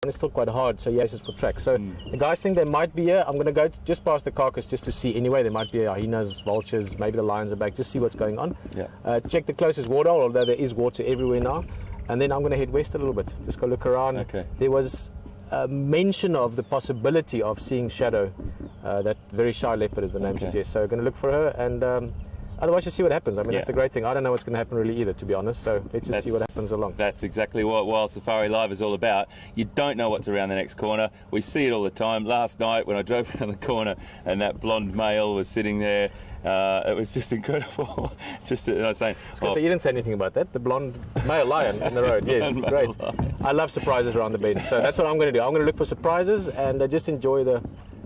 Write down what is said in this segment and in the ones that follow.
It's still quite hard, so yes, it's for track. So the guys think they might be here. I'm going to go just past the carcass just to see anyway. There might be hyenas, vultures, maybe the lions are back, just see what's going on. Yeah. Check the closest waterhole, although there is water everywhere now. And then I'm going to head west a little bit, just go look around. Okay. There was a mention of the possibility of seeing Shadow. That very shy leopard, as the name suggests. So we're going to look for her, and otherwise just see what happens. I mean, that's a great thing. I don't know what's going to happen really either, to be honest. So let's just see what happens along. That's exactly what Wild Safari Live is all about. You don't know what's around the next corner. We see it all the time. Last night when I drove around the corner and that blonde male was sitting there, it was just incredible. Just, I was saying, you didn't say anything about that. The blonde male lion in the road. Yes, great. I love surprises around the bend. So that's what I'm going to do. I'm going to look for surprises and just enjoy the.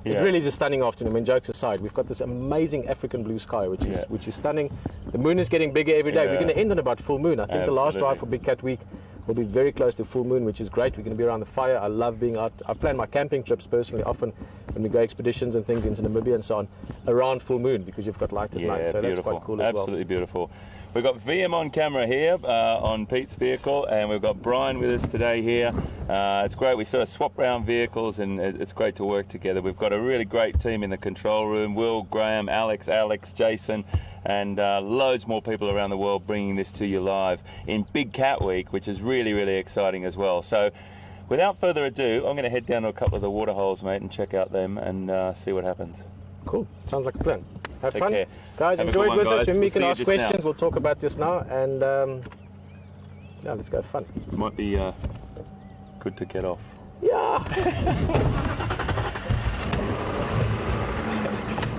It really is a stunning afternoon. I mean, jokes aside, we've got this amazing African blue sky, which is stunning. The moon is getting bigger every day. We're going to end on about full moon. I think the last drive for Big Cat Week will be very close to full moon, which is great. We're going to be around the fire. I love being out. I plan my camping trips personally often when we go expeditions and things into Namibia and so on around full moon because you've got light at night. So that's quite cool as well. Absolutely beautiful. We've got VM on camera here on Pete's vehicle, and we've got Brian with us today here. It's great. We sort of swap around vehicles, and it's great to work together. We've got a really great team in the control room. Will, Graham, Alex, Jason, and loads more people around the world bringing this to you live in Big Cat Week, which is really, really exciting as well. So without further ado, I'm going to head down to a couple of the water holes, mate, and check out them and see what happens. Cool. Sounds like a plan. Have Take fun. care. Guys, Have enjoy it with us. Remember, you can ask questions. Now. We'll talk about this now. And yeah, let's go have fun. Might be good to get off. Yeah.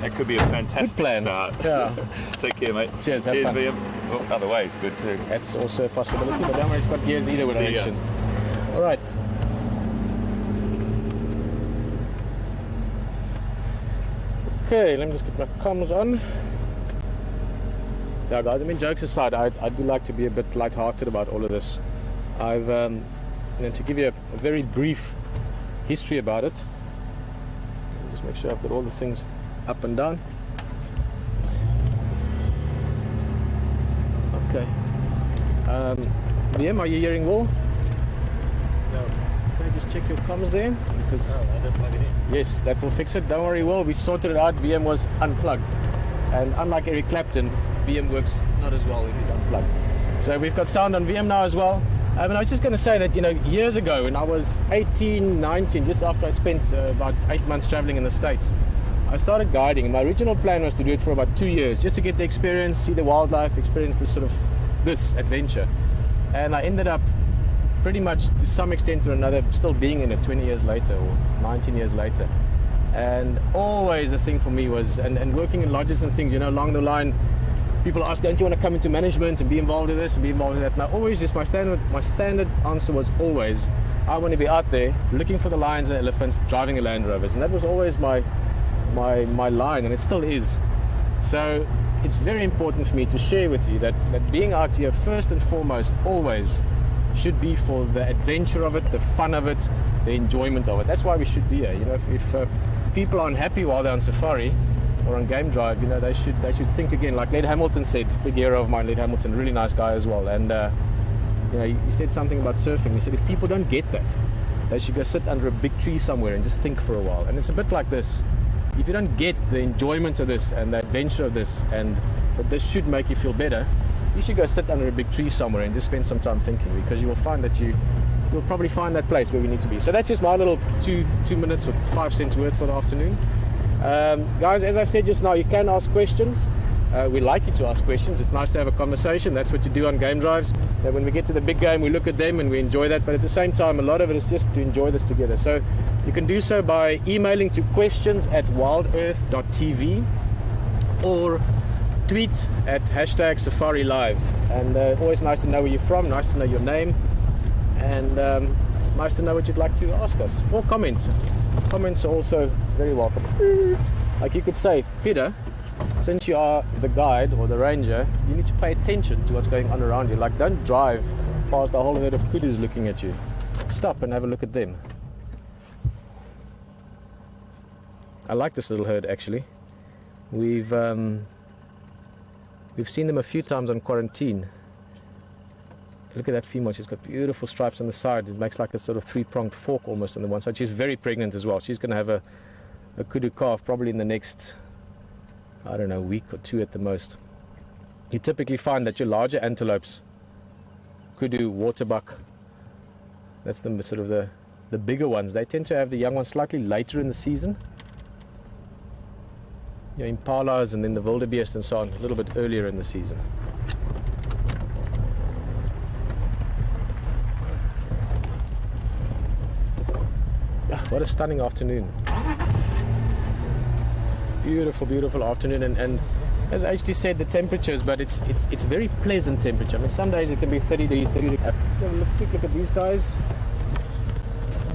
That could be a fantastic plan. start. Yeah. Take care, mate. Cheers. Cheers, have fun. VM. Oh, other way is good too. That's also a possibility, but don't worry, it's got gears either direction. All right. Okay, let me just get my comms on. Yeah, guys, I mean, jokes aside, I do like to be a bit light-hearted about all of this. I've, to give you a very brief history about it, just make sure I've got all the things up and down. Okay. VM, are you hearing Will? No. Can I just check your comms there? Because I don't plug it in. yes, that will fix it. Don't worry, Will. We sorted it out. VM was unplugged. And unlike Eric Clapton, VM works not as well if he's unplugged. So we've got sound on VM now as well. And I was just going to say that, you know, years ago when I was 18, 19, just after I spent about 8 months traveling in the States, I started guiding. My original plan was to do it for about 2 years, just to get the experience, see the wildlife, experience this adventure. And I ended up pretty much to some extent or another still being in it 20 years later or 19 years later. And always the thing for me was, and working in lodges and things, you know, along the line, people ask, don't you want to come into management and be involved in this and be involved in that? And I always just, my standard answer was always, I want to be out there looking for the lions and elephants, driving a Land Rovers. And that was always my line, and it still is. So it's very important for me to share with you that being out here first and foremost always should be for the adventure of it, the fun of it, the enjoyment of it. That's why we should be here. You know, if people are unhappy while they're on safari or on game drive, you know, they should think again. Like Led Hamilton said, big hero of mine, Led Hamilton, really nice guy as well. And you know, he said something about surfing. He said if people don't get that, they should go sit under a big tree somewhere and just think for a while. And it's a bit like this. If you don't get the enjoyment of this and the adventure of this, and that this should make you feel better, you should go sit under a big tree somewhere and just spend some time thinking, because you will find that you'll probably find that place where we need to be. So that's just my little two minutes or 5 cents worth for the afternoon. Guys, as I said just now, you can ask questions. We like you to ask questions. It's nice to have a conversation. That's what you do on game drives. That when we get to the big game, we look at them and we enjoy that. But at the same time, a lot of it is just to enjoy this together. So you can do so by emailing to questions@wildearth.tv or tweet at #SafariLive. And always nice to know where you're from, nice to know your name, and nice to know what you'd like to ask us. Or comments. Comments are also very welcome. Like you could say, Peter, since you are the guide or the ranger, you need to pay attention to what's going on around you. Like, don't drive past a whole herd of kudus looking at you. Stop and have a look at them. I like this little herd actually. We've seen them a few times on quarantine. Look at that female. She's got beautiful stripes on the side. It makes like a sort of three-pronged fork almost on the one side. She's very pregnant as well. She's going to have a kudu calf probably in the next, I don't know, week or two at the most. You typically find that your larger antelopes, kudu, waterbuck, that's the sort of the bigger ones. They tend to have the young ones slightly later in the season. Your impalas and then the wildebeest and so on a little bit earlier in the season. What a stunning afternoon. Beautiful, beautiful afternoon, and as HT said, the temperatures, but it's very pleasant temperature. I mean, some days it can be 30 degrees, 30 degrees. Let's have a quick look at these guys.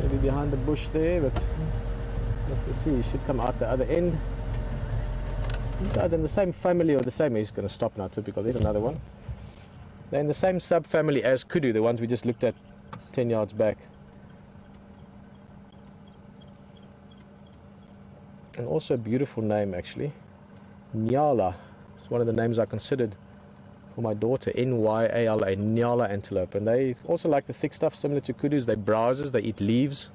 Maybe behind the bush there, but let's see, he should come out the other end. These guys are in the same family, or the same, he's going to stop now, typical. There's another one. They're in the same subfamily as kudu, the ones we just looked at 10 yards back. And also a beautiful name, actually. Nyala. It's one of the names I considered for my daughter. Nyala, Nyala antelope. And they also like the thick stuff, similar to kudus. They browsers, they eat leaves.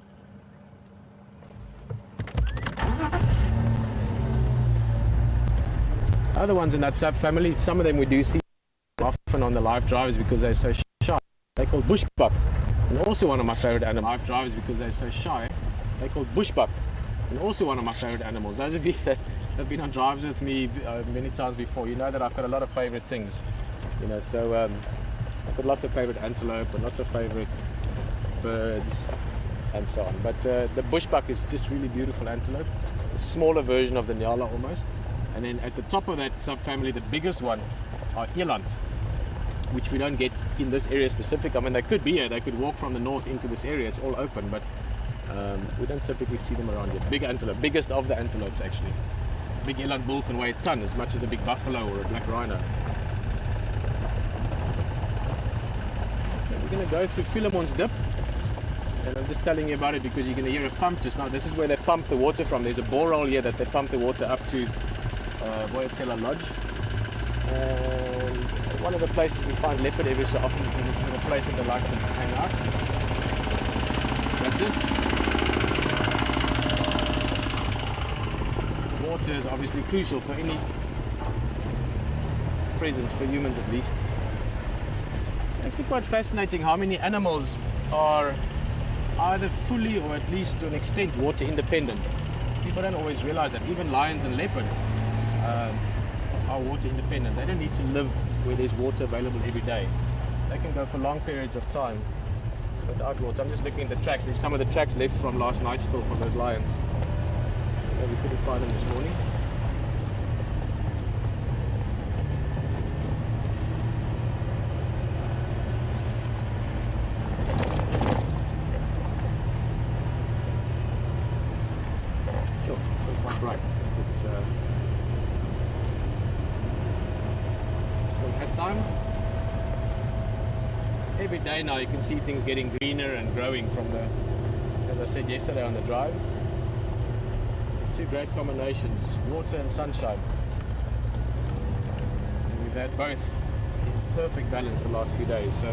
Other ones in that subfamily, some of them we do see often on the live drivers because they're so shy. They're called bushbuck. And also one of my favorite animals. Live drivers because they're so shy. They're called bushbuck. And also one of my favorite animals. Those of you that have been on drives with me many times before, you know that I've got a lot of favorite things. You know, so I've got lots of favorite antelope and lots of favorite birds and so on. But the bushbuck is just really beautiful antelope. A smaller version of the Nyala almost. And then at the top of that subfamily, the biggest one are eland, which we don't get in this area specific. I mean, they could be here. They could walk from the north into this area. It's all open, but we don't typically see them around here. Big antelope, biggest of the antelopes actually. Big eland bull can weigh a ton, as much as a big buffalo or a black rhino. Okay, we're going to go through Philemon's Dip, and I'm just telling you about it because you're going to hear a pump just now. This is where they pump the water from. There's a borehole here that they pump the water up to Boyatela Lodge. And one of the places we find leopard every so often because this is the place that they like to hang out. That's it. Water is obviously crucial for any presence, for humans at least. It's actually quite fascinating how many animals are either fully or at least to an extent water independent. People don't always realize that. Even lions and leopard are water independent. They don't need to live where there's water available every day. They can go for long periods of time without water. I'm just looking at the tracks. There's some of the tracks left from last night still from those lions. We couldn't find them this morning. Sure, still quite bright. It's still head time. Every day now you can see things getting greener and growing from the, as I said yesterday on the drive. Two great combinations, water and sunshine. And we've had both in perfect balance the last few days, so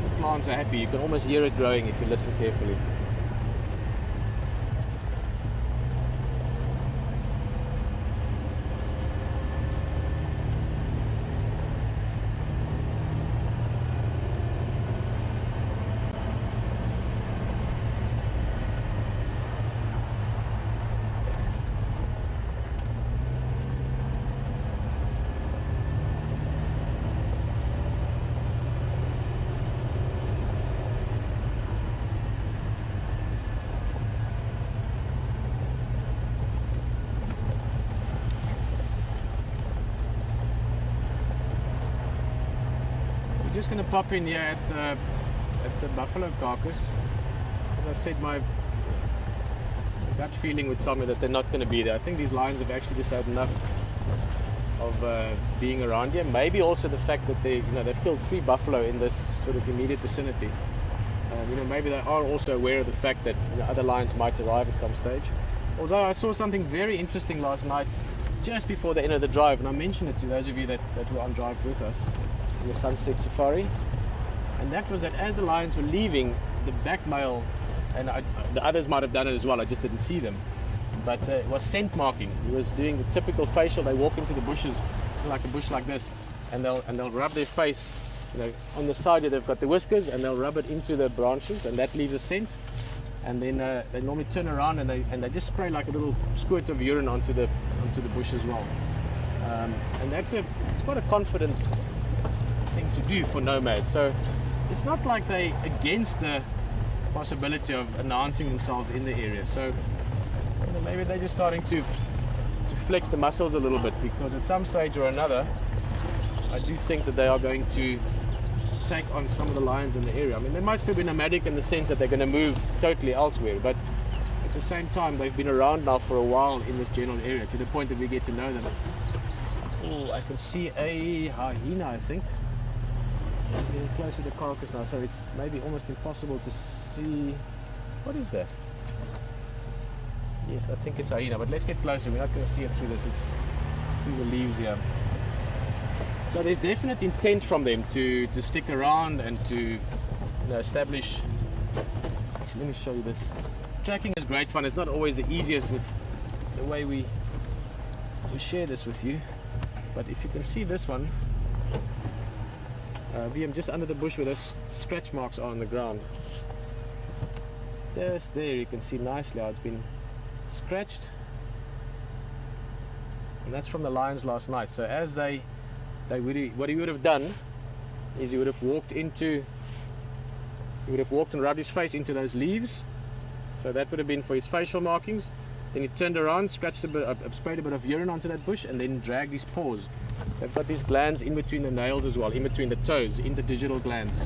the plants are happy. You can almost hear it growing if you listen carefully. Just going to pop in here at the buffalo carcass. As I said, my gut feeling would tell me that they're not going to be there. I think these lions have actually just had enough of being around here. Maybe also the fact that they've killed 3 buffalo in this sort of immediate vicinity. Maybe they are also aware of the fact that other lions might arrive at some stage. Although I saw something very interesting last night, just before the end of the drive, and I mentioned it to those of you that were on drive with us. The sunset safari. And that was that as the lions were leaving, the back male, and the others might have done it as well, I just didn't see them, but it was scent marking. He was doing the typical facial. They walk into the bushes, like a bush like this, and they'll rub their face, you know, on the side here they've got the whiskers, and they'll rub it into the branches, and that leaves a scent. And then they normally turn around and they just spray like a little squirt of urine onto the bush as well. And it's quite a confident thing to do for nomads. So it's not like they against the possibility of announcing themselves in the area. So you know, maybe they're just starting to flex the muscles a little bit, because at some stage or another, I do think that they are going to take on some of the lions in the area. I mean, they might still be nomadic in the sense that they're going to move totally elsewhere, but at the same time, they've been around now for a while in this general area, to the point that we get to know them. Oh, I can see a hyena, I think. I'm getting close to the carcass now, so it's maybe almost impossible to see. What is that? Yes, I think it's a hyena, but let's get closer. We're not going to see it through this. It's through the leaves here. So there's definite intent from them to stick around and to, you know, establish. Actually, let me show you this. Tracking is great fun. It's not always the easiest with the way we share this with you, but if you can see this one, VM just under the bush where those scratch marks are on the ground. Just there, you can see nicely how it's been scratched, and that's from the lions last night. So as what he would have done is he would have walked and rubbed his face into those leaves. So that would have been for his facial markings. Then he turned around, sprayed a bit of urine onto that bush, and then dragged his paws. They've got these glands in between the nails as well, in between the toes, interdigital glands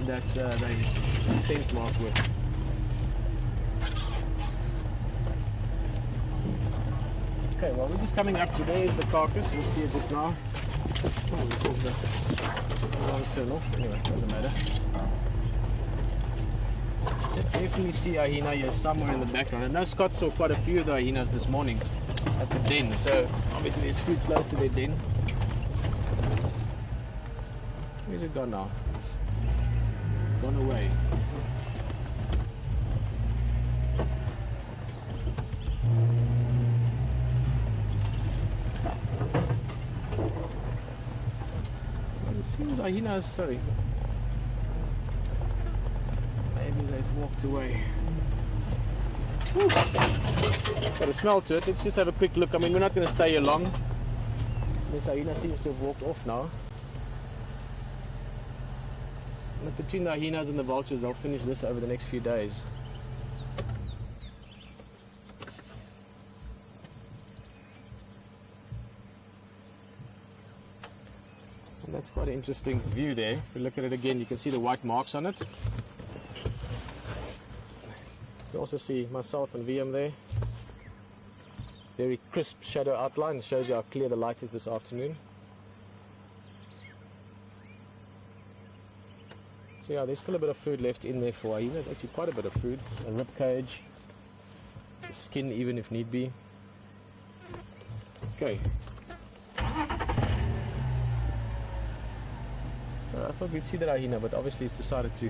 that they scent mark with. Okay, well, we're just coming up to there is the carcass. We'll see it just now. Oh, this is the long turn off. Anyway, doesn't matter. You definitely see a hyena here somewhere in the background. I know Scott saw quite a few of the hyenas this morning at the den, so obviously there's food close to their den. Where's it gone now? Gone away. It seems hyenas, sorry. Maybe they've walked away. Whew. Got a smell to it. Let's just have a quick look. I mean, we're not going to stay here long. This hyena seems to have walked off now. And between the hyenas and the vultures, they'll finish this over the next few days. And that's quite an interesting view there. If you look at it again, you can see the white marks on it. You also see myself and VM there. Very crisp shadow outline. It shows you how clear the light is this afternoon. So yeah, there's still a bit of food left in there for hyenas. Actually quite a bit of food. A rib cage, the skin even if need be. Okay. So I thought we'd see that hyena, but obviously it's decided to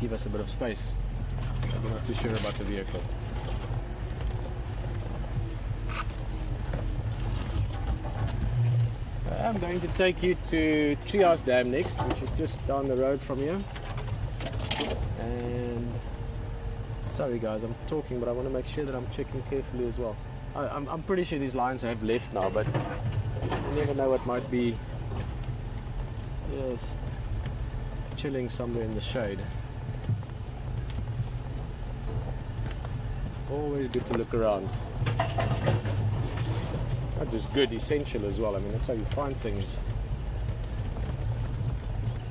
give us a bit of space. I'm not too sure about the vehicle. I'm going to take you to Treehouse Dam next, which is just down the road from here. And sorry guys, I'm talking, but I want to make sure that I'm checking carefully as well. I'm pretty sure these lions have left now, but you never know what might be just chilling somewhere in the shade. Always good to look around. Not just good, essential as well. I mean, that's how you find things.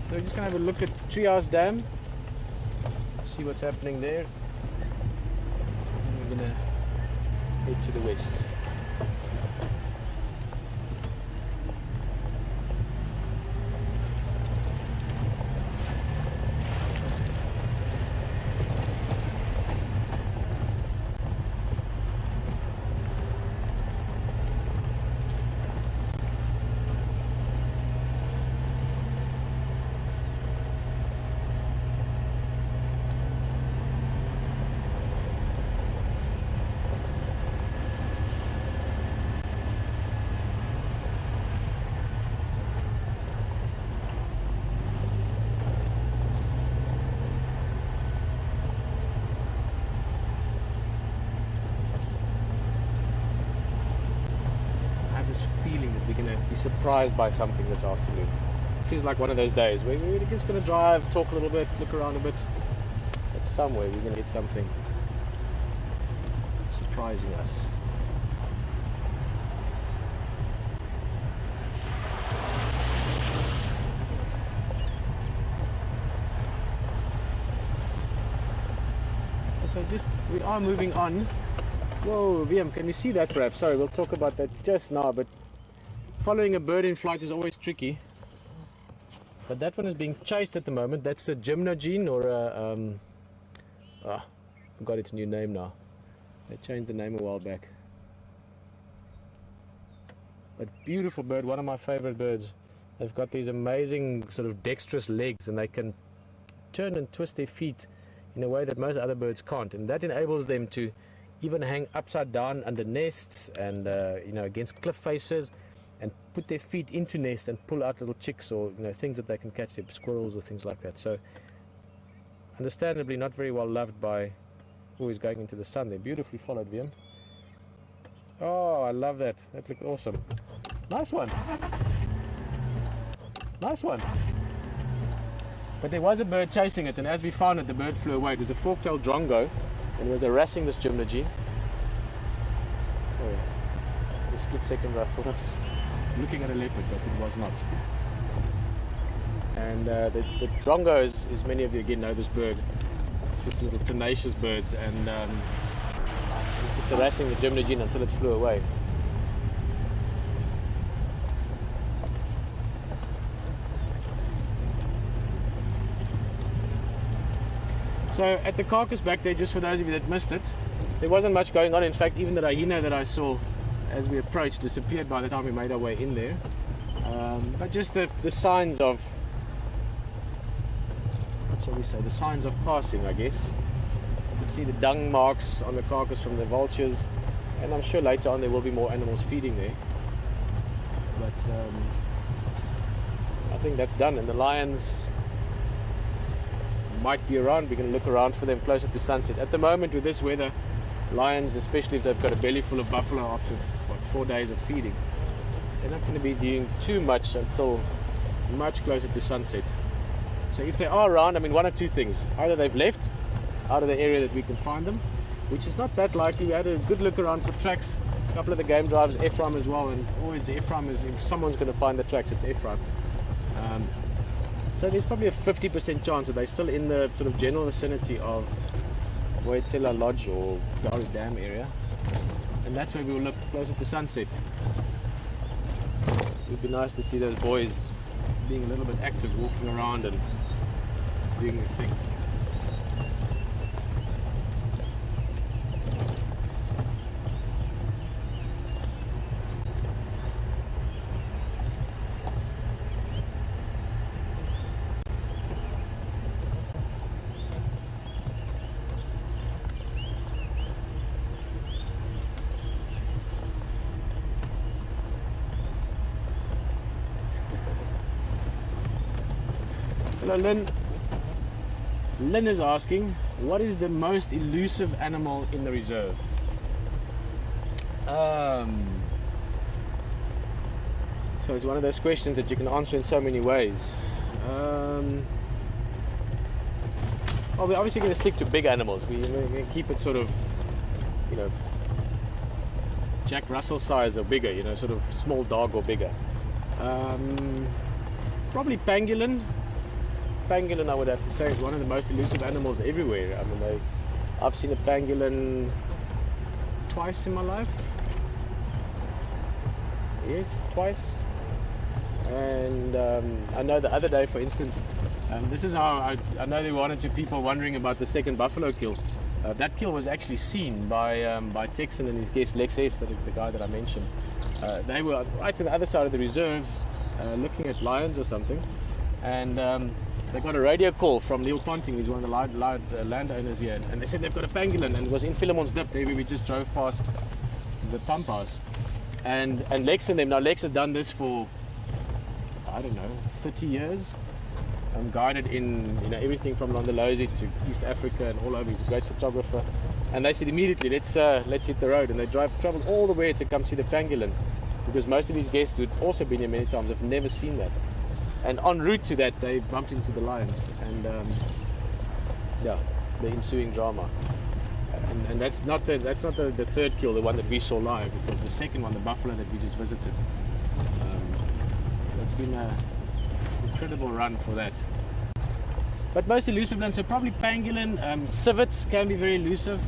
So we're just going to have a look at Treehouse Dam, see what's happening there. And we're going to head to the west. surprised by something this afternoon. It feels like one of those days where we're just going to drive, talk a little bit, look around a bit. But somewhere we're going to get something surprising us. So we are moving on. Whoa, VM, can you see that perhaps? Sorry, we'll talk about that just now, but following a bird in flight is always tricky. But that one is being chased at the moment. That's a gymnogene or a, forgot its new name now. They changed the name a while back. But beautiful bird, one of my favorite birds. They've got these amazing sort of dexterous legs, and they can turn and twist their feet in a way that most other birds can't, and that enables them to even hang upside down under nests and you know, against cliff faces, and put their feet into nest and pull out little chicks or, you know, things that they can catch, their squirrels or things like that. So understandably not very well loved by always going into the sun. They're beautifully followed, VM. Oh, I love that. That looked awesome. Nice one. Nice one. But there was a bird chasing it, and as we found it, the bird flew away. It was a fork-tailed drongo, and it was harassing this gymnogene. Sorry, for a split second I thought I was looking at a leopard, but it was not. And the drongo is many of you again know this bird. It's just little tenacious birds, and it's just harassing the gymnogene until it flew away. So at the carcass back there, just for those of you that missed it, there wasn't much going on. In fact, even the hyena that I saw as we approached disappeared by the time we made our way in there. But just the signs of, what shall we say, the signs of passing, I guess. You can see the dung marks on the carcass from the vultures, and I'm sure later on there will be more animals feeding there. But I think that's done, and the lions might be around. We're going to look around for them closer to sunset. At the moment with this weather, lions, especially if they've got a belly full of buffalo after 4 days of feeding, they're not going to be doing too much until much closer to sunset. So if they are around, I mean, one of two things: either they've left out of the area that we can find them, which is not that likely. We had a good look around for tracks, a couple of the game drives, Ephraim as well, and always Ephraim is, if someone's going to find the tracks, it's Ephraim. So there's probably a 50% chance that they're still in the sort of general vicinity of Waitela Lodge or Gowrie Dam area, and that's where we will look closer to sunset. It would be nice to see those boys being a little bit active, walking around and doing their thing. Hello, Lynn. Lynn is asking, what is the most elusive animal in the reserve? So it's one of those questions that you can answer in so many ways. Well, we're obviously going to stick to big animals. We're going to keep it sort of, you know, Jack Russell size or bigger, you know, sort of small dog or bigger. Probably pangolin. Pangolin, I would have to say, is one of the most elusive animals everywhere. I mean, I've seen a pangolin twice in my life. Yes, twice. And I know the other day, for instance, this is how I know there were one or two people wondering about the second buffalo kill. That kill was actually seen by Texan and his guest Lex S, the guy that I mentioned. They were right on the other side of the reserve, looking at lions or something, and they got a radio call from Neil Ponting, who's one of the landowners here, and they said they've got a pangolin, and it was in Philemon's Dip, there where we just drove past the pump house. And Lex and them, now Lex has done this for, I don't know, 30 years. Guided in, you know, everything from Londolozi to East Africa and all over. He's a great photographer. And they said immediately, let's hit the road. And they traveled all the way to come see the pangolin. because most of these guests who'd also been here many times have never seen that. And en route to that, they bumped into the lions, and yeah, the ensuing drama. And that's not the third kill, the one that we saw live. It was the second one, the buffalo that we just visited. So it's been an incredible run for that. But most elusive ones, so probably pangolin, civets can be very elusive.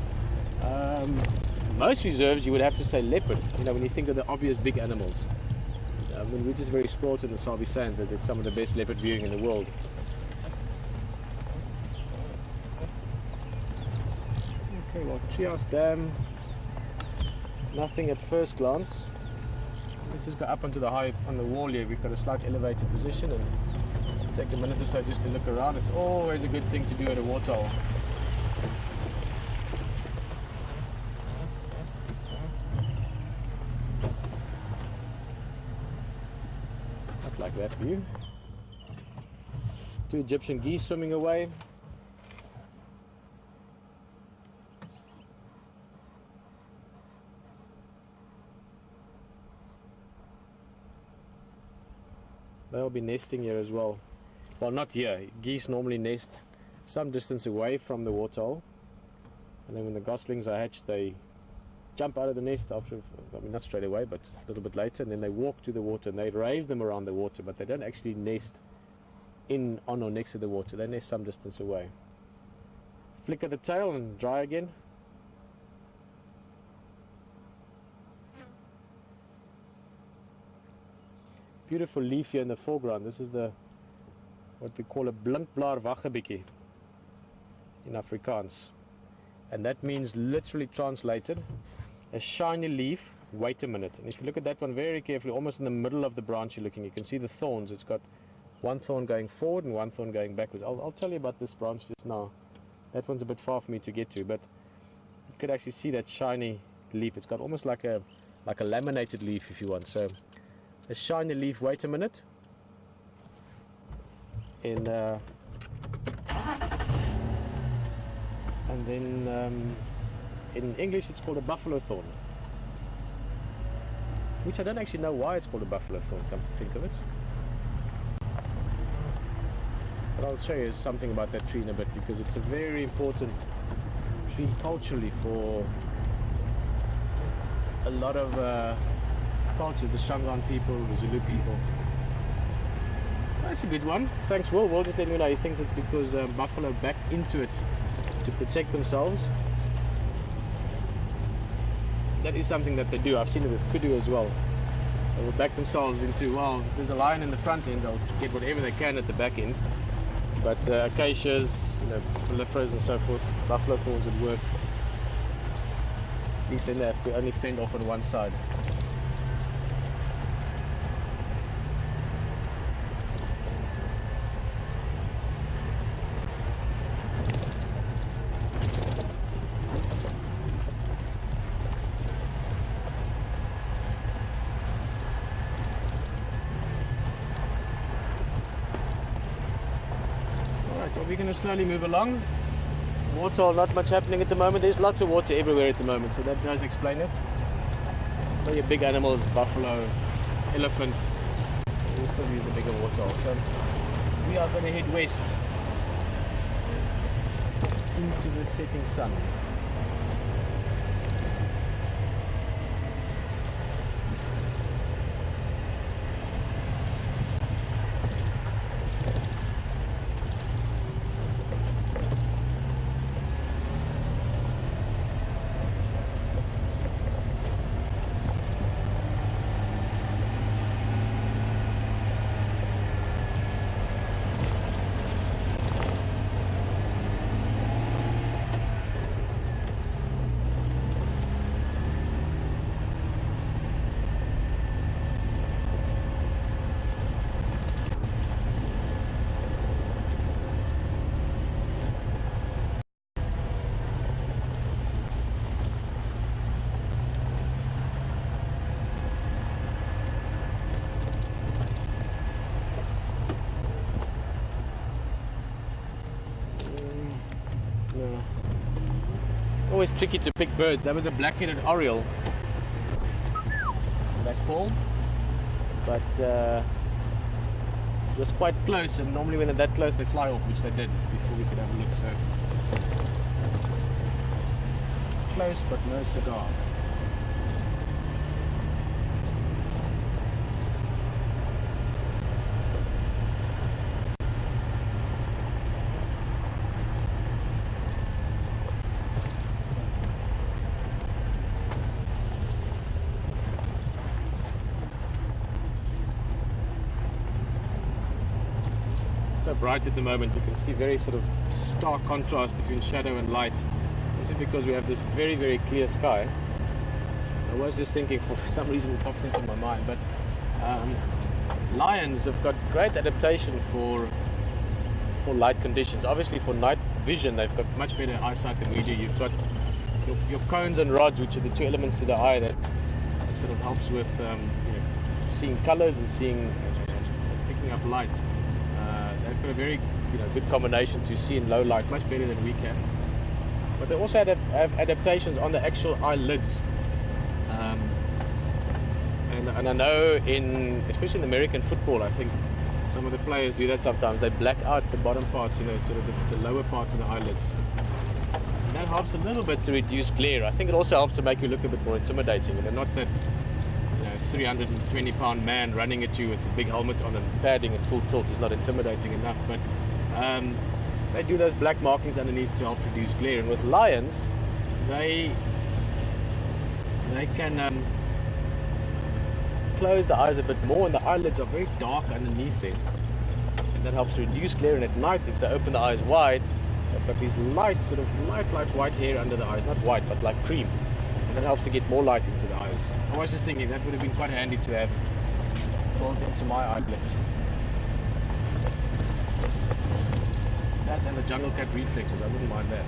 Most reserves, you would have to say leopard. You know, when you think of the obvious big animals. I mean, we're just very spoiled in the Sabi Sands that it's some of the best leopard viewing in the world. Okay, well, Treehouse Dam, nothing at first glance. Let's just go up onto the on the wall here. We've got a slight elevated position, and take a minute or so just to look around. It's always a good thing to do at a waterhole. Not like that view. 2 Egyptian geese swimming away. They'll be nesting here as well. Well, not here. Geese normally nest some distance away from the waterhole, and then when the goslings are hatched, they jump out of the nest after, I mean, not straight away, but a little bit later, and then they walk to the water, and they raise them around the water, but they don't actually nest on or next to the water. They nest some distance away. Flicker the tail and dry again. Beautiful leaf here in the foreground. This is what we call a blinkblaar waggebikkie in Afrikaans, and that means, literally translated, a shiny leaf. Wait a minute. And if you look at that one very carefully, almost in the middle of the branch you're looking, you can see the thorns. It's got one thorn going forward and one thorn going backwards. I'll tell you about this branch just now. That one's a bit far for me to get to, but you could actually see that shiny leaf. It's got almost like a laminated leaf, if you want. So a shiny leaf. Wait a minute. And then in English it's called a buffalo thorn, which I don't actually know why it's called a buffalo thorn, come to think of it. But I'll show you something about that tree in a bit, because it's a very important tree culturally for a lot of cultures, the Shangaan people, the Zulu people. That's a good one. Thanks, Will. Will just let me know. He thinks it's because buffalo back into it to protect themselves. That is something that they do. I've seen it with kudu as well. They will back themselves into, well, if there's a lion in the front end, they'll get whatever they can at the back end. But acacias, mellifera's and so forth, buffalo thorns would work. At least then they have to only fend off on one side. We're going to slowly move along. Water, not much happening at the moment. There's lots of water everywhere at the moment, so that does explain it. So your big animals, buffalo, elephant, we'll still use the bigger water. So we are going to head west into the setting sun. Always tricky to pick birds. That was a black-headed oriole. That call. but it was quite close, and normally when they're that close they fly off, which they did before we could have a look. So close but no cigar. So bright at the moment, you can see very sort of stark contrast between shadow and light. This is because we have this very, very clear sky. I was just thinking, for some reason it popped into my mind, but lions have got great adaptation for light conditions. Obviously for night vision they've got much better eyesight than we do. You've got your cones and rods, which are the two elements to the eye that sort of helps with seeing colors and picking up light. They've got a very good combination to see in low light, much better than we can. But they also have adaptations on the actual eyelids. And I know especially in American football, I think some of the players do that sometimes. They black out the bottom parts, sort of the lower parts of the eyelids. And that helps a little bit to reduce glare. I think it also helps to make you look a bit more intimidating. And they're not that 320-pound man running at you with a big helmet on and padding at full tilt is not intimidating enough. But they do those black markings underneath to help reduce glare. And with lions, they can close the eyes a bit more, and the eyelids are very dark underneath them, and that helps reduce glare. And at night, if they open the eyes wide, they've got these light like white hair under the eyes, not white but like cream, and that helps to get more light into the eyes. I was just thinking that would have been quite handy to have built into my eyelids. That and the jungle cat reflexes, I wouldn't mind that.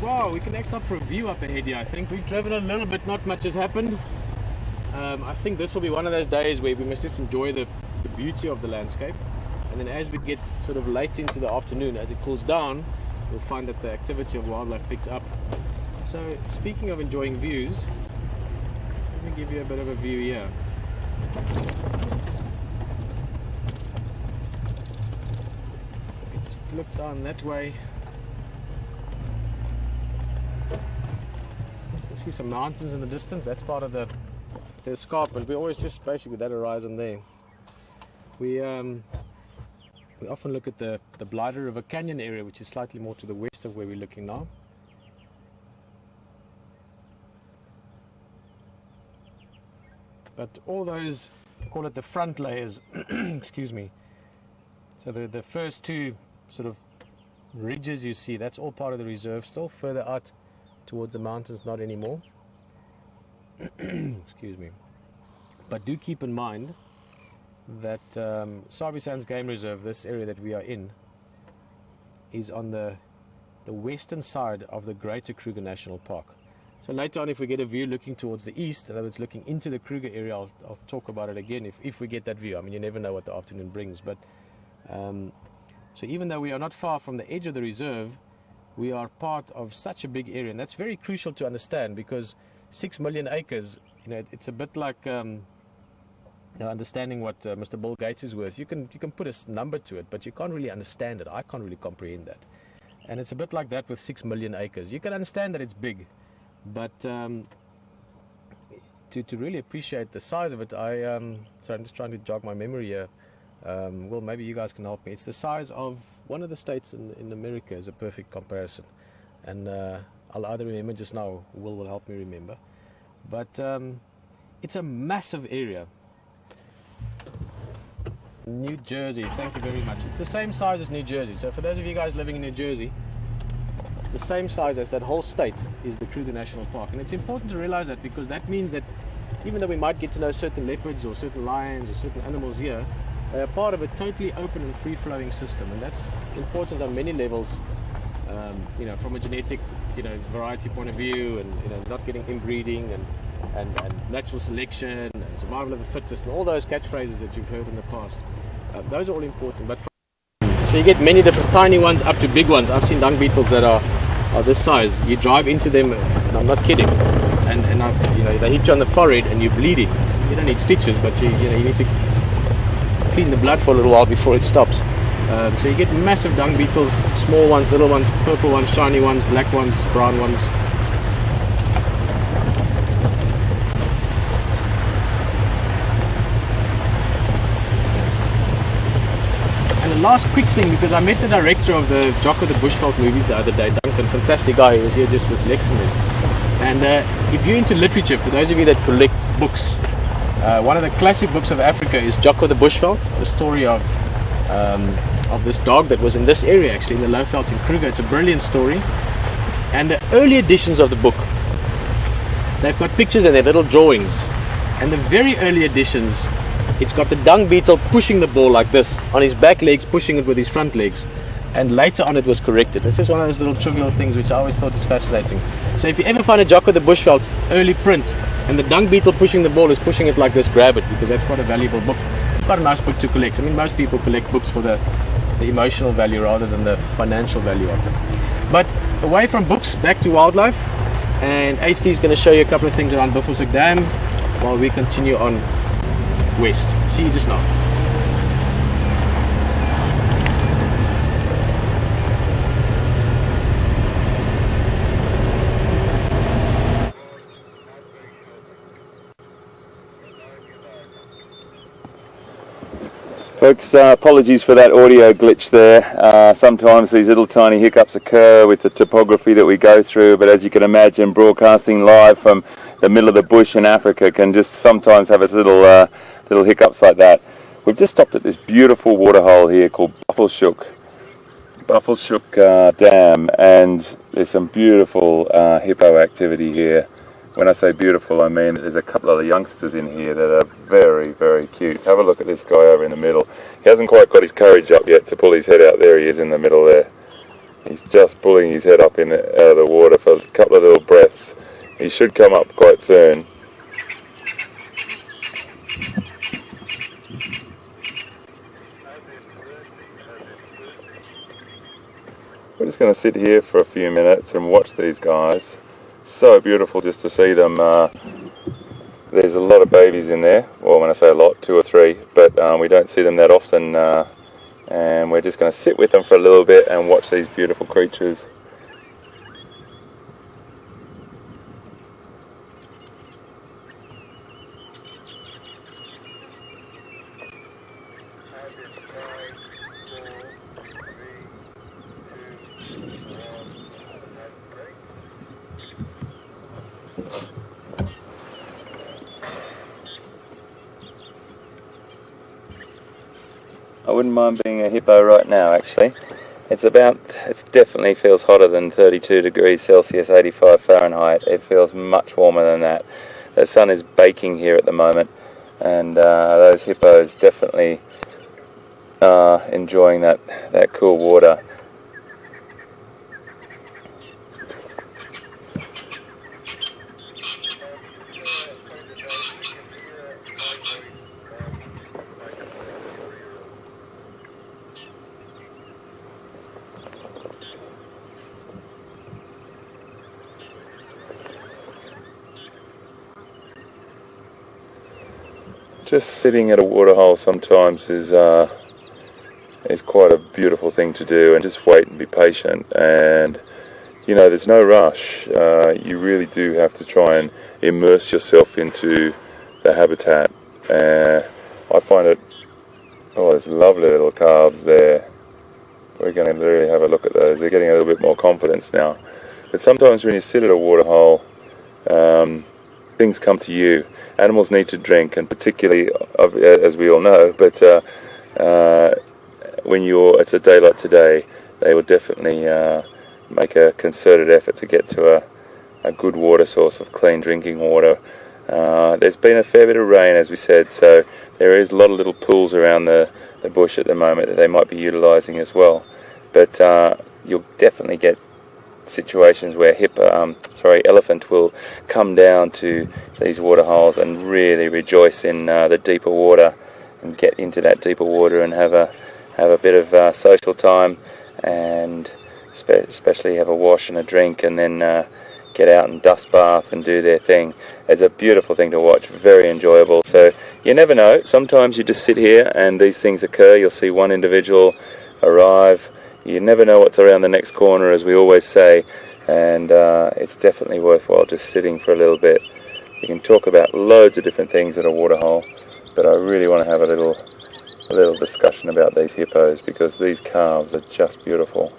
Wow, we can next up for a view up ahead here. I think we've driven a little bit, not much has happened. I think this will be one of those days where we must just enjoy the beauty of the landscape, and then as we get sort of late into the afternoon, as it cools down, we'll find that the activity of wildlife picks up. So speaking of enjoying views, let me give you a bit of a view here. Just look down that way. See some mountains in the distance. That's part of the escarpment. We always just basically that horizon there. We often look at the Blyder River Canyon area, which is slightly more to the west of where we're looking now. But all those, call it the front layers, excuse me. So the first two sort of ridges you see, that's all part of the reserve still. Further out towards the mountains, not anymore. Excuse me. But do keep in mind that Sabi Sands Game Reserve, this area that we are in, is on the western side of the Greater Kruger National Park. So later on, if we get a view looking towards the east, in other words looking into the Kruger area, I'll talk about it again if we get that view. I mean, you never know what the afternoon brings. But so even though we are not far from the edge of the reserve, we are part of such a big area, and that's very crucial to understand, because 6 million acres, it's a bit like understanding what Mr. Bill Gates is worth. You can put a number to it, but you can't really understand it. I can't really comprehend that. And it's a bit like that with 6 million acres. You can understand that it's big, but to really appreciate the size of it, sorry, I'm just trying to jog my memory here. Well, maybe you guys can help me. It's the size of one of the states in America is a perfect comparison, and I'll either remember just now, will help me remember. But it's a massive area. New Jersey, thank you very much. It's the same size as New Jersey. So for those of you guys living in New Jersey, the same size as that whole state is the Kruger National Park. And it's important to realize that, because that means that even though we might get to know certain leopards or certain lions or certain animals here, they are part of a totally open and free-flowing system. And that's important on many levels, you know, from a genetic, you know, variety point of view, and, you know, not getting inbreeding, and natural selection and survival of the fittest, and all those catchphrases that you've heard in the past. Those are all important. But so you get many different tiny ones up to big ones. I've seen dung beetles that are this size. You drive into them, and I'm not kidding, and you know, they hit you on the forehead and you're bleeding. You don't need stitches, but you know, you need to clean the blood for a little while before it stops. So you get massive dung beetles, small ones, little ones, purple ones, shiny ones, black ones, brown ones. And the last quick thing, because I met the director of the Jocko the Bushveld movies the other day, Duncan, fantastic guy, who was here just with Lex and them. And if you're into literature, for those of you that collect books, one of the classic books of Africa is Jocko the Bushveld, the story of this dog that was in this area, actually, in the Lowvelds in Kruger. It's a brilliant story. And the early editions of the book, they've got pictures and they're little drawings. And the very early editions, it's got the dung beetle pushing the ball like this, on his back legs, pushing it with his front legs. And later on it was corrected. This is one of those little trivial things which I always thought is fascinating. So if you ever find a Jocko the Bushveld early print, and the dung beetle pushing the ball is pushing it like this, grab it, because that's quite a valuable book. Quite a nice book to collect. I mean, most people collect books for the emotional value rather than the financial value of them. But away from books, back to wildlife, and HT is going to show you a couple of things around Buffelshoek Dam while we continue on west. See you just now. Folks, apologies for that audio glitch there. Sometimes these little tiny hiccups occur with the topography that we go through, but as you can imagine, broadcasting live from the middle of the bush in Africa can just sometimes have its little hiccups like that. We've just stopped at this beautiful waterhole here called Buffelshoek Dam, and there's some beautiful hippo activity here. When I say beautiful, I mean there's a couple of the youngsters in here that are very, very cute. Have a look at this guy over in the middle. He hasn't quite got his courage up yet to pull his head out. There he is in the middle there. He's just pulling his head up out of the water for a couple of little breaths. He should come up quite soon. We're just going to sit here for a few minutes and watch these guys. So beautiful just to see them. There's a lot of babies in there. Well, when I say a lot, 2 or 3, but we don't see them that often, and we're just going to sit with them for a little bit and watch these beautiful creatures. I wouldn't mind being a hippo right now, actually. It definitely feels hotter than 32 degrees Celsius, 85 Fahrenheit. It feels much warmer than that. The sun is baking here at the moment, and those hippos definitely are enjoying that cool water. Just sitting at a waterhole sometimes is quite a beautiful thing to do, and just wait and be patient. And you know, there's no rush. You really do have to try and immerse yourself into the habitat. I find it. Oh, there's lovely little calves there. We're going to really have a look at those. They're getting a little bit more confidence now. But sometimes when you sit at a waterhole, things come to you. Animals need to drink, and particularly, as we all know, but when it's a day like today, they will definitely make a concerted effort to get to a good water source of clean drinking water. There's been a fair bit of rain, as we said, so there is a lot of little pools around the bush at the moment that they might be utilising as well. But you'll definitely get situations where elephant will come down to these water holes and really rejoice in the deeper water, and get into that deeper water and have a bit of social time, and especially have a wash and a drink, and then get out and dust bath and do their thing. It's a beautiful thing to watch, very enjoyable. So you never know, sometimes you just sit here and these things occur. You'll see one individual arrive. You never know what's around the next corner, as we always say, and it's definitely worthwhile just sitting for a little bit. You can talk about loads of different things at a waterhole, but I really want to have a little discussion about these hippos, because these calves are just beautiful.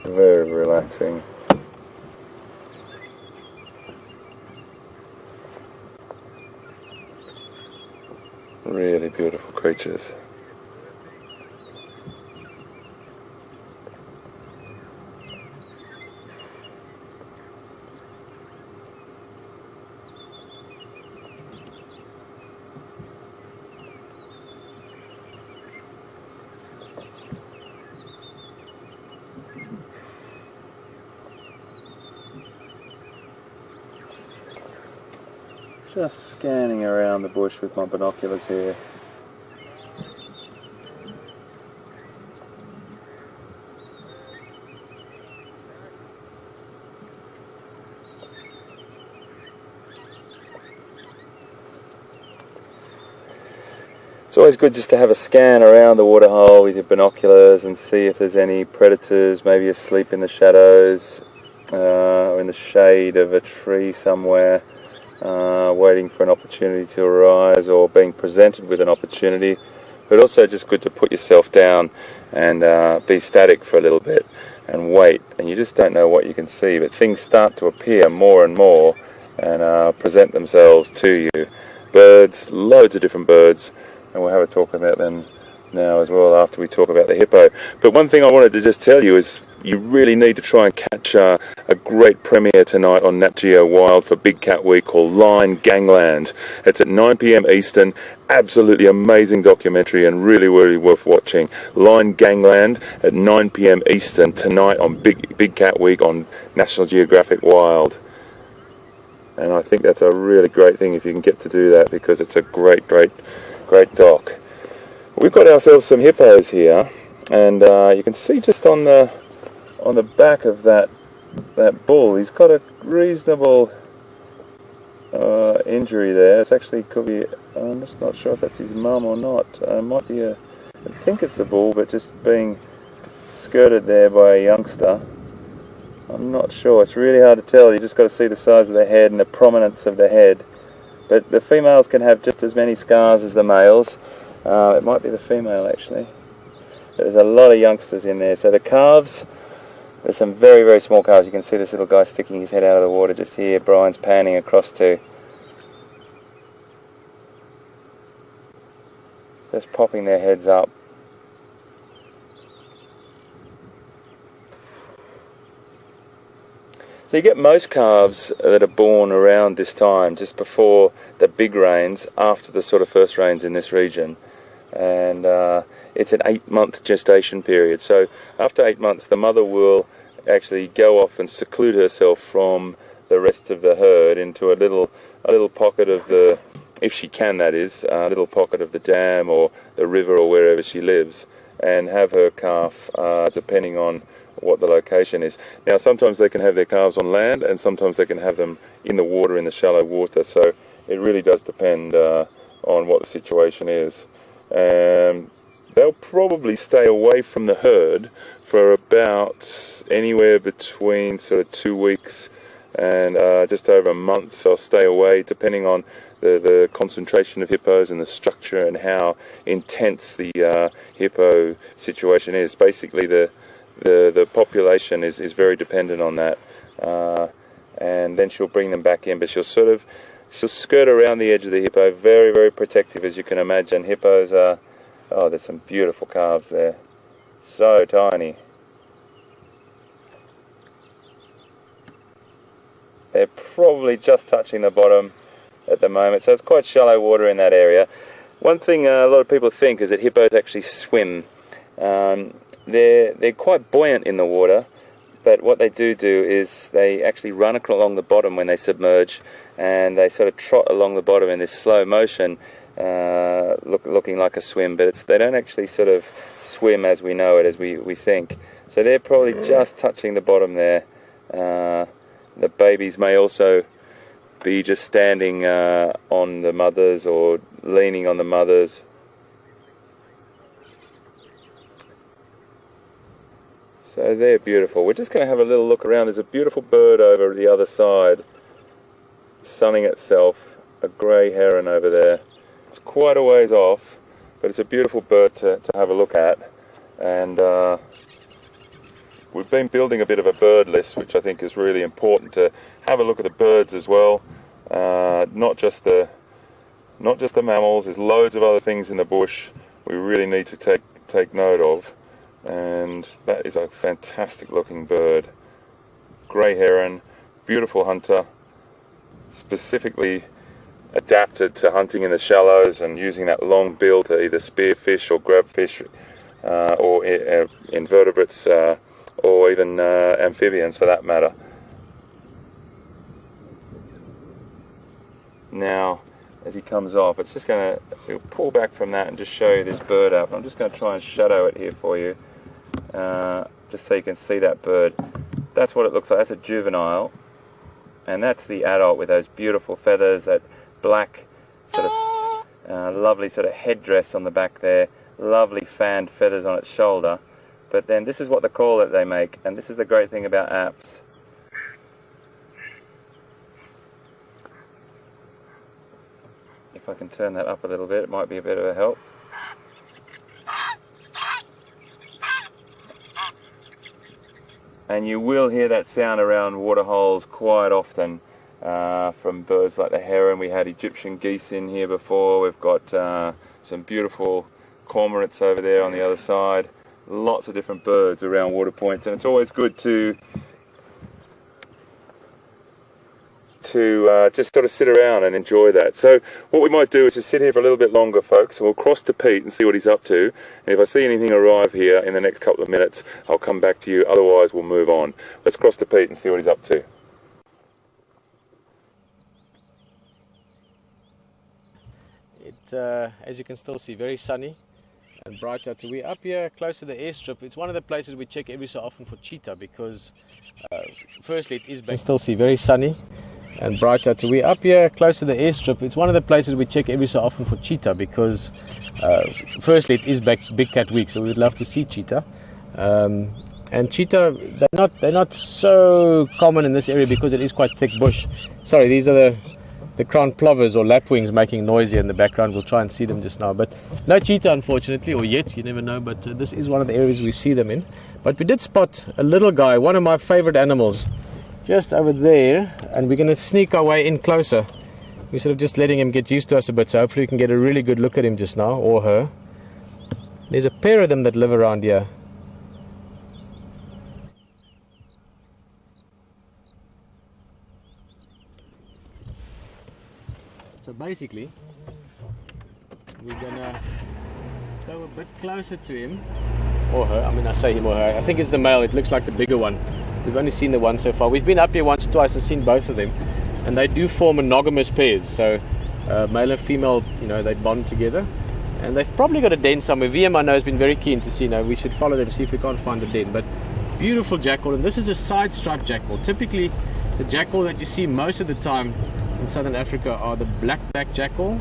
Very relaxing. Really beautiful creatures. Just scanning around the bush with my binoculars here. It's always good just to have a scan around the waterhole with your binoculars and see if there's any predators, maybe asleep in the shadows or in the shade of a tree somewhere, waiting for an opportunity to arise or being presented with an opportunity. But also just good to put yourself down and be static for a little bit and wait, and you just don't know what you can see, but things start to appear more and more and present themselves to you. Birds, loads of different birds, and we'll have a talk about them now as well after we talk about the hippo. But one thing I wanted to just tell you is you really need to try and catch a great premiere tonight on Nat Geo Wild for Big Cat Week called Lion Gangland. It's at 9 PM Eastern. Absolutely amazing documentary and really, really worth watching. Lion Gangland at 9 PM Eastern tonight on Big Cat Week on National Geographic Wild. And I think that's a really great thing if you can get to do that, because it's a great doc. We've got ourselves some hippos here, and you can see just on the back of that bull, he's got a reasonable injury there. It's actually could be, I'm just not sure if that's his mum or not. Might be I think it's the bull, but just being skirted there by a youngster. I'm not sure. It's really hard to tell. You just got to see the size of the head and the prominence of the head. But the females can have just as many scars as the males. It might be the female actually. There's a lot of youngsters in there. So the calves, there's some very, very small calves. You can see this little guy sticking his head out of the water just here. Brian's panning across to. Just popping their heads up. So you get most calves that are born around this time, just before the big rains, after the sort of first rains in this region. And it's an 8-month gestation period. So after 8 months, the mother will actually go off and seclude herself from the rest of the herd into a little pocket of the, if she can that is, a little pocket of the dam or the river or wherever she lives, and have her calf, depending on what the location is. Now sometimes they can have their calves on land, and sometimes they can have them in the water, in the shallow water, so it really does depend on what the situation is. They'll probably stay away from the herd for about anywhere between sort of 2 weeks and just over a month. I'll stay away depending on the concentration of hippos and the structure and how intense the hippo situation is. Basically the population is very dependent on that, and then she'll bring them back in, but she'll skirt around the edge of the hippo, very, very protective, as you can imagine. Hippos are, oh, there's some beautiful calves there, so tiny. They're probably just touching the bottom at the moment, so it's quite shallow water in that area. One thing a lot of people think is that hippos actually swim. They're quite buoyant in the water, but what they do is they actually run along the bottom when they submerge, and they sort of trot along the bottom in this slow motion, looking like a swim, but they don't actually sort of swim as we know it, as we think. So they're probably just touching the bottom there. The babies may also be just standing on the mothers or leaning on the mothers. So they're beautiful. We're just going to have a little look around. There's a beautiful bird over the other side, sunning itself, a grey heron over there. It's quite a ways off, but it's a beautiful bird to have a look at. And we've been building a bit of a bird list, which I think is really important, to have a look at the birds as well, not just the mammals. There's loads of other things in the bush we really need to take note of, and that is a fantastic looking bird. Grey heron, beautiful hunter, specifically adapted to hunting in the shallows and using that long bill to either spear fish or grab fish, or invertebrates, or even amphibians for that matter. Now, as he comes off, it's just going to pull back from that and just show you this bird up. I'm just going to try and shadow it here for you, just so you can see that bird. That's what it looks like. That's a juvenile, and that's the adult with those beautiful feathers, that black sort of lovely sort of headdress on the back there, lovely fanned feathers on its shoulder. But then this is what the call that they make, and this is the great thing about apps. If I can turn that up a little bit, it might be a bit of a help. And you will hear that sound around waterholes quite often from birds like the heron. We had Egyptian geese in here before. We've got some beautiful cormorants over there on the other side. Lots of different birds around water points, and it's always good to just sort of sit around and enjoy that. So what we might do is just sit here for a little bit longer, folks, and we'll cross to Pete and see what he's up to. And if I see anything arrive here in the next couple of minutes, I'll come back to you. Otherwise, we'll move on. Let's cross to Pete and see what he's up to. As you can still see, very sunny and bright out. We're up here close to the airstrip. It's one of the places we check every so often for cheetah, because firstly it is back. You can still see very sunny and bright out. We're up here close to the airstrip. It's one of the places we check every so often for cheetah, because firstly it is big cat week, so we'd love to see cheetah. And cheetah, they're not so common in this area because it is quite thick bush. Sorry, these are the crowned plovers or lapwings making noise here in the background. We'll try and see them just now, but no cheetah unfortunately, or yet, you never know. But this is one of the areas we see them in. But we did spot a little guy, one of my favorite animals, just over there, and we're going to sneak our way in closer. We're sort of just letting him get used to us a bit, so hopefully we can get a really good look at him just now, or her. There's a pair of them that live around here. So basically, we're gonna go a bit closer to him, or her. I mean, I say him or her. I think it's the male. It looks like the bigger one. We've only seen the one so far. We've been up here once or twice and seen both of them, and they do form monogamous pairs. So male and female, you know, they bond together, and they've probably got a den somewhere. VM, I know, has been very keen to see. You know, we should follow them, see if we can't find a den. But beautiful jackal, and this is a side striped jackal. Typically, the jackal that you see most of the time in southern Africa are the black-backed jackal.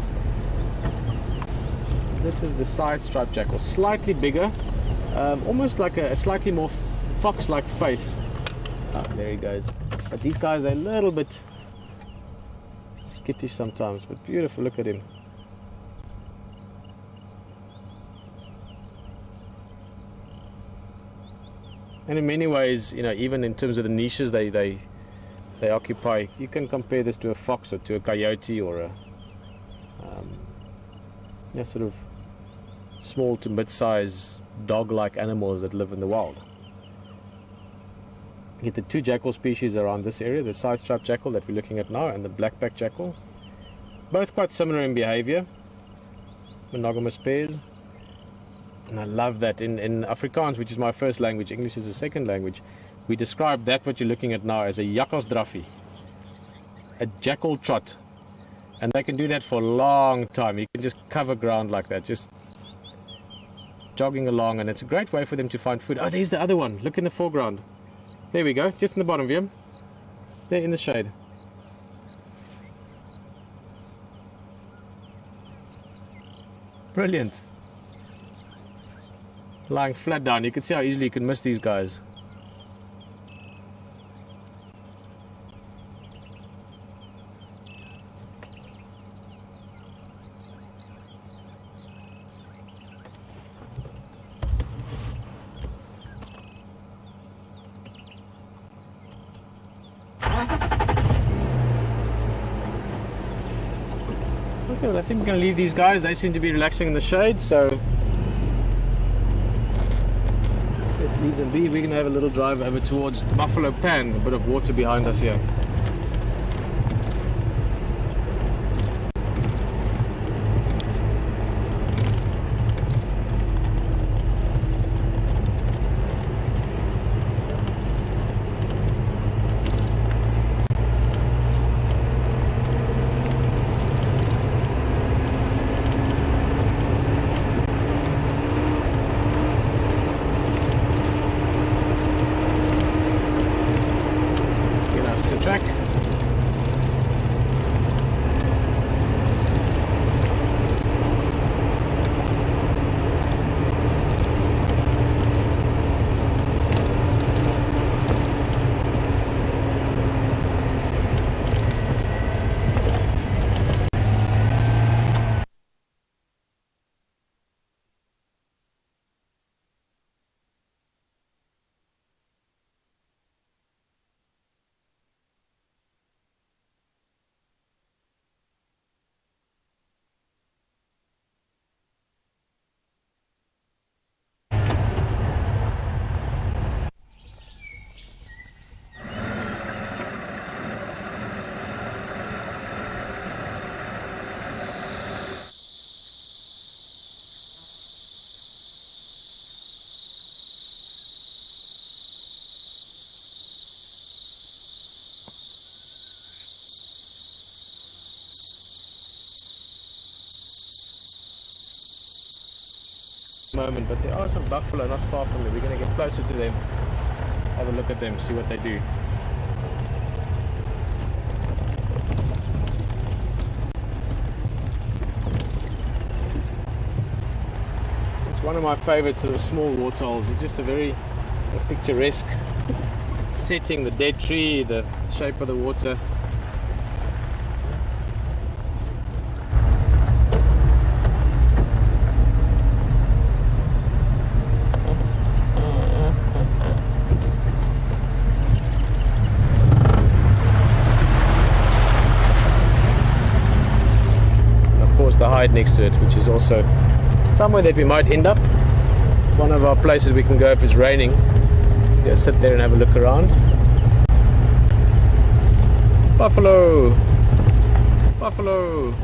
This is the side striped jackal, slightly bigger, almost like a slightly more fox-like face. Oh, there he goes. But these guys are a little bit skittish sometimes, but beautiful. Look at him. And in many ways, you know, even in terms of the niches they occupy, you can compare this to a fox or to a coyote or a sort of small to mid-size dog-like animals that live in the wild. You get the two jackal species around this area, the side-striped jackal that we're looking at now and the black-backed jackal. Both quite similar in behavior, monogamous pairs. And I love that in Afrikaans, which is my first language, English is a second language, we describe that what you're looking at now as a jakkalsdraffie, a jackal trot. And they can do that for a long time. You can just cover ground like that, just jogging along, and it's a great way for them to find food. Oh, there's the other one. Look in the foreground. There we go, just in the bottom of him. There in the shade. Brilliant. Lying flat down. You can see how easily you can miss these guys. Okay, well, I think we're going to leave these guys. They seem to be relaxing in the shade, so let's leave them be. We're going to have a little drive over towards Buffalo Pan, a bit of water behind us here. Track. Moment, but there are some buffalo not far from me. We're going to get closer to them, have a look at them, see what they do. It's one of my favorite sort of small waterholes. It's just a very picturesque setting, the dead tree, the shape of the water. The hide next to it, which is also somewhere that we might end up. It's one of our places we can go if it's raining. Go sit there and have a look around. Buffalo! Buffalo!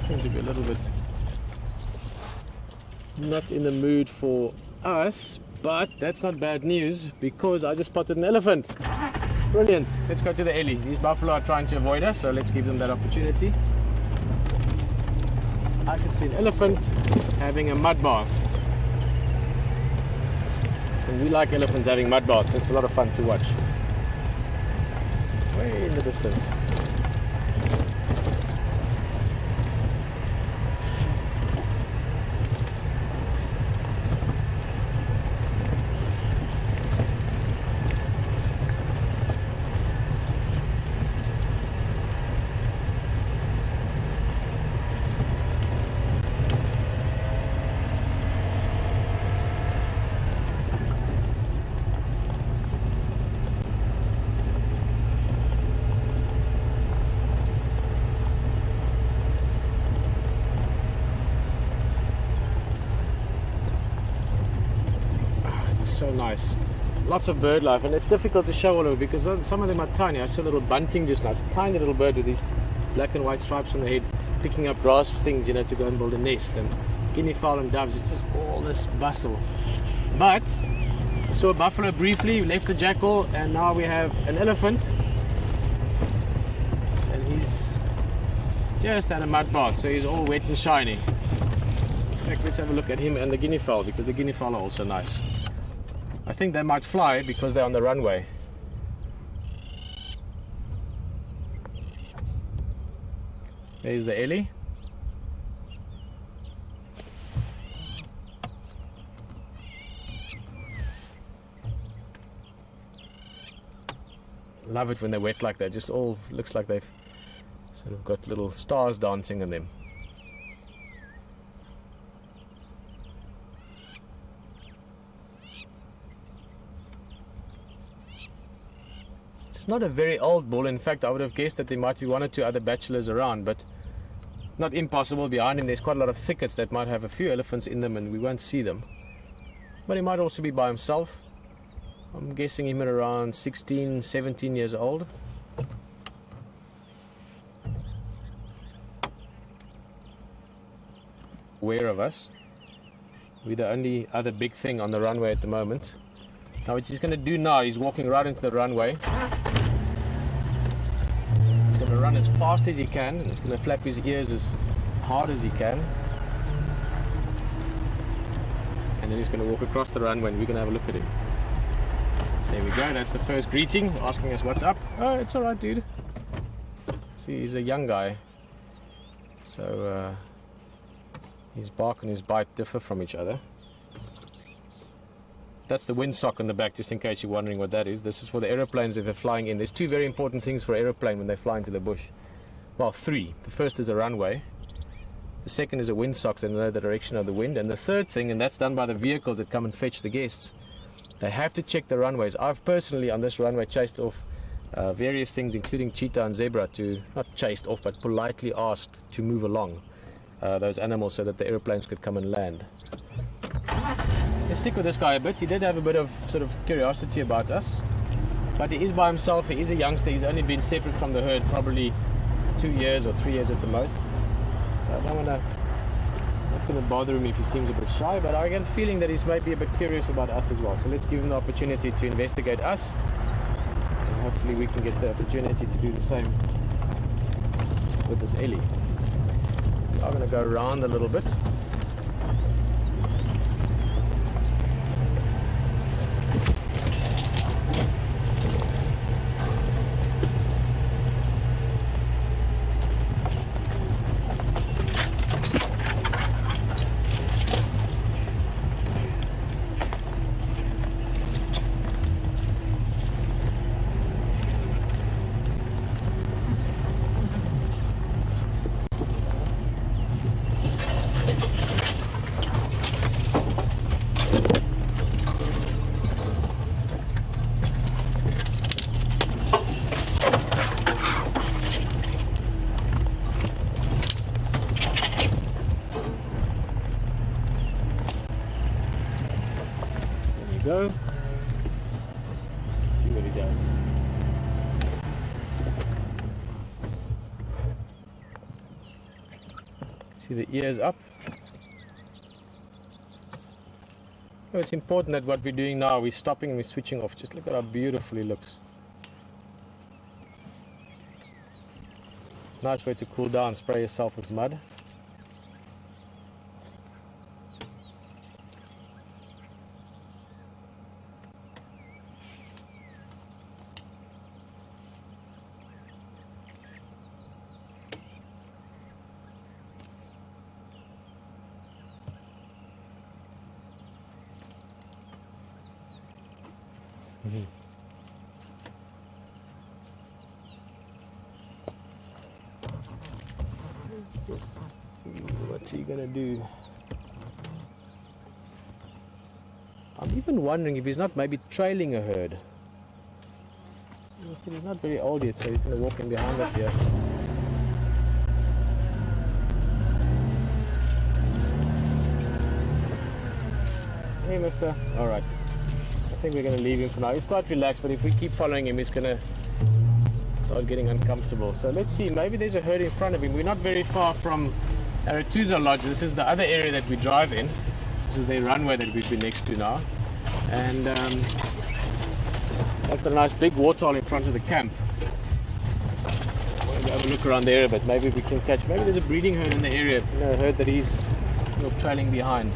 Seems to be a little bit not in the mood for us, but that's not bad news because I just spotted an elephant. Brilliant. Let's go to the ellie. These buffalo are trying to avoid us, so let's give them that opportunity. I can see an elephant having a mud bath. And we like elephants having mud baths. It's a lot of fun to watch. Way in the distance. So nice. Lots of bird life, and it's difficult to show all of it because some of them are tiny. I saw a little bunting just now. It's a tiny little bird with these black and white stripes on the head, picking up grass things, you know, to go and build a nest. And guinea fowl and doves, it's just all this bustle. But saw a buffalo briefly, we left a jackal, and now we have an elephant, and he's just had a mud bath, so he's all wet and shiny. In fact, let's have a look at him and the guinea fowl, because the guinea fowl are also nice. I think they might fly because they're on the runway. There's the ellie. Love it when they're wet like that. Just all looks like they've sort of got little stars dancing on them. Not a very old bull. In fact, I would have guessed that there might be one or two other bachelors around, but not impossible. Behind him there's quite a lot of thickets that might have a few elephants in them and we won't see them. But he might also be by himself. I'm guessing him at around 16, 17 years old. Aware of us. We're the only other big thing on the runway at the moment. Now what he's going to do now, he's walking right into the runway. He's going to run as fast as he can, and he's going to flap his ears as hard as he can. And then he's going to walk across the runway and we're going to have a look at him. There we go, that's the first greeting, asking us what's up. Oh, it's alright, dude. See, he's a young guy. So his bark and his bite differ from each other. That's the windsock on the back, just in case you're wondering what that is. This is for the aeroplanes that they're flying in. There's two very important things for an aeroplane when they fly into the bush. Well, three. The first is a runway. The second is a windsock, so they know the direction of the wind. And the third thing, and that's done by the vehicles that come and fetch the guests, they have to check the runways. I've personally, on this runway, chased off various things, including cheetah and zebra, to, not chased off, but politely asked to move along those animals so that the aeroplanes could come and land. Let's stick with this guy a bit. He did have a bit of sort of curiosity about us, but he is by himself. He is a youngster. He's only been separate from the herd probably 2 years or 3 years at the most. So I don't want to, not going to bother him if he seems a bit shy, but I get a feeling that he's maybe a bit curious about us as well. So let's give him the opportunity to investigate us, and hopefully we can get the opportunity to do the same with this ellie. I'm going to go around a little bit. Go. Let's see what he does. See the ears up. Oh, it's important that what we're doing now, we're stopping and we're switching off. Just look at how beautiful he looks. Nice way to cool down, spray yourself with mud. Let's just see what's he gonna do. I'm even wondering if he's not maybe trailing a herd. He's not very old yet, so he's gonna walk in behind us here. Hey, mister. Alright. I think we're going to leave him for now. He's quite relaxed, but if we keep following him, he's going to start getting uncomfortable. So let's see. Maybe there's a herd in front of him. We're not very far from Arathusa Lodge. This is the other area that we drive in. This is the runway that we've been next to now. And I've got a nice big waterhole in front of the camp. We'll have a look around the area, but maybe we can catch. Maybe there's a breeding herd in the area. You know, a herd that he's trailing behind.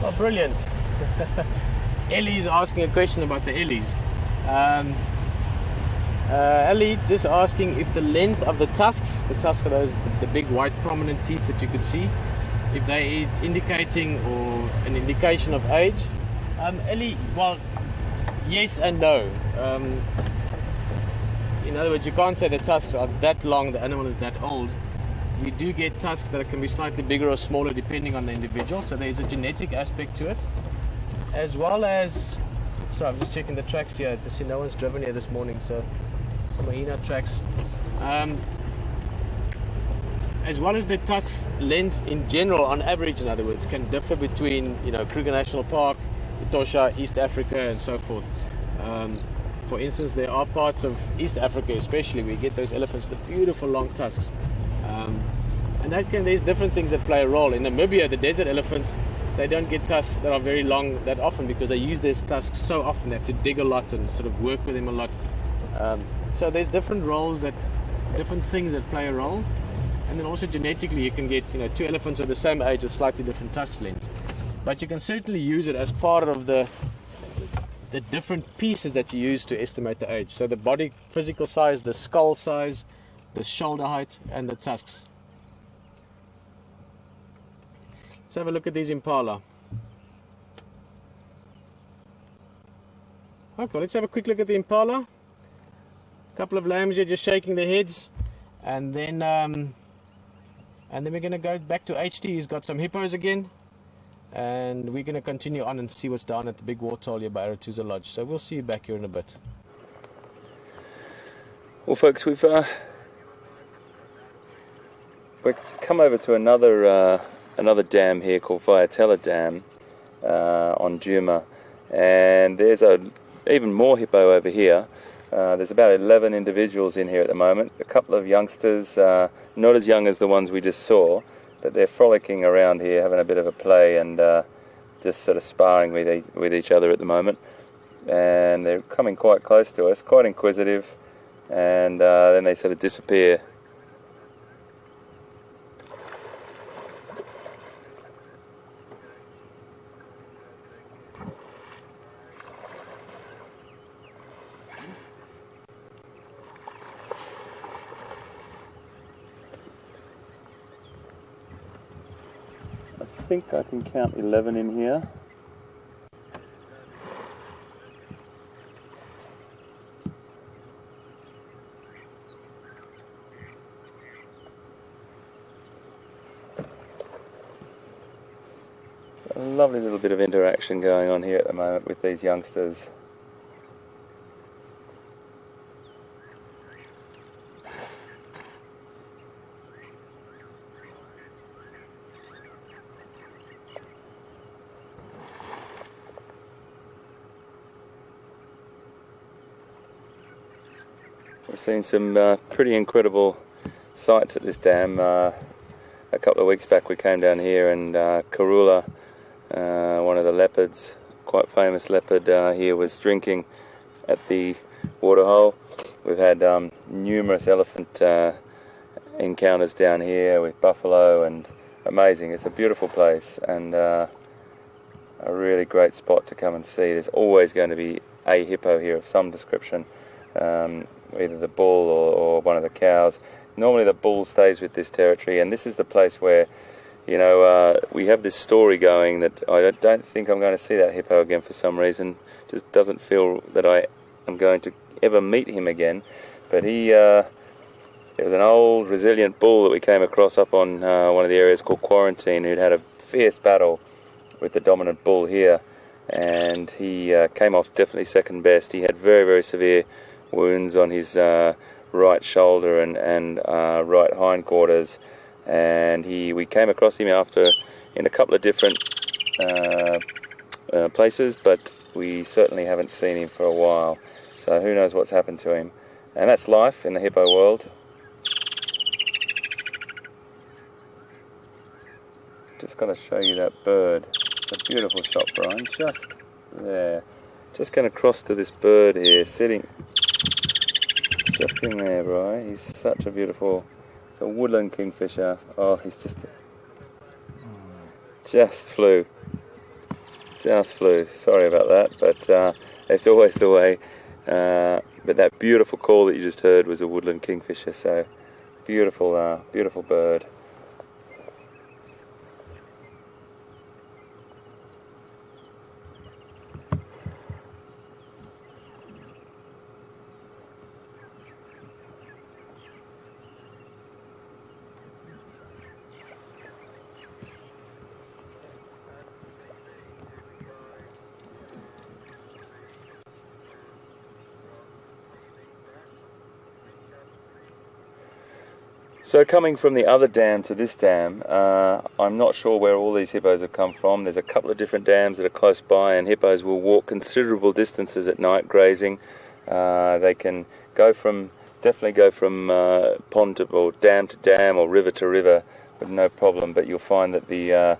Oh, brilliant. Ellie is asking a question about the ellies. Ellie just asking if the length of the tusks are those, the big white prominent teeth that you could see, if they indicating or an indication of age. Ellie, well, yes and no. In other words, you can't say the tusks are that long, the animal is that old. You do get tusks that can be slightly bigger or smaller depending on the individual, so there's a genetic aspect to it, as well as, so I'm just checking the tracks here to see no one's driven here this morning, so some hyena tracks, as well as the tusk length in general, on average in other words, can differ between, you know, Kruger National Park, Etosha, East Africa and so forth. For instance, there are parts of East Africa especially where you get those elephants with beautiful long tusks. And there's different things that play a role. In Namibia, the desert elephants, they don't get tusks that are very long that often because they use their tusks so often. They have to dig a lot and sort of work with them a lot. So there's different roles, different things that play a role. And then also genetically, you can get, you know, two elephants of the same age with slightly different tusk lengths. But you can certainly use it as part of the different pieces that you use to estimate the age. So the body physical size, the skull size, the shoulder height, and the tusks. Let's have a look at these impala. Okay, let's have a quick look at the impala. A couple of lambs here just shaking their heads, and then we're going to go back to HT. He's got some hippos again, and we're going to continue on and see what's down at the big waterhole here by Arathusa Lodge. So we'll see you back here in a bit. Well, folks, we've come over to another dam here called Vaiatela Dam on Djuma, and there's even more hippo over here. There's about 11 individuals in here at the moment. A couple of youngsters, not as young as the ones we just saw, but they're frolicking around here, having a bit of a play and just sort of sparring with each other at the moment. And they're coming quite close to us, quite inquisitive, and then they sort of disappear. think I can count 11 in here. A lovely little bit of interaction going on here at the moment with these youngsters. We've seen some pretty incredible sights at this dam. A couple of weeks back we came down here and Karula, one of the leopards, quite famous leopard here, was drinking at the waterhole. We've had numerous elephant encounters down here with buffalo, and amazing. It's a beautiful place and a really great spot to come and see. There's always going to be a hippo here of some description, either the bull or one of the cows. Normally the bull stays with this territory, and this is the place where, you know, we have this story going that I don't think I'm going to see that hippo again for some reason. Just doesn't feel that I am going to ever meet him again. But there was an old resilient bull that we came across up on one of the areas called Quarantine, who'd had a fierce battle with the dominant bull here, and he came off definitely second best. He had very, very severe wounds on his right shoulder and right hindquarters, and we came across him after in a couple of different places, but we certainly haven't seen him for a while, so who knows what's happened to him. And that's life in the hippo world. Just got to show you that bird. It's a beautiful shot, Brian, just there. Just going to cross to this bird here, sitting just in there, Brian. He's such a beautiful, it's a woodland kingfisher. Oh, he's just flew. Sorry about that, but it's always the way. But that beautiful call that you just heard was a woodland kingfisher, so beautiful, beautiful bird. So coming from the other dam to this dam, I'm not sure where all these hippos have come from. There's a couple of different dams that are close by, and hippos will walk considerable distances at night grazing. They can definitely go from pond to, or dam to dam, or river to river with no problem. But you'll find that the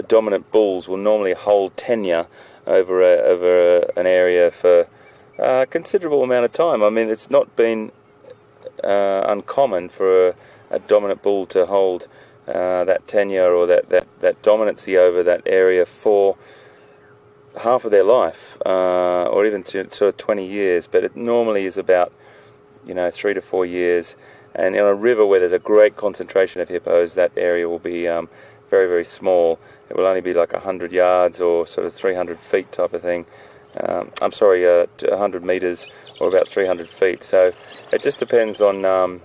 dominant bulls will normally hold tenure over an area for a considerable amount of time. I mean, it's not been uncommon for a dominant bull to hold that tenure or that dominancy over that area for half of their life, or even to sort of 20 years. But it normally is about 3 to 4 years. And in a river where there's a great concentration of hippos, that area will be very, very small. It will only be like 100 yards or sort of 300 feet type of thing. 100 meters or about 300 feet. So it just depends on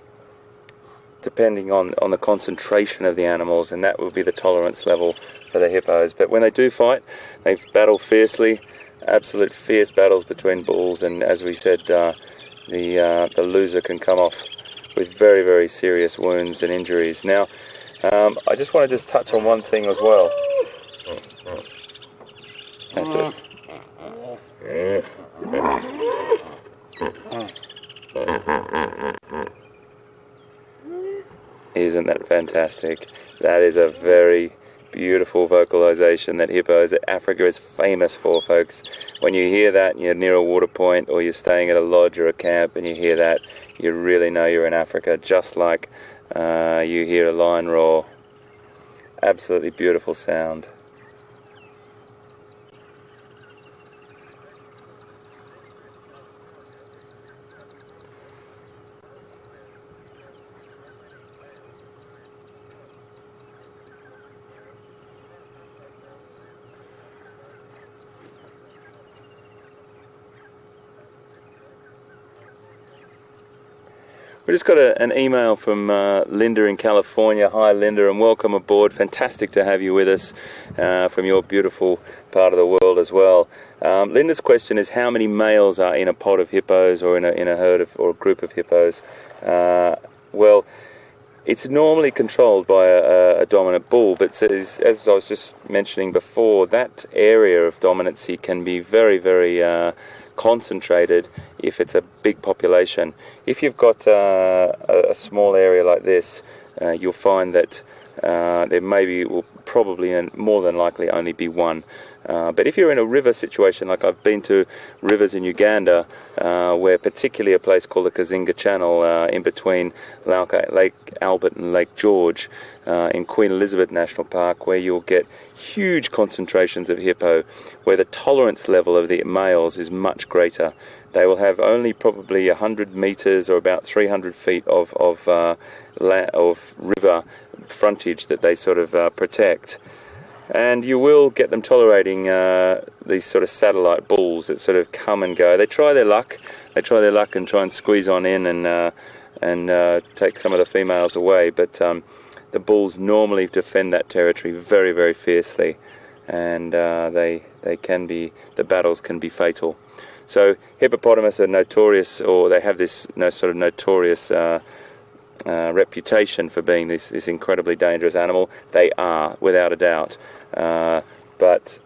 depending on the concentration of the animals, and that will be the tolerance level for the hippos. But when they do fight, they battle fiercely, absolute fierce battles between bulls, and as we said, the loser can come off with very, very serious wounds and injuries. Now, I just want to touch on one thing as well. That's it. Isn't that fantastic? That is a very beautiful vocalization that Africa is famous for, folks. When you hear that and you're near a water point, or you're staying at a lodge or a camp and you hear that, you really know you're in Africa, just like you hear a lion roar. Absolutely beautiful sound. We just got an email from Linda in California. Hi Linda, and welcome aboard. Fantastic to have you with us from your beautiful part of the world as well. Linda's question is, how many males are in a pod of hippos, or in a herd of, or a group of hippos? Well, it's normally controlled by a dominant bull, but as I was just mentioning before, that area of dominancy can be very, very concentrated if it's a big population. If you've got a small area like this, you'll find that there will probably and more than likely only be one. But if you're in a river situation, like I've been to rivers in Uganda, where particularly a place called the Kazinga Channel, in between Lake Albert and Lake George, in Queen Elizabeth National Park, where you'll get huge concentrations of hippo, where the tolerance level of the males is much greater. They will have only probably 100 meters or about 300 feet of river frontage that they sort of protect. And you will get them tolerating these sort of satellite bulls that sort of come and go. They try their luck. They try their luck and try and squeeze on in and take some of the females away. But the bulls normally defend that territory very, very fiercely, and the battles can be fatal. So hippopotamus are notorious, or they have this sort of notorious reputation for being this incredibly dangerous animal. They are, without a doubt. But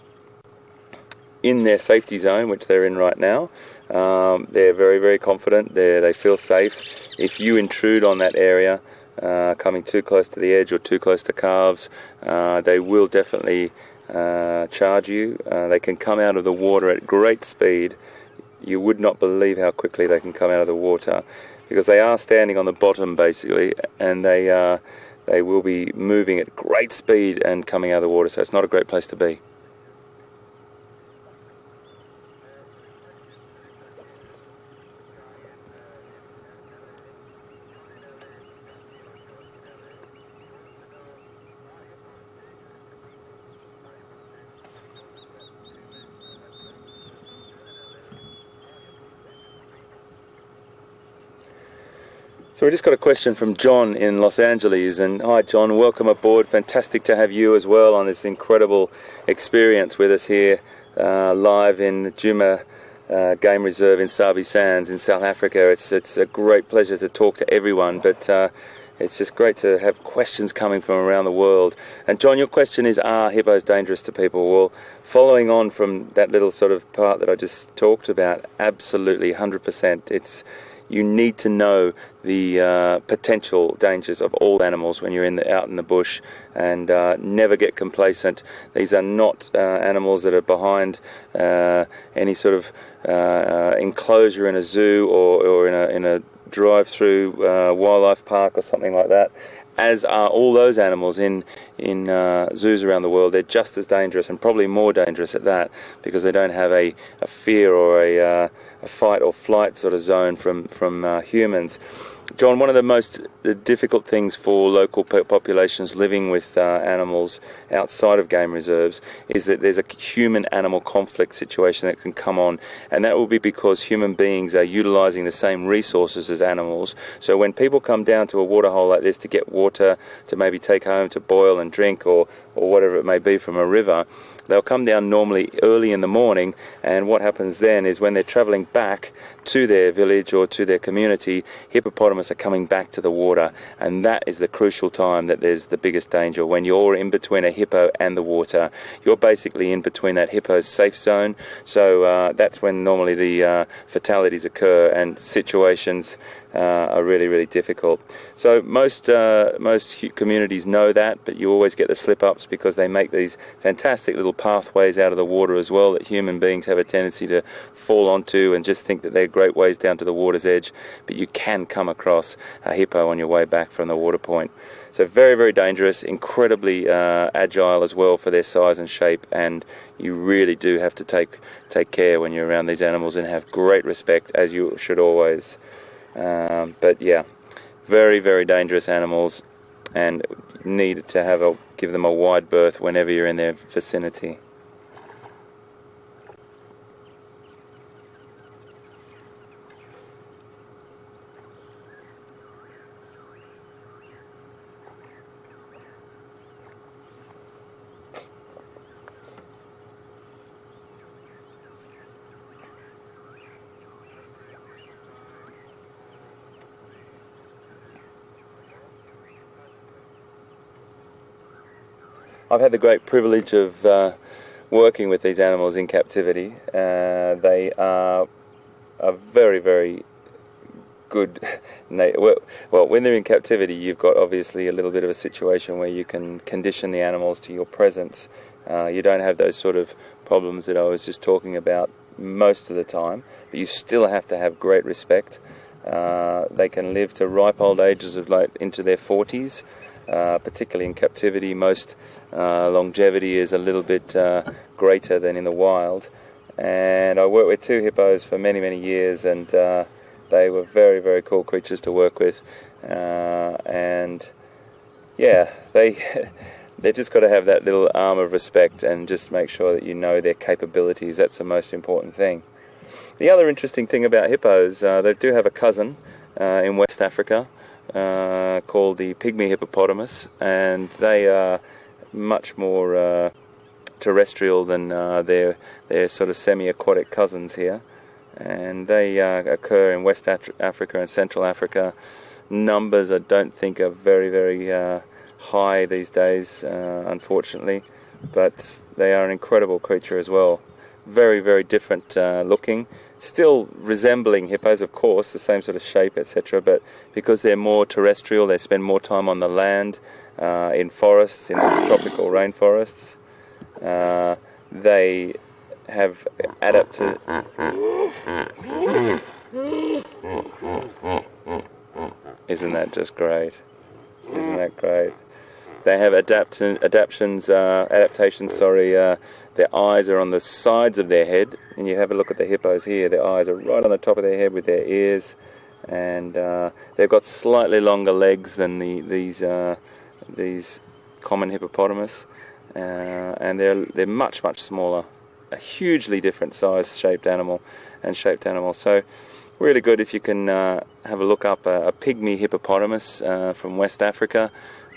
in their safety zone, which they're in right now, they're very, very confident. They feel safe. If you intrude on that area, coming too close to the edge or too close to calves, they will definitely charge you. They can come out of the water at great speed. You would not believe how quickly they can come out of the water, because they are standing on the bottom basically, and they will be moving at great speed and coming out of the water, so it's not a great place to be. So we just got a question from John in Los Angeles, and hi John, welcome aboard. Fantastic to have you as well on this incredible experience with us here live in Djuma Game Reserve in Sabi Sands in South Africa. It's a great pleasure to talk to everyone, but it's just great to have questions coming from around the world. And John, your question is, are hippos dangerous to people? Well, following on from that little sort of part that I just talked about, absolutely 100%. You need to know the potential dangers of all animals when you're out in the bush, and never get complacent. These are not animals that are behind any sort of enclosure in a zoo or in a drive-through wildlife park or something like that. As are all those animals in zoos around the world. They're just as dangerous, and probably more dangerous at that, because they don't have a fear or a fight or flight sort of zone from humans. John, one of the most difficult things for local populations living with animals outside of game reserves is that there's a human-animal conflict situation that can come on, and that will be because human beings are utilising the same resources as animals. So when people come down to a waterhole like this to get water to maybe take home to boil and drink, or whatever it may be from a river, they'll come down normally early in the morning, and what happens then is when they're travelling back to their village or to their community, hippopotamus are coming back to the water, and that is the crucial time that there's the biggest danger. When you're in between a hippo and the water, you're basically in between that hippo's safe zone, so that's when normally the fatalities occur, and situations are really, really difficult. So most communities know that, but you always get the slip-ups because they make these fantastic little pathways out of the water as well that human beings have a tendency to fall onto and just think that they're great ways down to the water's edge, but you can come across a hippo on your way back from the water point. So very, very dangerous, incredibly agile as well for their size and shape, and you really do have to take care when you're around these animals and have great respect, as you should always. But yeah, very, very dangerous animals, and need to give them a wide berth whenever you're in their vicinity. I've had the great privilege of working with these animals in captivity. They are very, very good. Well, when they're in captivity, you've got obviously a little bit of a situation where you can condition the animals to your presence. You don't have those sort of problems that I was just talking about most of the time, but you still have to have great respect. They can live to ripe old ages of like into their 40s, particularly in captivity. Most longevity is a little bit greater than in the wild. And I worked with 2 hippos for many, many years, and they were very, very cool creatures to work with. And yeah, they've just got to have that little arm of respect and just make sure that you know their capabilities. That's the most important thing. The other interesting thing about hippos, they do have a cousin in West Africa called the pygmy hippopotamus, and they are much more terrestrial than their sort of semi-aquatic cousins here. And they occur in West Africa and Central Africa. Numbers I don't think are very, very high these days, unfortunately, but they are an incredible creature as well. Very, very different looking, still resembling hippos, of course, the same sort of shape, etc., but because they're more terrestrial, they spend more time on the land, in forests, in the tropical rainforests. They have adapted. Isn't that just great? Isn't that great? They have adaptations. Their eyes are on the sides of their head, and you have a look at the hippos here. Their eyes are right on the top of their head with their ears, and they've got slightly longer legs than these common hippopotamus, and they're much, much smaller. A hugely different size shaped animal. So really good if you can have a look up a pygmy hippopotamus from West Africa.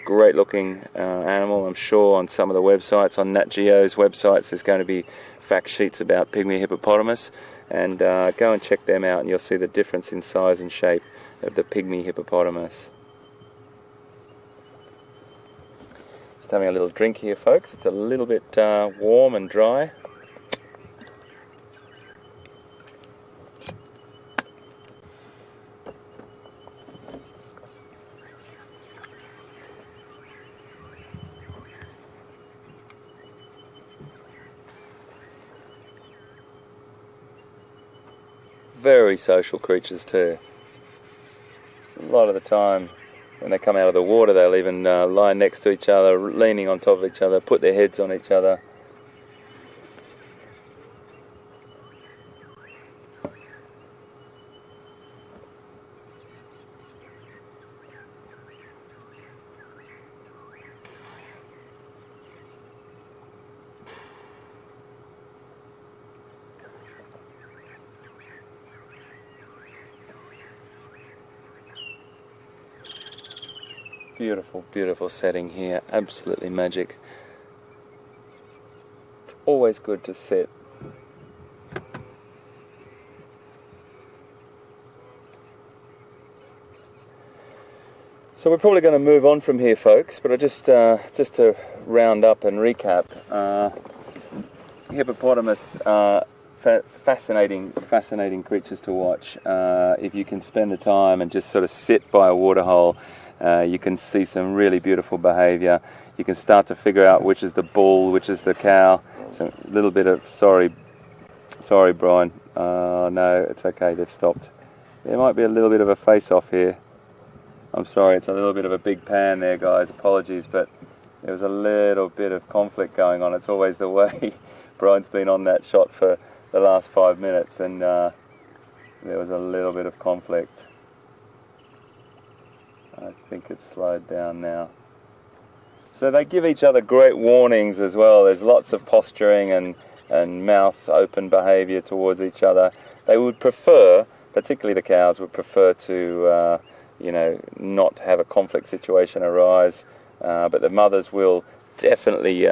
Great looking animal. I'm sure on some of the websites, on Nat Geo's websites, there's going to be fact sheets about pygmy hippopotamus, and go and check them out and you'll see the difference in size and shape of the pygmy hippopotamus. Just having a little drink here, folks. It's a little bit warm and dry. Very social creatures too. A lot of the time when they come out of the water, they'll even lie next to each other, leaning on top of each other, put their heads on each other. Beautiful, beautiful setting here. Absolutely magic. It's always good to sit. So we're probably going to move on from here, folks, but I just to round up and recap, hippopotamus, fascinating creatures to watch. If you can spend the time and just sort of sit by a waterhole, you can see some really beautiful behaviour. You can start to figure out which is the bull, which is the cow. So a little bit of sorry, Brian. No, it's okay. They've stopped. There might be a little bit of a face-off here. I'm sorry. It's a little bit of a big pan there, guys. Apologies, but there was a little bit of conflict going on. It's always the way. Brian's been on that shot for the last 5 minutes, and there was a little bit of conflict. I think it's slowed down now. So they give each other great warnings as well. There's lots of posturing and mouth open behaviour towards each other. They would prefer, particularly the cows, would prefer to not have a conflict situation arise, but the mothers will definitely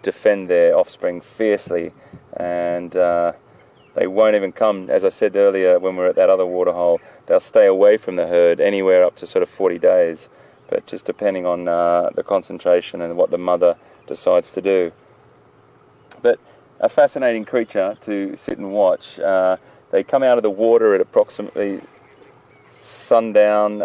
defend their offspring fiercely, and they won't even come, as I said earlier when we were at that other waterhole, they'll stay away from the herd anywhere up to sort of 40 days, but just depending on the concentration and what the mother decides to do. But a fascinating creature to sit and watch. They come out of the water at approximately sundown,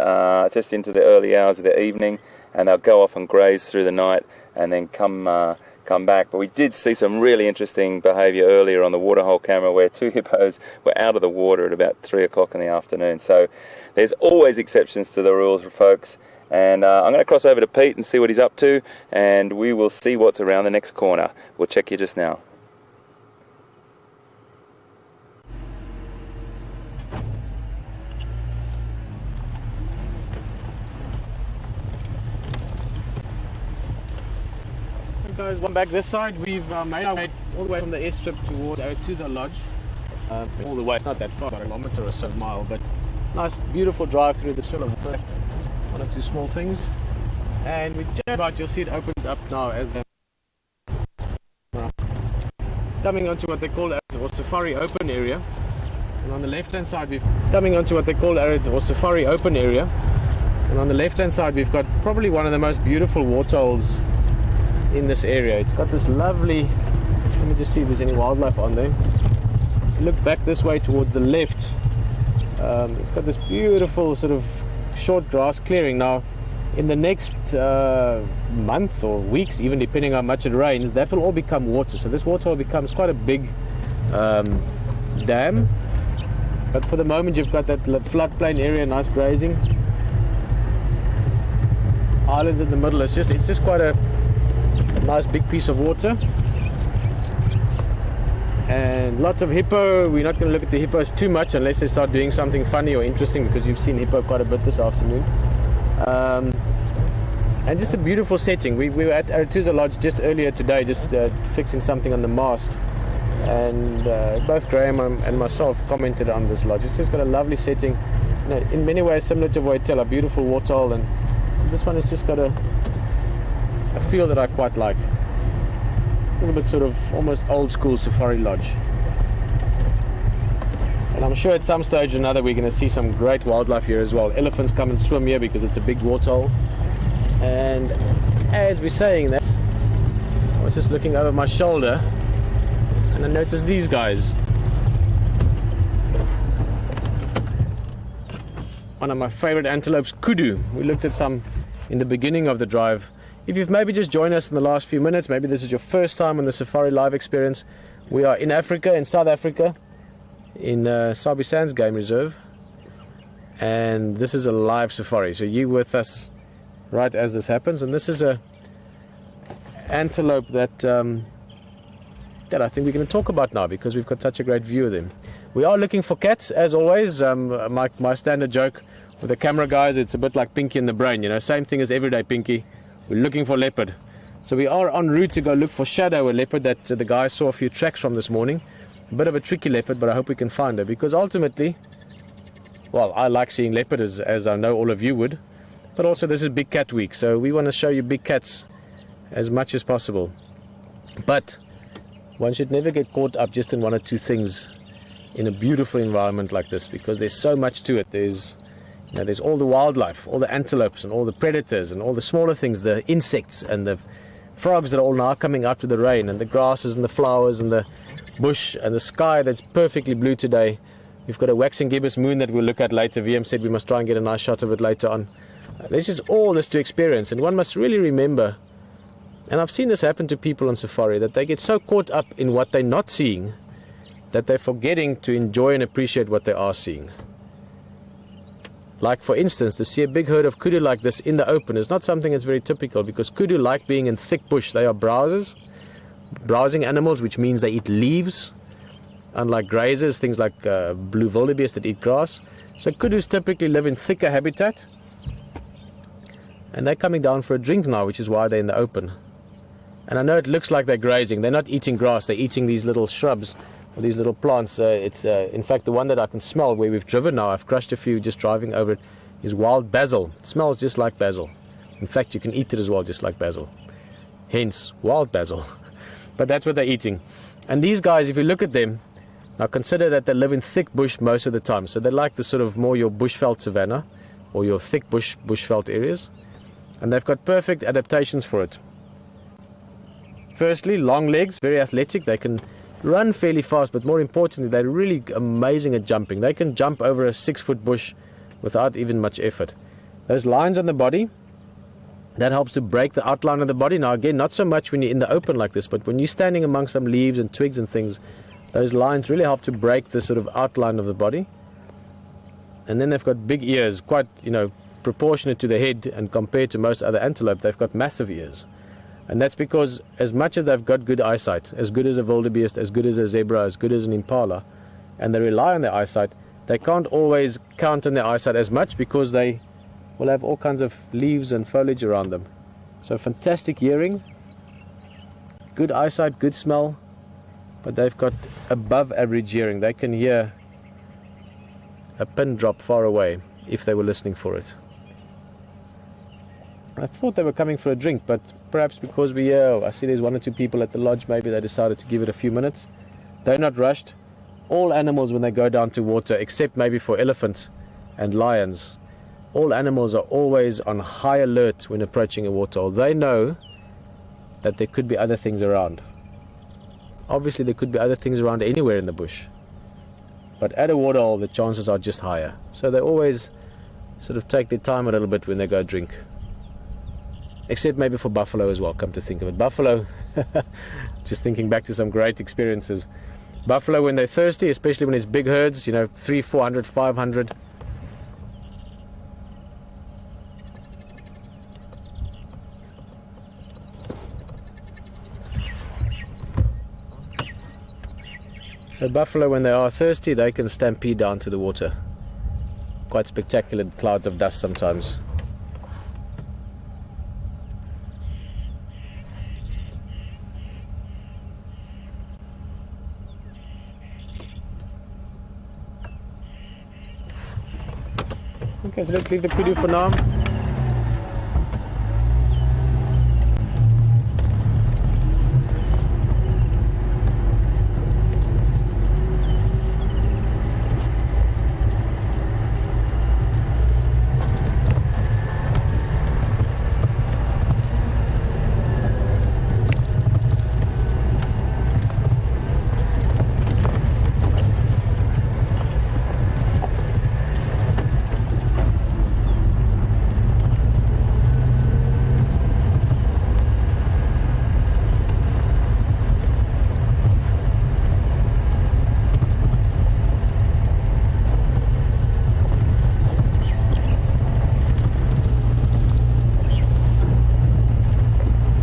just into the early hours of the evening, and they'll go off and graze through the night and then come back. But we did see some really interesting behaviour earlier on the waterhole camera, where 2 hippos were out of the water at about 3 o'clock in the afternoon. So there's always exceptions to the rules, folks. And I'm going to cross over to Pete and see what he's up to, and we will see what's around the next corner. We'll check you just now. Guys, one back this side. We've made our way all the way from the airstrip towards Aretusa Lodge. All the way, it's not that far, about a kilometre or so mile, but nice, beautiful drive through the chill of water. 1 or 2 small things, and we just about, you'll see it opens up now as coming onto what they call or safari open area. And on the left hand side, we've coming onto what they call or safari open area. And on the left hand side, we've got probably one of the most beautiful waterholes in this area. It's got this lovely, let me just see if there's any wildlife on there. If you look back this way towards the left, it's got this beautiful sort of short grass clearing. Now in the next month or weeks, even depending on how much it rains, that will all become water. So this waterhole becomes quite a big dam, but for the moment you've got that floodplain area, nice grazing island in the middle. It's just quite a nice big piece of water, and lots of hippo. We're not going to look at the hippos too much unless they start doing something funny or interesting, because you've seen hippo quite a bit this afternoon. And just a beautiful setting. We were at Aretusa Lodge just earlier today, just fixing something on the mast, and both Graham and myself commented on this lodge. It's just got a lovely setting, you know, in many ways similar to Voitella, a beautiful waterhole, and this one has just got a feel that I quite like. A little bit sort of almost old school safari lodge. And I'm sure at some stage or another we're going to see some great wildlife here as well. Elephants come and swim here because it's a big waterhole. And as we're saying that, I was just looking over my shoulder and I noticed these guys. One of my favorite antelopes, kudu. We looked at some in the beginning of the drive. If you've maybe just joined us in the last few minutes, maybe this is your first time on the Safari Live experience, we are in Africa, in South Africa, in Sabi Sands Game Reserve, and this is a live safari, so you with us right as this happens. And this is a antelope that I think we're going to talk about now, because we've got such a great view of them. We are looking for cats, as always. My standard joke with the camera guys, it's a bit like Pinky in the Brain, you know, same thing as everyday Pinky. We're looking for leopard. So we are en route to go look for Shadow, a leopard that the guys saw a few tracks from this morning. A bit of a tricky leopard, but I hope we can find her, because ultimately, well, I like seeing leopard, as I know all of you would, but also this is Big Cat Week, so we want to show you big cats as much as possible. But one should never get caught up just in 1 or 2 things in a beautiful environment like this, because there's so much to it. There's all the wildlife, all the antelopes and all the predators and all the smaller things, the insects and the frogs that are all now coming out with the rain, and the grasses and the flowers and the bush and the sky that's perfectly blue today. We've got a waxing gibbous moon that we'll look at later. VM said we must try and get a nice shot of it later on. There's just all this to experience, and one must really remember, and I've seen this happen to people on safari, that they get so caught up in what they're not seeing that they're forgetting to enjoy and appreciate what they are seeing. Like, for instance, to see a big herd of kudu like this in the open is not something that's very typical, because kudu like being in thick bush. They are browsing animals, which means they eat leaves, unlike grazers, things like blue wildebeest that eat grass. So kudus typically live in thicker habitat, and they're coming down for a drink now, which is why they're in the open. And I know it looks like they're grazing. They're not eating grass, they're eating these little shrubs, or these little plants. It's in fact, the one that I can smell where we've driven now, I've crushed a few just driving over it, is wild basil. It smells just like basil. In fact, you can eat it as well, just like basil. Hence, wild basil. But that's what they're eating. And these guys, if you look at them, now consider that they live in thick bush most of the time. So they like the sort of more your bushveld savanna, or your thick bushveld areas. And they've got perfect adaptations for it. Firstly, long legs, very athletic. They can run fairly fast, but more importantly, they're really amazing at jumping. They can jump over a 6-foot bush without even much effort. Those lines on the body, that helps to break the outline of the body. Now again, not so much when you're in the open like this, but when you're standing among some leaves and twigs and things, those lines really help to break the sort of outline of the body. And then they've got big ears, quite, proportionate to the head, and compared to most other antelope, they've got massive ears. And that's because as much as they've got good eyesight, as good as a wildebeest, as good as a zebra, as good as an impala, and they rely on their eyesight, they can't always count on their eyesight as much because they will have all kinds of leaves and foliage around them. So fantastic hearing, good eyesight, good smell, but they've got above average hearing. They can hear a pin drop far away if they were listening for it. I thought they were coming for a drink, but perhaps because we're here, I see there's 1 or 2 people at the lodge, maybe they decided to give it a few minutes. They're not rushed. All animals, when they go down to water, except maybe for elephants and lions, all animals are always on high alert when approaching a waterhole. They know that there could be other things around. Obviously there could be other things around anywhere in the bush, but at a waterhole the chances are just higher. So they always sort of take their time a little bit when they go drink. Except maybe for buffalo as well, come to think of it. Buffalo, just thinking back to some great experiences. Buffalo, when they're thirsty, especially when it's big herds, 300, 400, 500. So buffalo, when they are thirsty, they can stampede down to the water. Quite spectacular clouds of dust sometimes. Okay, so let's leave the kudu for now.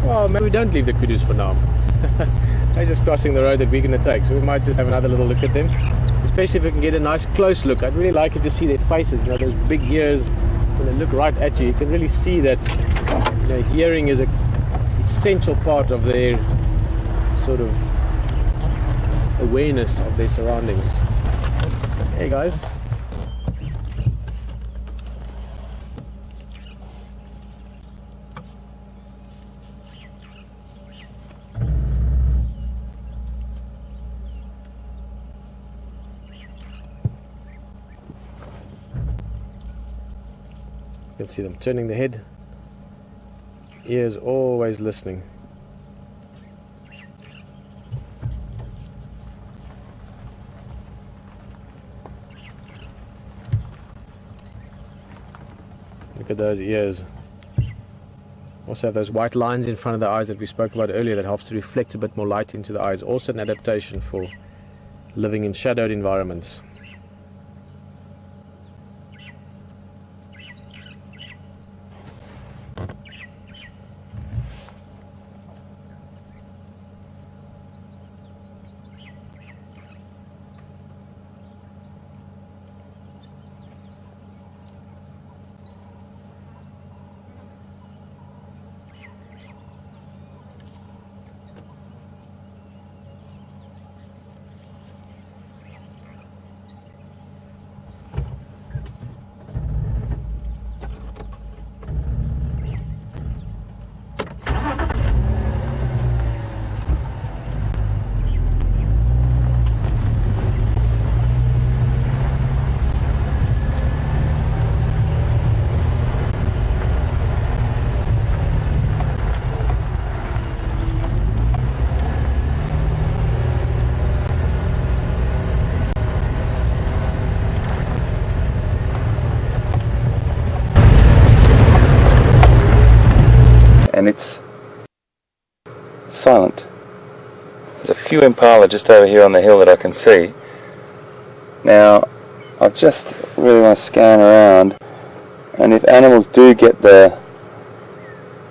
Well, maybe we don't leave the kudus for now. They're just crossing the road that we're going to take, so we might just have another little look at them, especially if we can get a nice close look. I'd really like it to see their faces, those big ears. When they look right at you, you can really see that hearing is an essential part of their sort of awareness of their surroundings. Hey guys. You can see them turning the head, ears always listening. Look at those ears. Also have those white lines in front of the eyes that we spoke about earlier that helps to reflect a bit more light into the eyes. Also an adaptation for living in shadowed environments. silent. There's a few impala just over here on the hill that I can see. Now, I just really want to scan around, and if animals do get the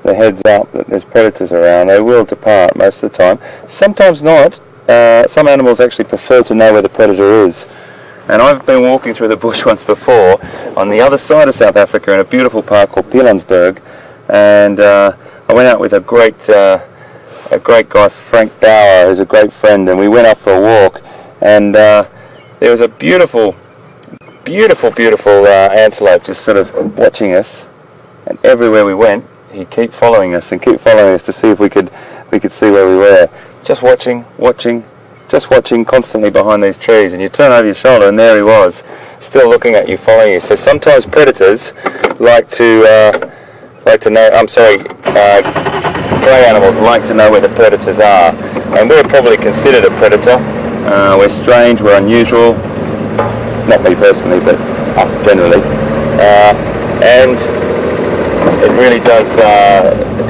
heads up that there's predators around, they will depart most of the time. Sometimes not. Some animals actually prefer to know where the predator is. And I've been walking through the bush once before on the other side of South Africa in a beautiful park called Pilanesberg, and I went out with a great guy, Frank Bauer, who's a great friend, and we went up for a walk, and there was a beautiful antelope just sort of watching us, and everywhere we went he'd keep following us to see if we could see where we were. Just watching constantly behind these trees, and you turn over your shoulder and there he was, still looking at you, following you. So sometimes predators like to know, prey animals like to know where the predators are, and we're probably considered a predator. We're strange, we're unusual, not me personally, but us generally, and it really does,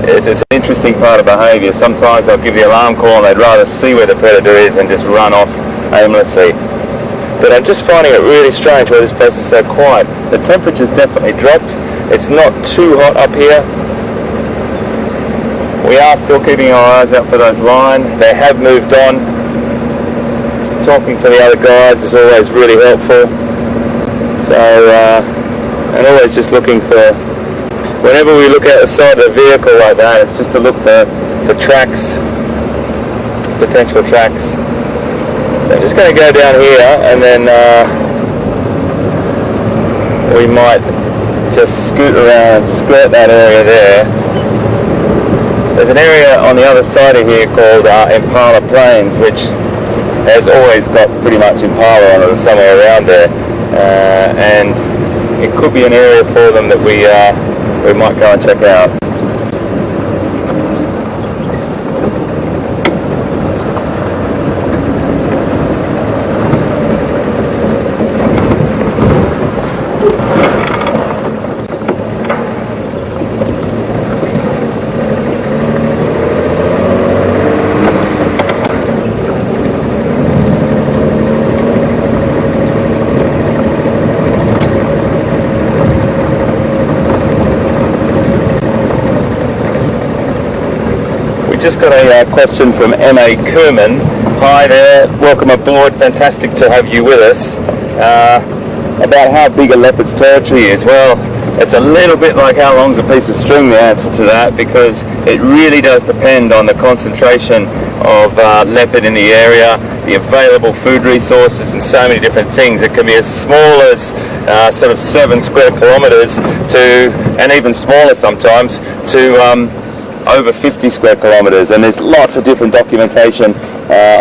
it's an interesting part of behaviour. Sometimes I'll give the alarm call and they'd rather see where the predator is than just run off aimlessly. But I'm just finding it really strange why this place is so quiet. The temperature's definitely dropped. It's not too hot up here. We are still keeping our eyes out for those line. They have moved on. Talking to the other guides is always really helpful. So, and always just looking for, whenever we look at the side of a vehicle like that, it's just to look for tracks, potential tracks. So I'm just going to go down here, and then we might just scoot around, skirt that area there. There's an area on the other side of here called Impala Plains, which has always got pretty much impala on it or somewhere around there, and it could be an area for them that we might go and check out. Just got a question from M.A. Kerman. Hi there, welcome aboard, fantastic to have you with us. About how big a leopard's territory is. Well, it's a little bit like how long's a piece of string, the answer to that, because it really does depend on the concentration of leopard in the area, the available food resources, and so many different things. It can be as small as sort of 7 square kilometres to, and even smaller sometimes, to over 50 square kilometres, and there's lots of different documentation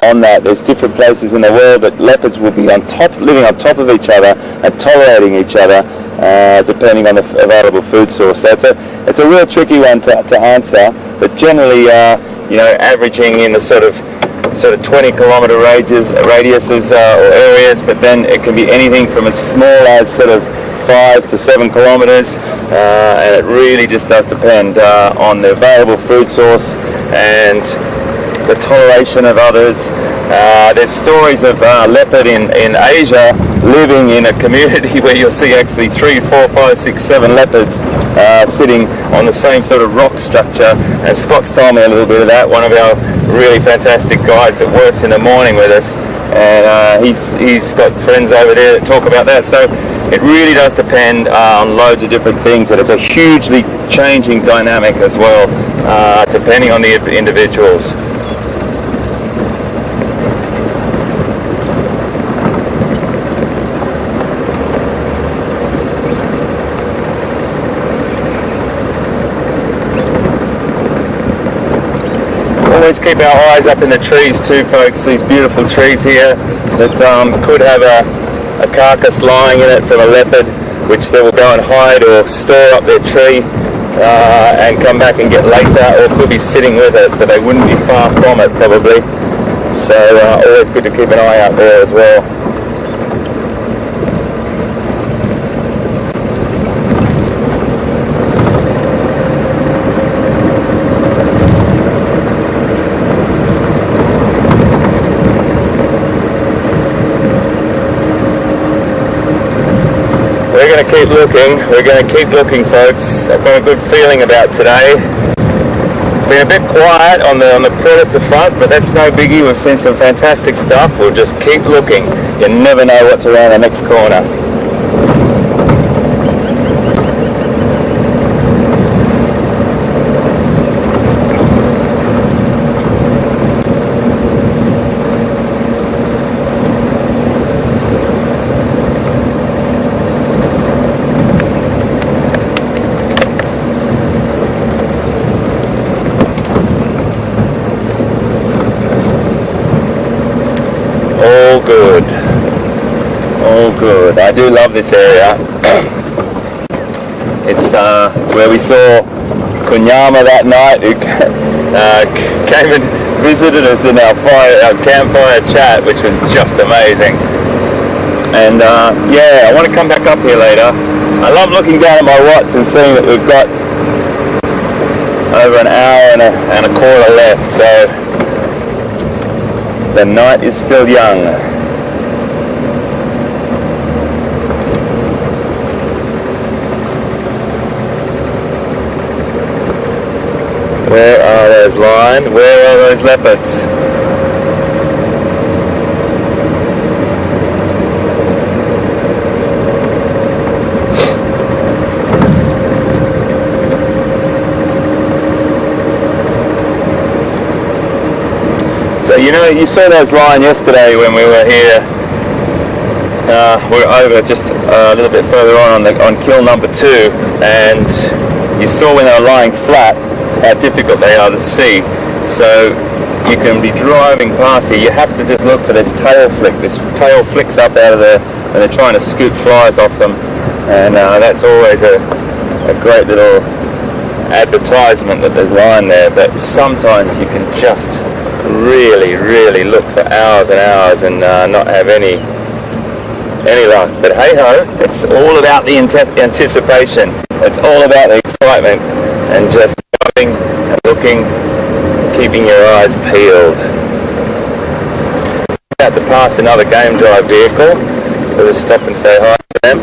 on that. There's different places in the world that leopards will be living on top of each other and tolerating each other, depending on the available food source. So it's a real tricky one to answer, but generally, averaging in the sort of 20 kilometre radiuses or areas, but then it can be anything from as small as sort of 5 to 7 kilometres. And it really just does depend on the available food source and the toleration of others. There's stories of leopard in Asia living in a community where you'll see actually 3, 4, 5, 6, 7 leopards sitting on the same sort of rock structure. And Scott's told me a little bit of that, one of our really fantastic guides that works in the morning with us, and he's got friends over there that talk about that. So it really does depend on loads of different things, and it's a hugely changing dynamic as well, depending on the individuals. Always keep our eyes up in the trees too, folks. These beautiful trees here that could have a carcass lying in it from a leopard, which they will go and hide or store up their tree and come back and get later, or could be sitting with it, but they wouldn't be far from it probably. So always good to keep an eye out there as well. going to keep looking. We're going to keep looking, folks. I've got a good feeling about today. It's been a bit quiet on the predator front, but that's no biggie. We've seen some fantastic stuff. We'll just keep looking. You never know what's around the next corner. Good. All good. I do love this area. It's where we saw Kunyama that night, who came and visited us in our campfire chat, which was just amazing. And yeah, I want to come back up here later. I love looking down at my watch and seeing that we've got over an hour and a quarter left, so the night is still young. Where are those lions? Where are those leopards? So you know, you saw those lions yesterday when we were here. We're over just a little bit further on kill number 2, and you saw when they were lying flat how difficult they are to see. So you can be driving past here, you have to just look for this tail flick. This tail flicks up out of there and they're trying to scoop flies off them, and that's always a great little advertisement that there's line there. But sometimes you can just really look for hours and hours and not have any luck. But hey ho, it's all about the anticipation, it's all about the excitement and just and looking, keeping your eyes peeled. About to pass another game drive vehicle. We'll just stop and say hi to them.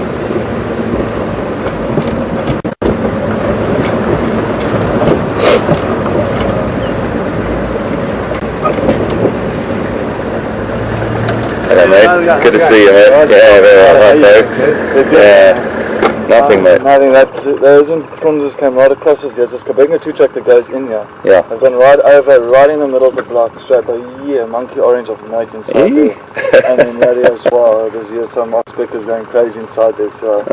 Hello mate, good to see you mate. Yeah, very well, hi folks. Yeah. Nothing, mate. Nothing. There isn't. One just came right across us here. There's a big 2-track that goes in here. Yeah. I've gone right over, right in the middle of the block, straight by monkey orange of night inside there. And then ready as well. There's here some oxpeckers going crazy inside there. So,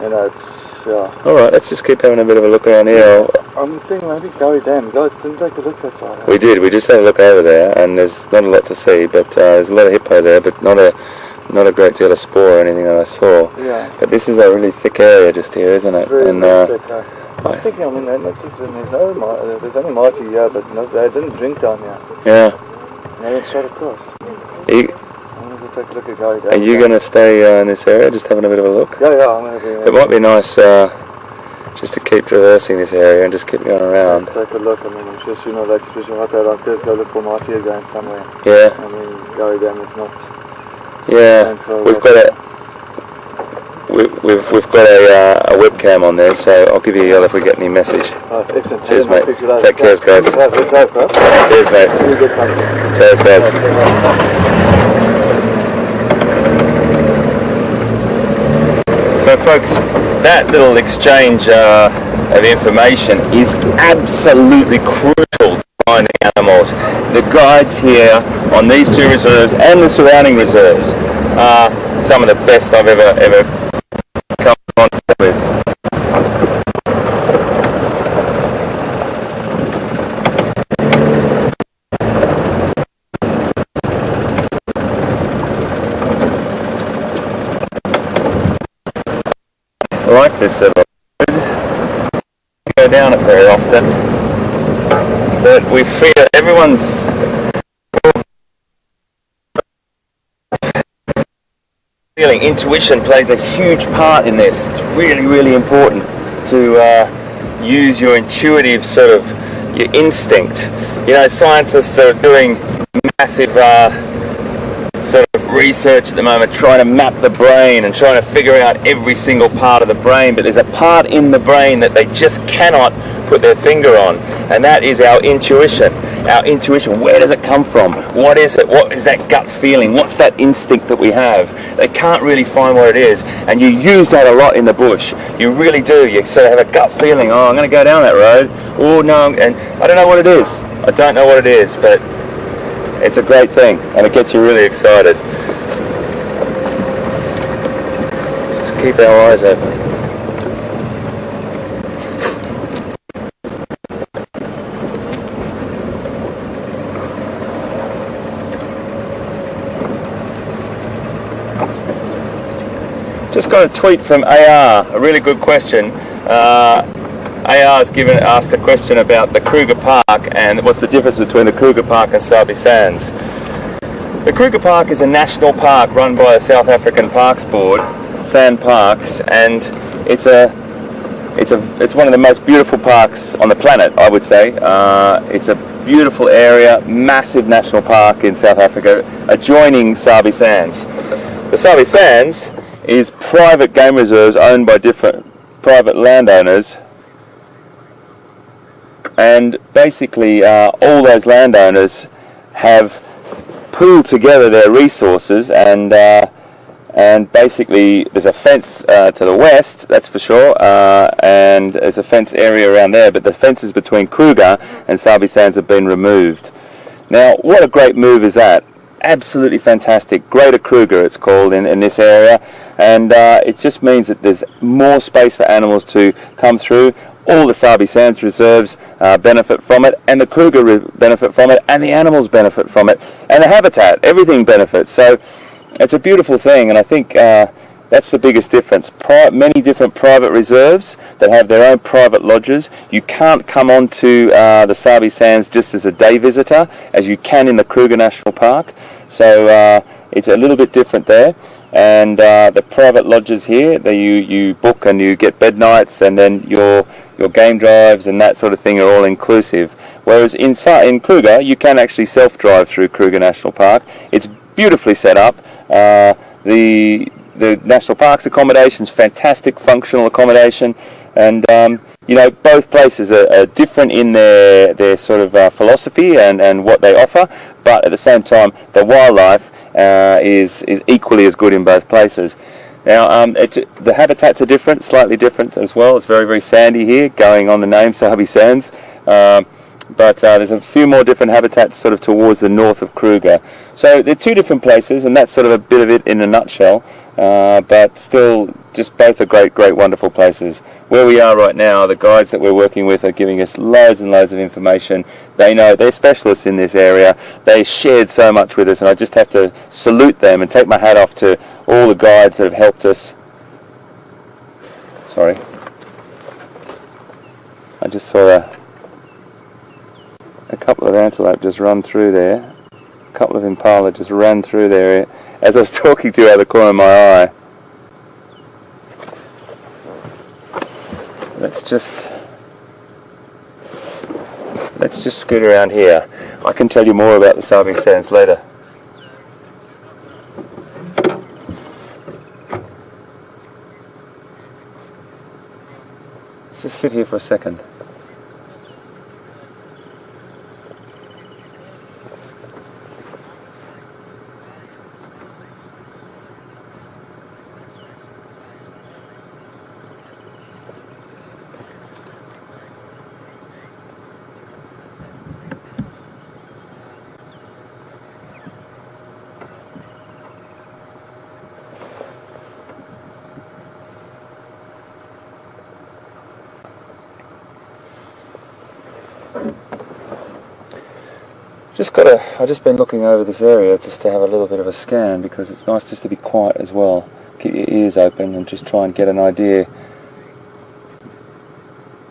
you know, it's, yeah. Alright, let's just keep having a bit of a look around here. I'm thinking maybe Gary Dam. Guys, didn't take a look that side. We did. We just had a look over there, and there's not a lot to see, but there's a lot of hippo there, but not a great deal of spoor or anything that I saw. Yeah. But this is a really thick area just here, isn't it? Very thick. I'm thinking, I mean, there's only Marty here, but they didn't drink down here. Yeah. And they went straight across. I'm going to go take a look at Gary. Are you going to stay in this area, just having a bit of a look? Yeah, I'm going to be. It might be nice just to keep traversing this area and just keep going around. Take a look. I mean, I'm sure sooner or later, especially hot out like this, go look for Marty again somewhere. Yeah. I mean, Gary Dam is not. Yeah, we've got a webcam on there, so I'll give you a yell if we get any message. Excellent. Cheers, mate. Take care, guys. Cheers, mate. Cheers, guys. So, folks, that little exchange of information is absolutely crucial to finding animals. The guides here on these 2 reserves and the surrounding reserves are some of the best I've ever come in contact with. I like this little road. I go down it very often, but we feel everyone's feeling. Intuition plays a huge part in this. It's really important to use your intuitive sort of your instinct. You know, scientists are doing massive sort of research at the moment, trying to map the brain and trying to figure out every single part of the brain, but there's a part in the brain that they just cannot put their finger on, and that is our intuition. Our intuition, where does it come from? What is it? What is that gut feeling? What's that instinct that we have? They can't really find what it is, and you use that a lot in the bush. You really do. You sort of have a gut feeling, oh, I'm going to go down that road. Oh, no, and I don't know what it is. I don't know what it is, but it's a great thing, and it gets you really excited. Just keep our eyes open. Just got a tweet from AR, a really good question. AR has asked a question about the Kruger Park and what's the difference between the Kruger Park and Sabi Sands. The Kruger Park is a national park run by the South African Parks Board, Sand Parks, and it's one of the most beautiful parks on the planet, I would say. It's a beautiful area, massive national park in South Africa, adjoining Sabi Sands. The Sabi Sands is private game reserves owned by different private landowners, and basically all those landowners have pooled together their resources, and basically there's a fence to the west, that's for sure, and there's a fence area around there, but the fences between Kruger and Sabi Sands have been removed. Now, what a great move is that. Absolutely fantastic. Greater Kruger it's called in this area, and it just means that there's more space for animals to come through. All the Sabi Sands reserves benefit from it, and the Kruger benefit from it, and the animals benefit from it, and the habitat, everything benefits. So it's a beautiful thing, and I think that's the biggest difference. Many different private reserves that have their own private lodges. You can't come onto the Sabi Sands just as a day visitor as you can in the Kruger National Park. So it's a little bit different there. And the private lodges here, you book and you get bed nights, and then your game drives and that sort of thing are all inclusive. Whereas in Kruger, you can actually self-drive through Kruger National Park. It's beautifully set up. The National Park's accommodation's fantastic, functional accommodation, and you know, both places are different in their sort of philosophy and what they offer, but at the same time, the wildlife is equally as good in both places. Now, the habitats are different, slightly different as well. It's very, very sandy here, going on the name Sabi Sands, but there's a few more different habitats sort of towards the north of Kruger. So they're two different places, and that's sort of a bit of it in a nutshell, but still, just both are great, great, wonderful places. Where we are right now, the guides that we're working with are giving us loads and loads of information. They know, they're specialists in this area. They shared so much with us, and I just have to salute them and take my hat off to all the guides that have helped us. Sorry. I just saw a couple of antelope just run through there. A couple of impala just ran through there as I was talking to you out of the corner of my eye. Let's just scoot around here. I can tell you more about the Sabi Sands later. Let's just sit here for a second. I've just been looking over this area just to have a little bit of a scan, because it's nice just to be quiet as well. Keep your ears open and just try and get an idea.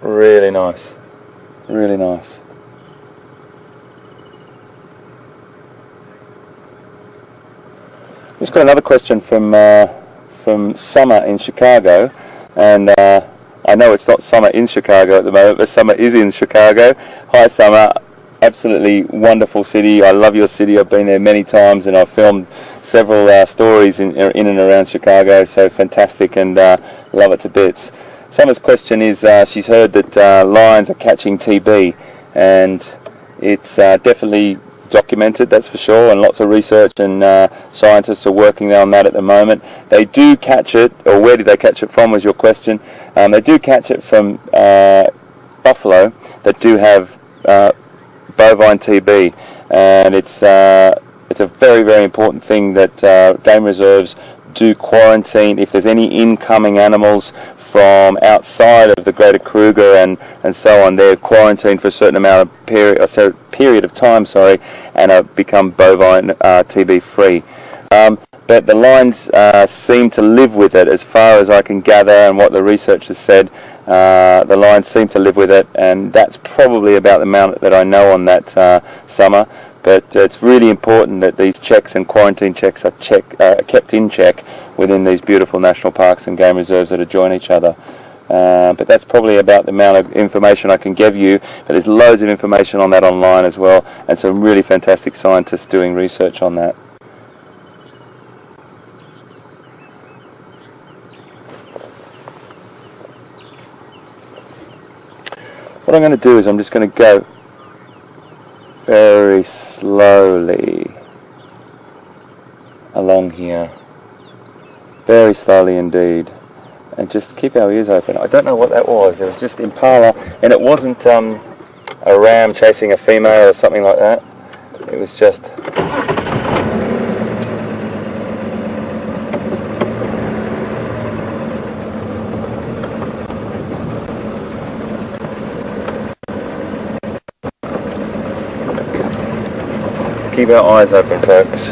Really nice. Really nice. Just got another question from Summer in Chicago, and I know it's not summer in Chicago at the moment, but summer is in Chicago. Hi Summer. Absolutely wonderful city. I love your city. I've been there many times, and I've filmed several stories in and around Chicago, so fantastic, and love it to bits. Summer's question is, she's heard that lions are catching TB, and it's definitely documented, that's for sure, and lots of research and scientists are working on that at the moment. They do catch it, or where do they catch it from was your question. They do catch it from buffalo that do have bovine TB, and it's a very, very important thing that game reserves do quarantine if there's any incoming animals from outside of the greater Kruger and so on. They're quarantined for a certain amount of period of time, and become bovine TB free. But the lions seem to live with it, as far as I can gather, and what the research has said. The lions seem to live with it, and that's probably about the amount that I know on that summer. But it's really important that these checks and quarantine checks are kept in check within these beautiful national parks and game reserves that adjoin each other. But that's probably about the amount of information I can give you. But there's loads of information on that online as well, and some really fantastic scientists doing research on that. What I'm going to do is I'm just going to go very slowly along here, very slowly indeed, and just keep our ears open. I don't know what that was. It was just impala, and it wasn't a ram chasing a female or something like that. It was just keep our eyes open, folks.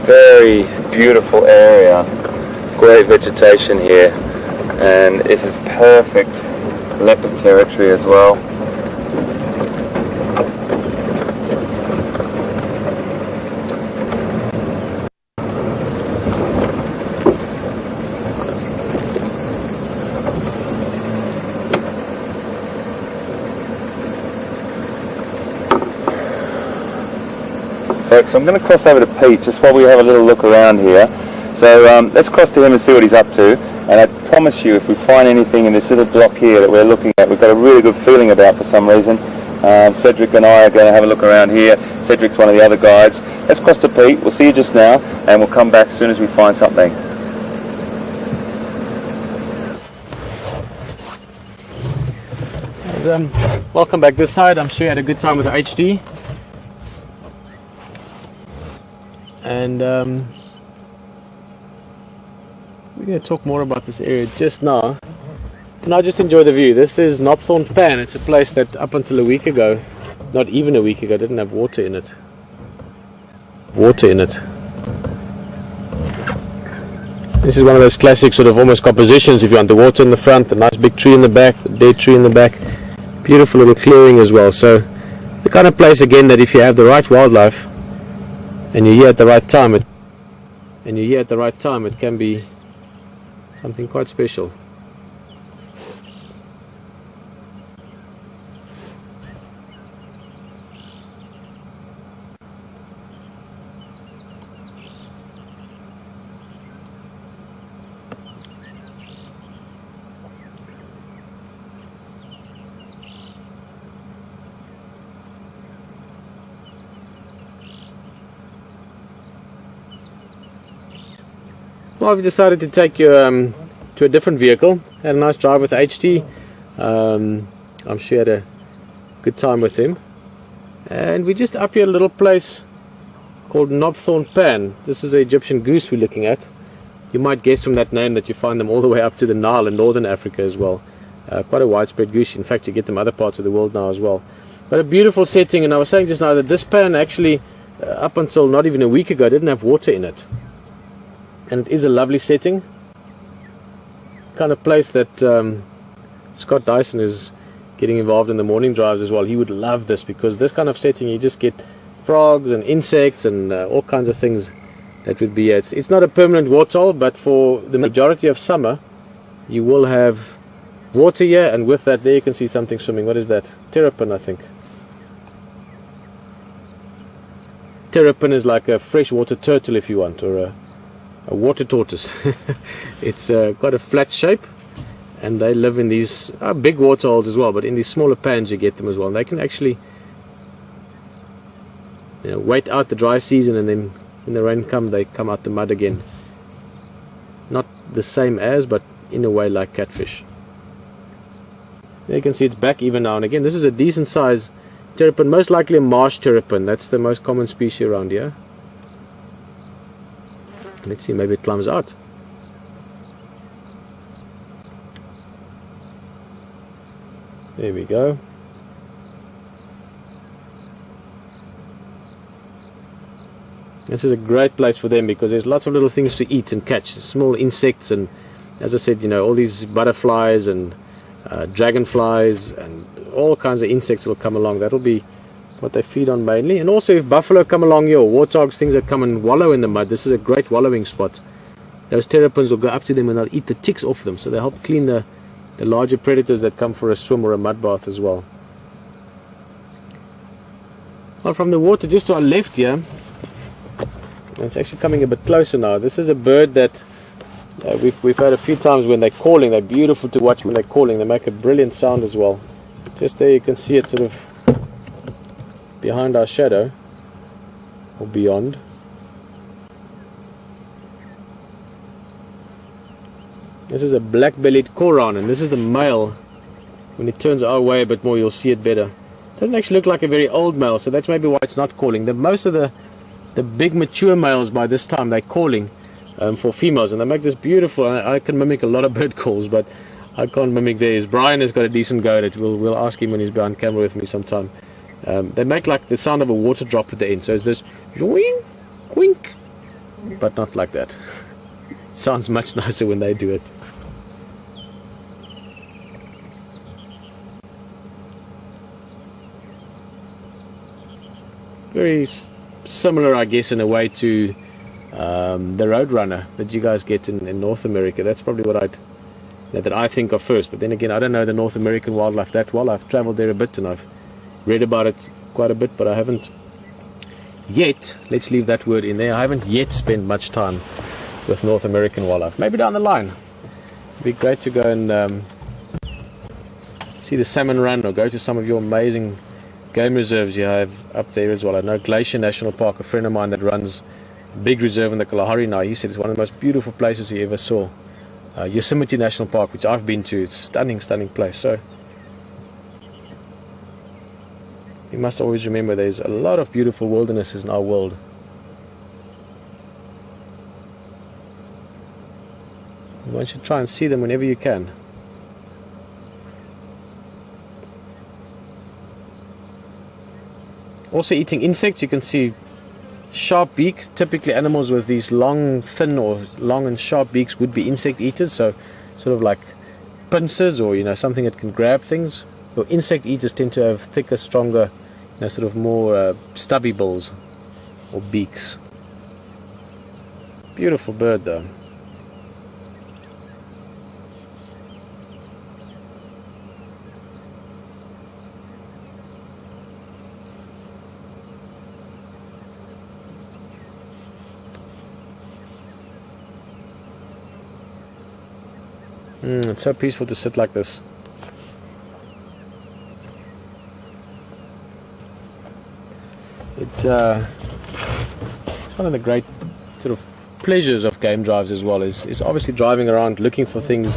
Very beautiful area, great vegetation here, and this is perfect leopard territory as well. Folks, I'm going to cross over to Pete just while we have a little look around here. So let's cross to him and see what he's up to. And I promise you, if we find anything in this little block here that we're looking at, we've got a really good feeling about for some reason. Cedric and I are going to have a look around here. Cedric's one of the other guides. Let's cross to Pete. We'll see you just now, and we'll come back as soon as we find something. Welcome back this side. I'm sure you had a good time with the HD. And we're going to talk more about this area just now. Now just enjoy the view. This is Knobthorne Pan. It's a place that up until a week ago, not even a week ago, didn't have water in it. This is one of those classic sort of almost compositions. If you want the water in the front, the nice big tree in the back, the dead tree in the back. Beautiful little clearing as well. So the kind of place again that if you have the right wildlife, and you're here at the right time, it can be something quite special. Well, I've decided to take you to a different vehicle. Had a nice drive with HT. I'm sure you had a good time with him. And we're just up here at a little place called Knobthorn Pan. This is an Egyptian goose we're looking at. You might guess from that name that you find them all the way up to the Nile in northern Africa as well. Quite a widespread goose. In fact, you get them other parts of the world now as well. But a beautiful setting, and I was saying just now that this pan actually, up until not even a week ago, didn't have water in it. And it is a lovely setting, kind of place that Scott Dyson is getting involved in the morning drives as well. He would love this, because this kind of setting you just get frogs and insects and all kinds of things that would be it's not a permanent waterhole, but for the majority of summer you will have water here, and with that there you can see something swimming. What is that? Terrapin, I think. Terrapin is like a freshwater turtle, if you want, or a water tortoise. It's got a flat shape, and they live in these big waterholes as well, but in these smaller pans you get them as well. And they can actually, you know, wait out the dry season, and then when the rain comes they come out the mud again. Not the same as, but in a way like catfish. There you can see it's back even now and again. This is a decent size terrapin, most likely a marsh terrapin. That's the most common species around here. Let's see, maybe it climbs out. There we go. This is a great place for them, because there's lots of little things to eat and catch, small insects, and as I said, you know, all these butterflies and dragonflies and all kinds of insects will come along. That'll be what they feed on mainly. And also if buffalo come along here, or warthogs, things that come and wallow in the mud, this is a great wallowing spot. Those terrapins will go up to them and they'll eat the ticks off them, so they help clean the larger predators that come for a swim or a mud bath as well. Well, from the water just to our left here, it's actually coming a bit closer now. This is a bird that we've heard a few times when they're calling. They're beautiful to watch when they're calling. They make a brilliant sound as well. Just there you can see it sort of behind our shadow, or beyond. This is a black-bellied koran, and this is the male. When it turns our way a bit more you'll see it better. It doesn't actually look like a very old male, so that's maybe why it's not calling. Most of the big mature males by this time, they're calling for females, and they make this beautiful. I can mimic a lot of bird calls, but I can't mimic theirs. Brian has got a decent go at it. We'll ask him when he's behind camera with me sometime. They make like the sound of a water drop at the end, so it's this wink, wink, but not like that. Sounds much nicer when they do it. Very similar, I guess, in a way to the roadrunner that you guys get in North America. That's probably what that I think of first. But then again, I don't know the North American wildlife that well. I've travelled there a bit and I've read about it quite a bit, but I haven't yet, let's leave that word in there, I haven't yet spent much time with North American wildlife. Maybe down the line. It'd be great to go and see the salmon run, or go to some of your amazing game reserves you have up there as well. I know Glacier National Park, a friend of mine that runs a big reserve in the Kalahari now, he said it's one of the most beautiful places he ever saw. Yosemite National Park, which I've been to, it's a stunning, stunning place. So you must always remember there's a lot of beautiful wildernesses in our world. One should try and see them whenever you can. Also eating insects, you can see sharp beak. Typically animals with these long, thin or long and sharp beaks would be insect eaters, so sort of like pincers, or something that can grab things. Or insect eaters tend to have thicker, stronger, sort of more stubby bills. or beaks. Beautiful bird though. It's so peaceful to sit like this. It's one of the great sort of pleasures of game drives as well, is obviously driving around looking for things.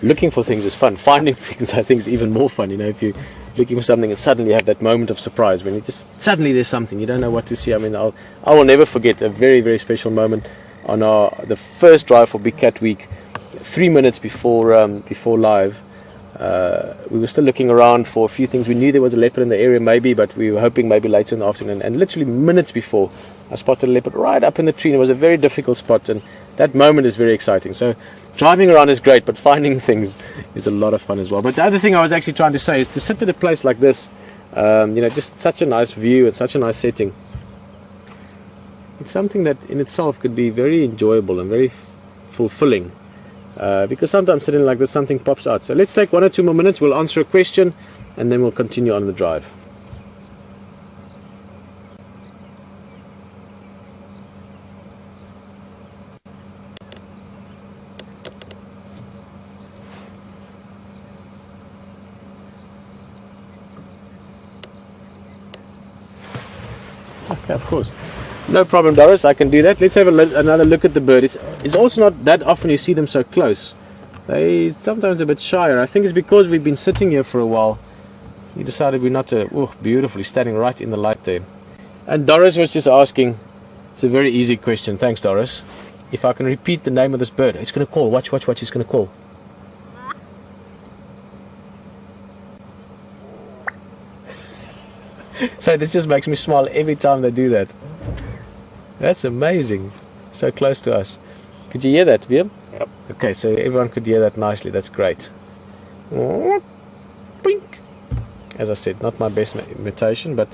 Looking for things is fun. Finding things, I think, is even more fun. If you're looking for something and suddenly you have that moment of surprise when suddenly there's something you don't know what to see. I mean, I will never forget a very, very special moment on the first drive for Big Cat Week. 3 minutes before live, we were still looking around for a few things. We knew there was a leopard in the area maybe, but we were hoping maybe later in the afternoon, and literally minutes before, I spotted a leopard right up in the tree, and it was a very difficult spot, and that moment is very exciting. So driving around is great, but finding things is a lot of fun as well. But the other thing I was actually trying to say is to sit at a place like this, just such a nice view and such a nice setting. It's something that in itself could be very enjoyable and very fulfilling. Because sometimes sitting like this, something pops out. So let's take 1 or 2 more minutes, we'll answer a question, and then we'll continue on the drive. Okay, of course. No problem, Doris, I can do that. Let's have another look at the bird. It's also not that often you see them so close. They're sometimes a bit shyer. I think it's because we've been sitting here for a while. We decided we're not to... Oh, beautifully, standing right in the light there. And Doris was just asking, it's a very easy question, thanks Doris, if I can repeat the name of this bird. It's going to call, watch, it's going to call. So this just makes me smile every time they do that. That's amazing. So close to us. Could you hear that, Liam? Yep. Okay, so everyone could hear that nicely. That's great. Boink. As I said, not my best imitation, but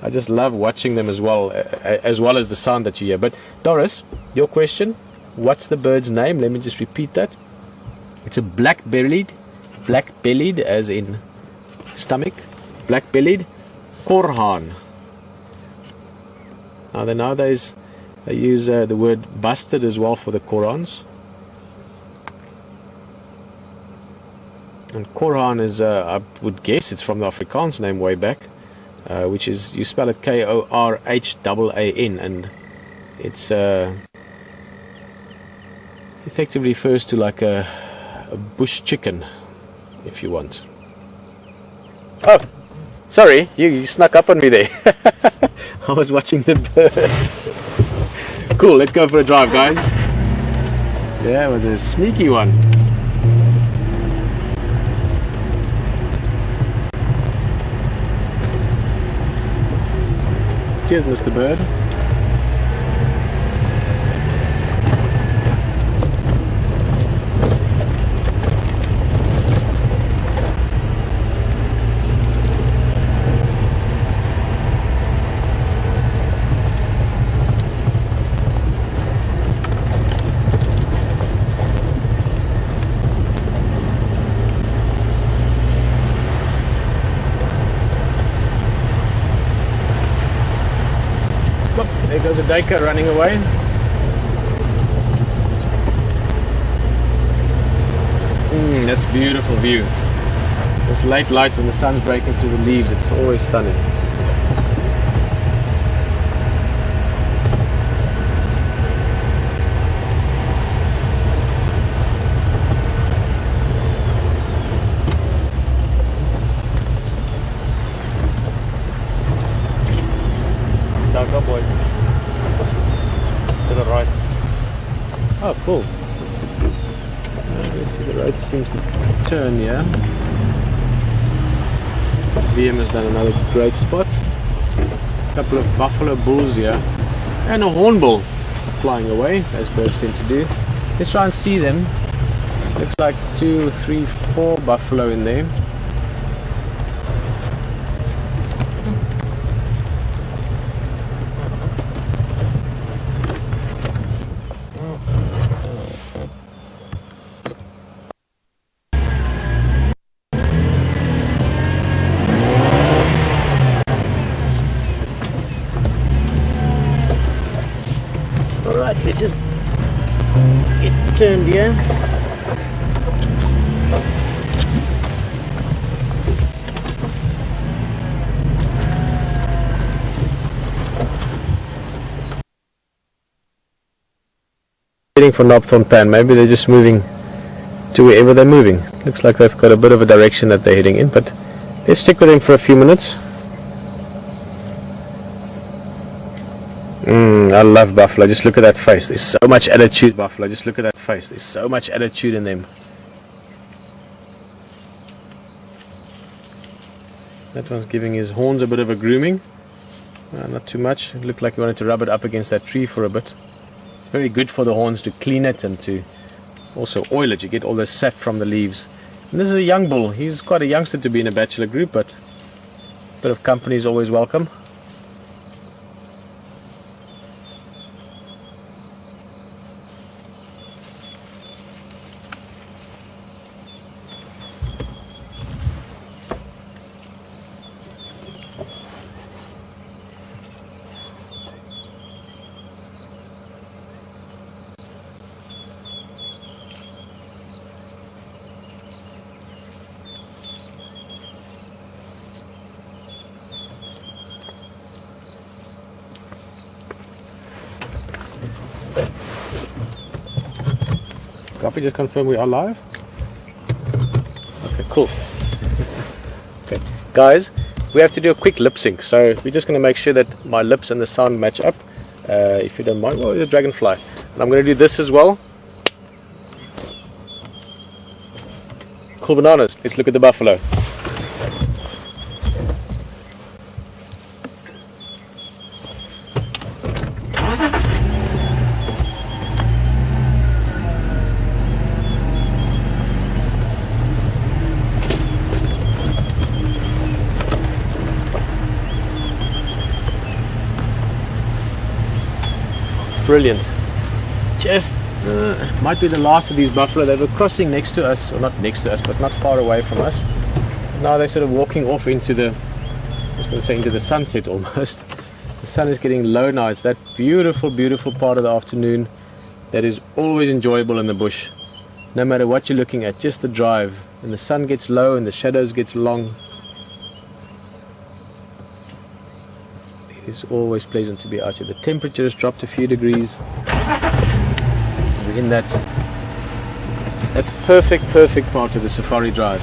I just love watching them as well as the sound that you hear. But Doris, your question, what's the bird's name? Let me just repeat that. It's a black-bellied as in stomach, black-bellied korhaan. Now nowadays they use the word busted as well for the korhaans. And korhaan is, I would guess it's from the Afrikaans name way back, which is, you spell it K-O-R-H-A-A-N, and it's effectively refers to like a bush chicken, if you want. Oh, sorry, you snuck up on me there. I was watching the bird. Cool, let's go for a drive, guys. Yeah, it was a sneaky one. Cheers, Mr. Bird. There goes a duiker running away. That's a beautiful view. This late light when the sun's breaking through the leaves, it's always stunning. Go boys. To the right. Oh, cool. Let's see, the road seems to turn here. VM has done another great spot. A couple of buffalo bulls here. And a hornbill flying away, as birds tend to do. Let's try and see them. Looks like 2, 3, 4 buffalo in there. Right, let's just get turned here. Waiting for Knobthorn Pan. Maybe they're just moving to wherever they're moving. Looks like they've got a bit of a direction that they're heading in, but let's stick with them for a few minutes. I love buffalo. Just look at that face. There's so much attitude, buffalo. Just look at that face. There's so much attitude in them. That one's giving his horns a bit of a grooming. Not too much. It looked like he wanted to rub it up against that tree for a bit. It's very good for the horns to clean it and to also oil it. You get all the sap from the leaves. And this is a young bull. He's quite a youngster to be in a bachelor group, but a bit of company is always welcome. Copy, just confirm we are live. Okay, cool. Okay, guys, we have to do a quick lip sync, so we're just going to make sure that my lips and the sound match up. If you don't mind, well, the dragonfly. And I'm going to do this as well. Cool bananas. Let's look at the buffalo. Brilliant. Just might be the last of these buffalo. They were crossing next to us, or not next to us, but not far away from us. Now they're sort of walking off into the, I was going to say into the sunset almost. The sun is getting low now. It's that beautiful, beautiful part of the afternoon that is always enjoyable in the bush. No matter what you're looking at, just the drive. And the sun gets low and the shadows gets long. It's always pleasant to be out here. The temperature has dropped a few degrees. We're in that perfect part of the safari drive.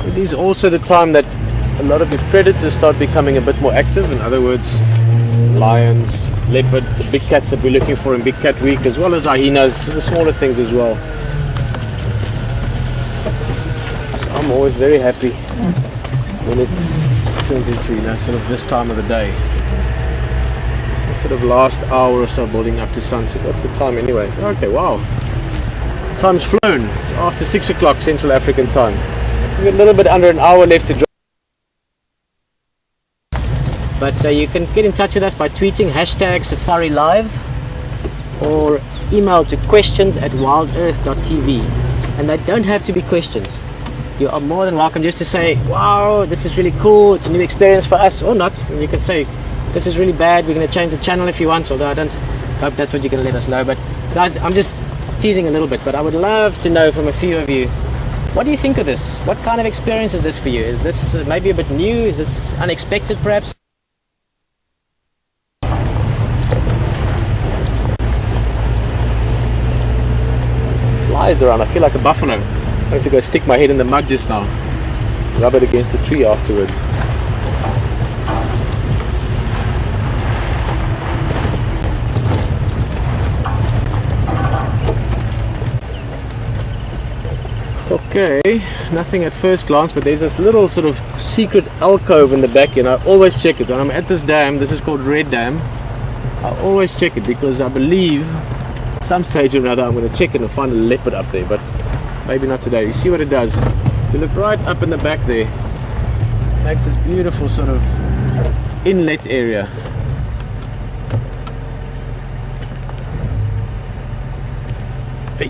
It is also the time that a lot of the predators start becoming a bit more active. In other words, lions, leopard, the big cats that we're looking for in Big Cat Week, as well as hyenas, the smaller things as well. So I'm always very happy when it turns into, you know, sort of this time of the day. That sort of last hour or so building up to sunset. What's the time anyway? Okay, wow. Time's flown. It's after 6 o'clock Central African time. We've got a little bit under an hour left to drive. But you can get in touch with us by tweeting #SafariLive or email to questions@wildearth.tv. And they don't have to be questions. You are more than welcome just to say, wow, this is really cool, it's a new experience for us, or not. And you can say, this is really bad, we're going to change the channel if you want, although I don't hope that's what you're going to let us know. But guys, I'm just teasing a little bit, but I would love to know from a few of you, what do you think of this? What kind of experience is this for you? Is this maybe a bit new? Is this unexpected perhaps? Flies around, I feel like a buffalo. I'm going to go stick my head in the mud just now. Rub it against the tree afterwards. Okay, nothing at first glance, but there's this little sort of secret alcove in the back here, and I always check it. When I'm at this dam, this is called Red Dam, I always check it because I believe some stage or another I'm going to check it and find a leopard up there, but maybe not today. You see what it does? If you look right up in the back there, it makes this beautiful sort of inlet area. Hey,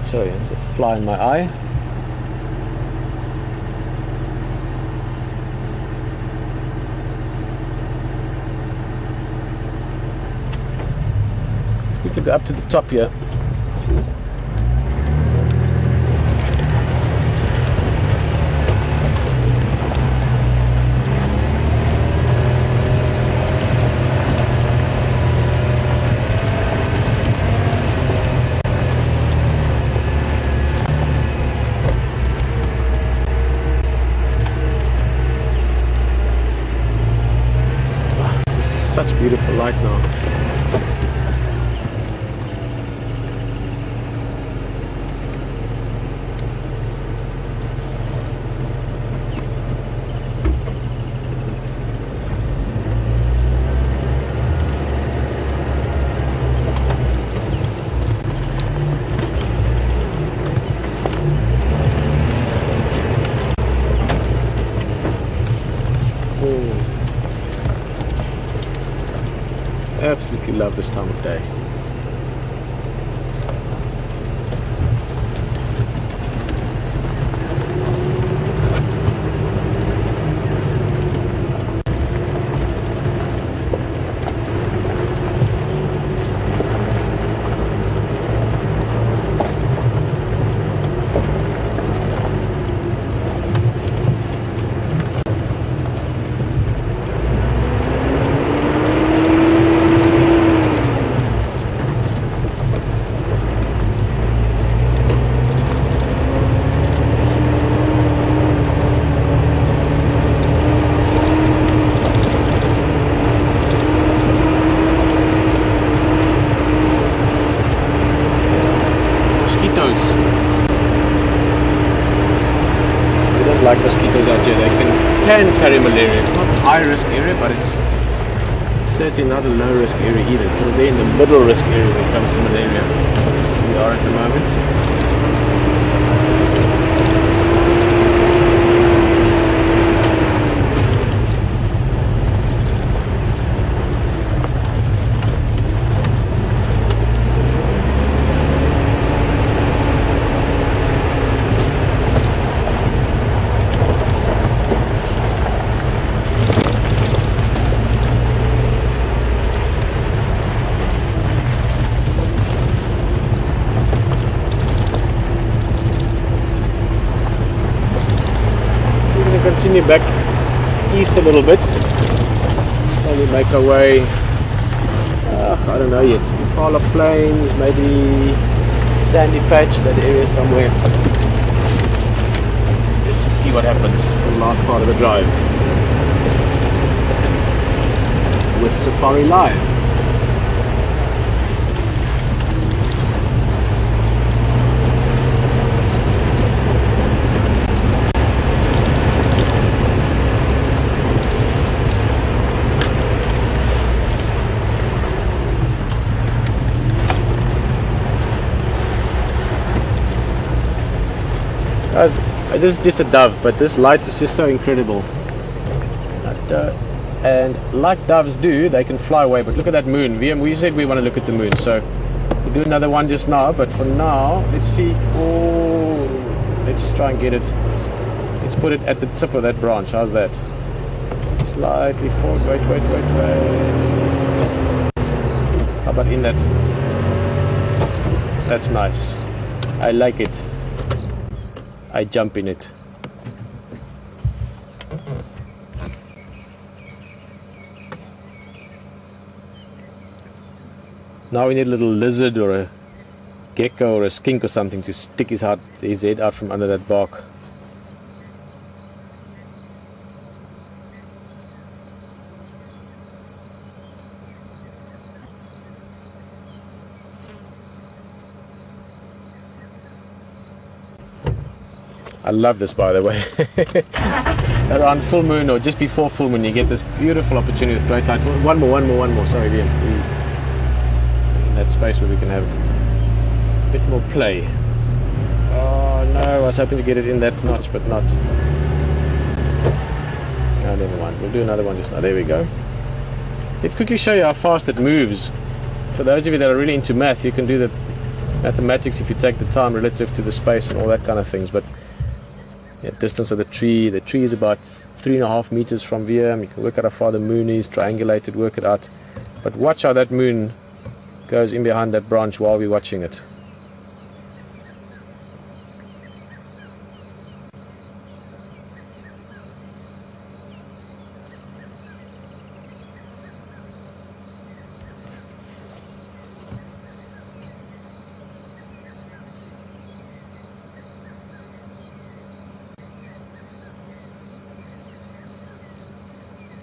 sorry, there's a fly in my eye. quickly go up to the top here. Such beautiful light now. Absolutely love this time of day. Like mosquitoes out here, they can carry malaria. It's not a high risk area, but it's certainly not a low risk area either. It's sort of there in the middle risk area when it comes to malaria. We are at the moment. Continue back east a little bit. Slowly make our way. I don't know yet. Impala Plains, maybe Sandy Patch, that area somewhere. Let's just see what happens for the last part of the drive with Safari Live. This is just a dove, but this light is just so incredible. And like doves do, they can fly away. But look at that moon. We said we want to look at the moon, so we'll do another one just now. But for now, let's see. Oh, let's try and get it. Let's put it at the tip of that branch. How's that? Slightly forward. Wait. How about in that? That's nice. I like it. I jump in it. Now we need a little lizard or a gecko or a skink or something to stick his head out from under that bark. I love this, by the way. Around full moon or just before full moon, you get this beautiful opportunity with great light. One more. Sorry, Liam. In that space where we can have a bit more play. Oh no, I was hoping to get it in that notch, but not. No, never mind. We'll do another one just now. There we go. Let's quickly show you how fast it moves. For those of you that are really into math, you can do the mathematics if you take the time relative to the space and all that kind of things. But distance of the tree is about 3.5 meters from VM. You can work out how far the moon is, triangulate it, work it out. But watch how that moon goes in behind that branch while we're watching it.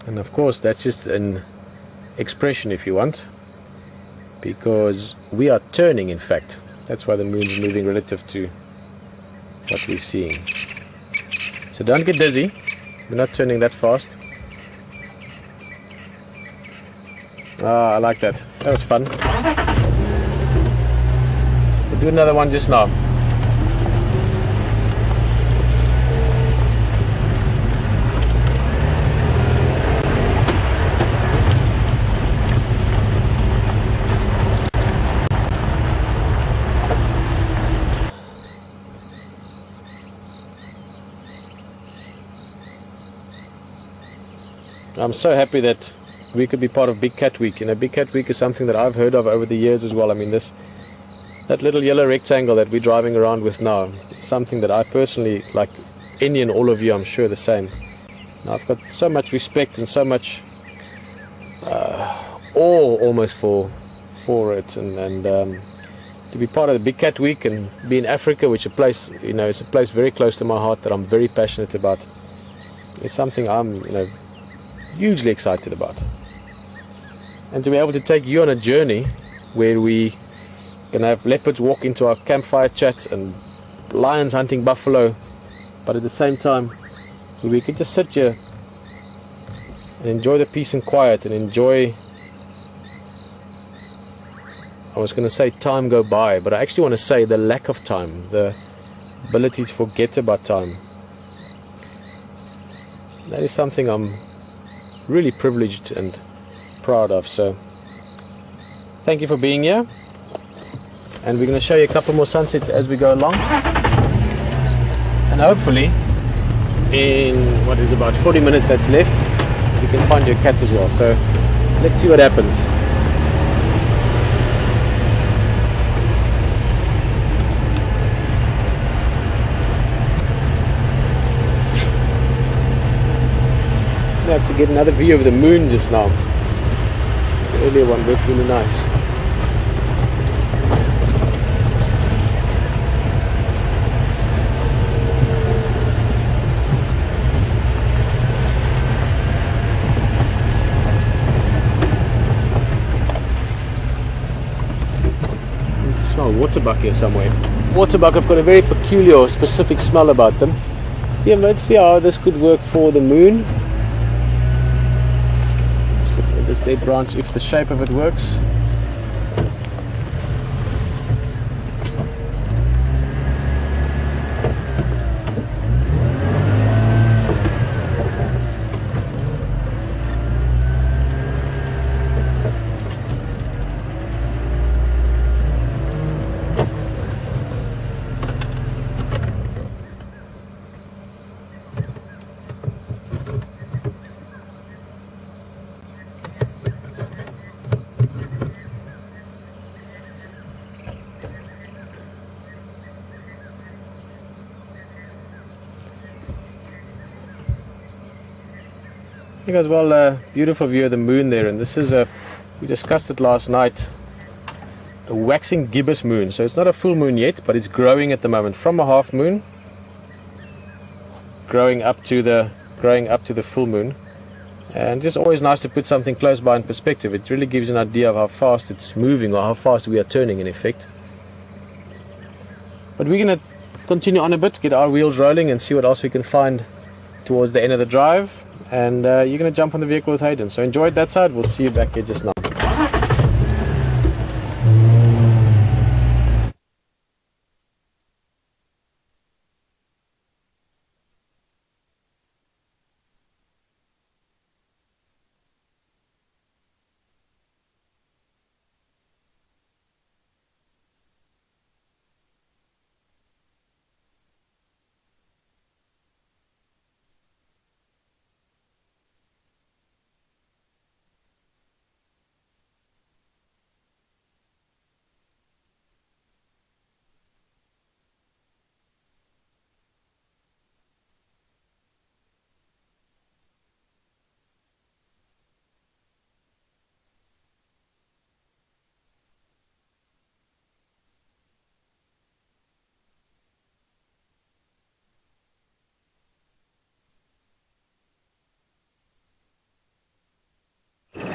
And of course that's just an expression, if you want, because we are turning, in fact. That's why the moon's moving relative to what we're seeing. So don't get dizzy, we're not turning that fast. Ah, I like that. That was fun. We'll do another one just now. I'm so happy that we could be part of Big Cat Week. You know, Big Cat Week is something that I've heard of over the years as well. I mean, that little yellow rectangle that we're driving around with now is something that I personally, like any and all of you, I'm sure the same. Now, I've got so much respect and so much awe almost for it, and to be part of the Big Cat Week and be in Africa, which is a place, you know, it's a place very close to my heart that I'm very passionate about. It's something I'm, you know, hugely excited about. And to be able to take you on a journey where we can have leopards walk into our campfire chat and lions hunting buffalo, but at the same time we can just sit here and enjoy the peace and quiet and enjoy, I was going to say time go by, but I actually want to say the lack of time, the ability to forget about time. That is something I'm really privileged and proud of. So thank you for being here, and we're going to show you a couple more sunsets as we go along, and hopefully in what is about 40 minutes that's left you can find your cat as well. So let's see what happens. I have to get another view of the moon just now. The earlier one looked really nice. I can smell waterbuck here somewhere. Waterbuck have got a very peculiar or specific smell about them. Yeah, let's see how this could work for the moon. This dead branch, if the shape of it works. You guys, well, a beautiful view of the moon there, and this is we discussed it last night, a waxing gibbous moon. So it's not a full moon yet, but it's growing at the moment from a half moon, growing up to the full moon. And just always nice to put something close by in perspective. It really gives you an idea of how fast it's moving, or how fast we are turning in effect. But we're going to continue on a bit, get our wheels rolling and see what else we can find towards the end of the drive. And you're going to jump on the vehicle with Hayden. So enjoy it that side. We'll see you back here just now.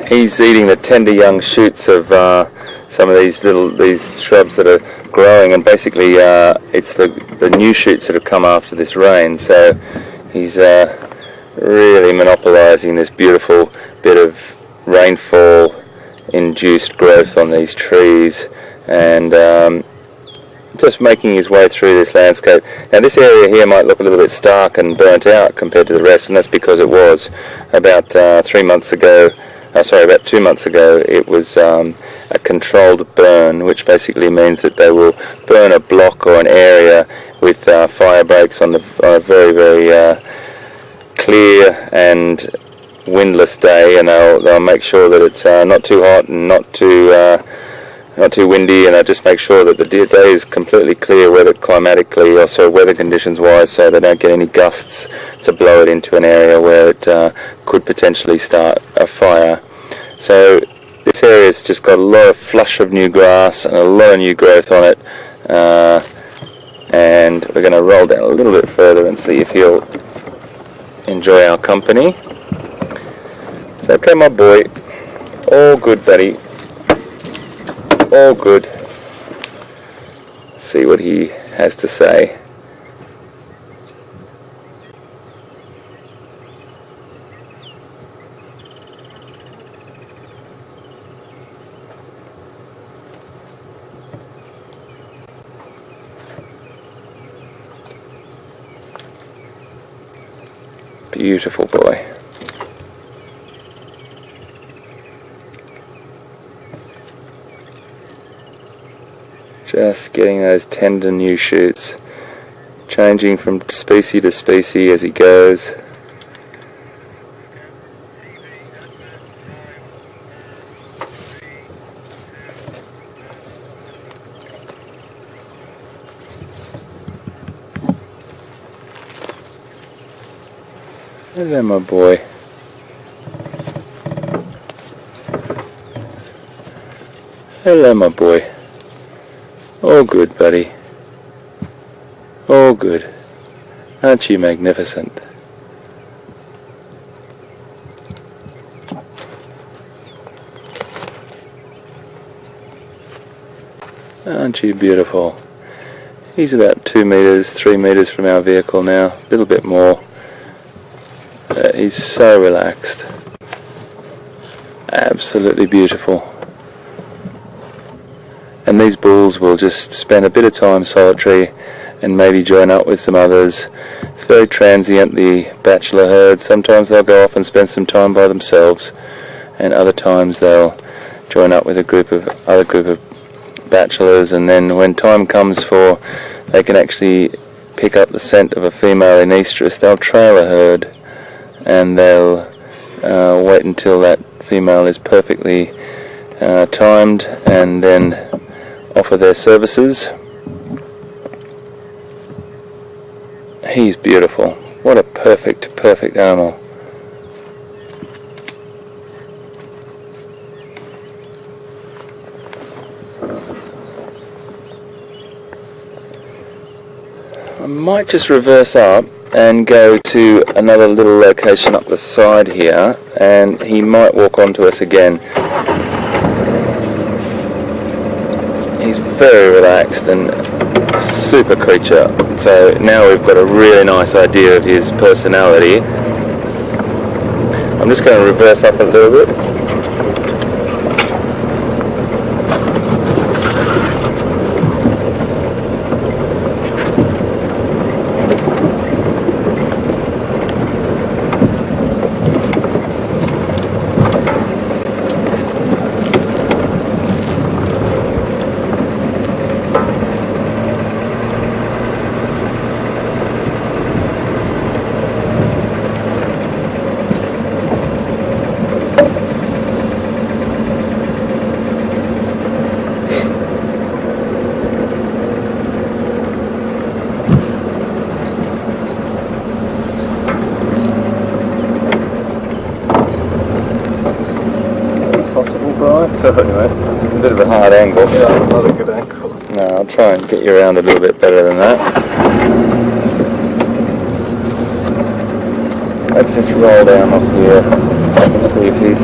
He's eating the tender young shoots of some of these shrubs that are growing, and basically it's the new shoots that have come after this rain. So he's really monopolising this beautiful bit of rainfall-induced growth on these trees, and just making his way through this landscape. Now this area here might look a little bit stark and burnt out compared to the rest, and that's because it was. About 2 months ago, it was a controlled burn, which basically means that they will burn a block or an area with fire breaks on a very, very clear and windless day, and they'll make sure that it's not too hot and not too windy, and they'll just make sure that the day is completely clear climatically, also weather conditions wise, so they don't get any gusts to blow it into an area where it could potentially start a fire. So this area's just got a lot of flush of new grass and a lot of new growth on it, and we're going to roll down a little bit further and see if he'll enjoy our company. So, okay, my boy, all good, buddy, all good. See what he has to say. Beautiful boy. Just getting those tender new shoots, changing from species to species as he goes. Hello, my boy. Hello, my boy. All good, buddy. All good. Aren't you magnificent? Aren't you beautiful? He's about 2 meters, 3 meters from our vehicle now, a little bit more. He's so relaxed. Absolutely beautiful. And these bulls will just spend a bit of time solitary and maybe join up with some others. It's very transient, the bachelor herd. Sometimes they'll go off and spend some time by themselves, and other times they'll join up with a group of bachelors, and then when time comes for they can actually pick up the scent of a female in estrus, they'll trail a herd, and they'll wait until that female is perfectly timed, and then offer their services. He's beautiful. What a perfect animal. I might just reverse up and go to another little location up the side here, and he might walk onto us again. He's very relaxed and a super creature, so now we've got a really nice idea of his personality. I'm just going to reverse up a little bit. So anyway, it's a bit of a hard angle. Yeah, not a good angle. No, I'll try and get you around a little bit better than that. Let's just roll down off here and see if he's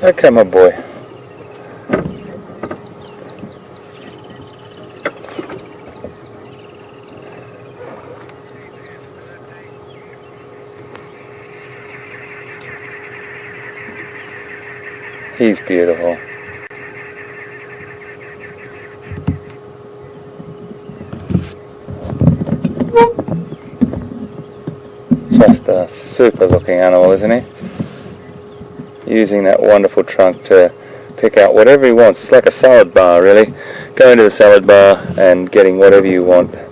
Okay, my boy. He's beautiful. Just a super looking animal, isn't he? Using that wonderful trunk to pick out whatever he wants. It's like a salad bar, really. Going to the salad bar and getting whatever you want. A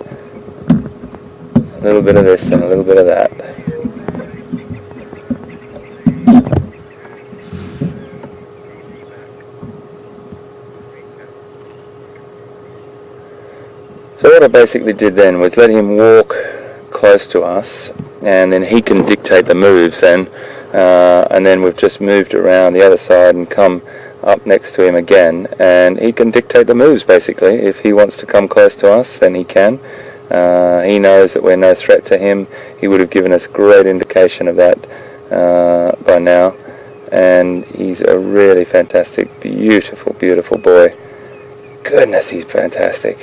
little bit of this and a little bit of that. So what I basically did then was let him walk close to us, and then he can dictate the moves then, and then we've just moved around the other side and come up next to him again, and he can dictate the moves basically. If he wants to come close to us, then he can. He knows that we're no threat to him. He would have given us great indication of that by now, and he's a really fantastic, beautiful, beautiful boy. Goodness, he's fantastic.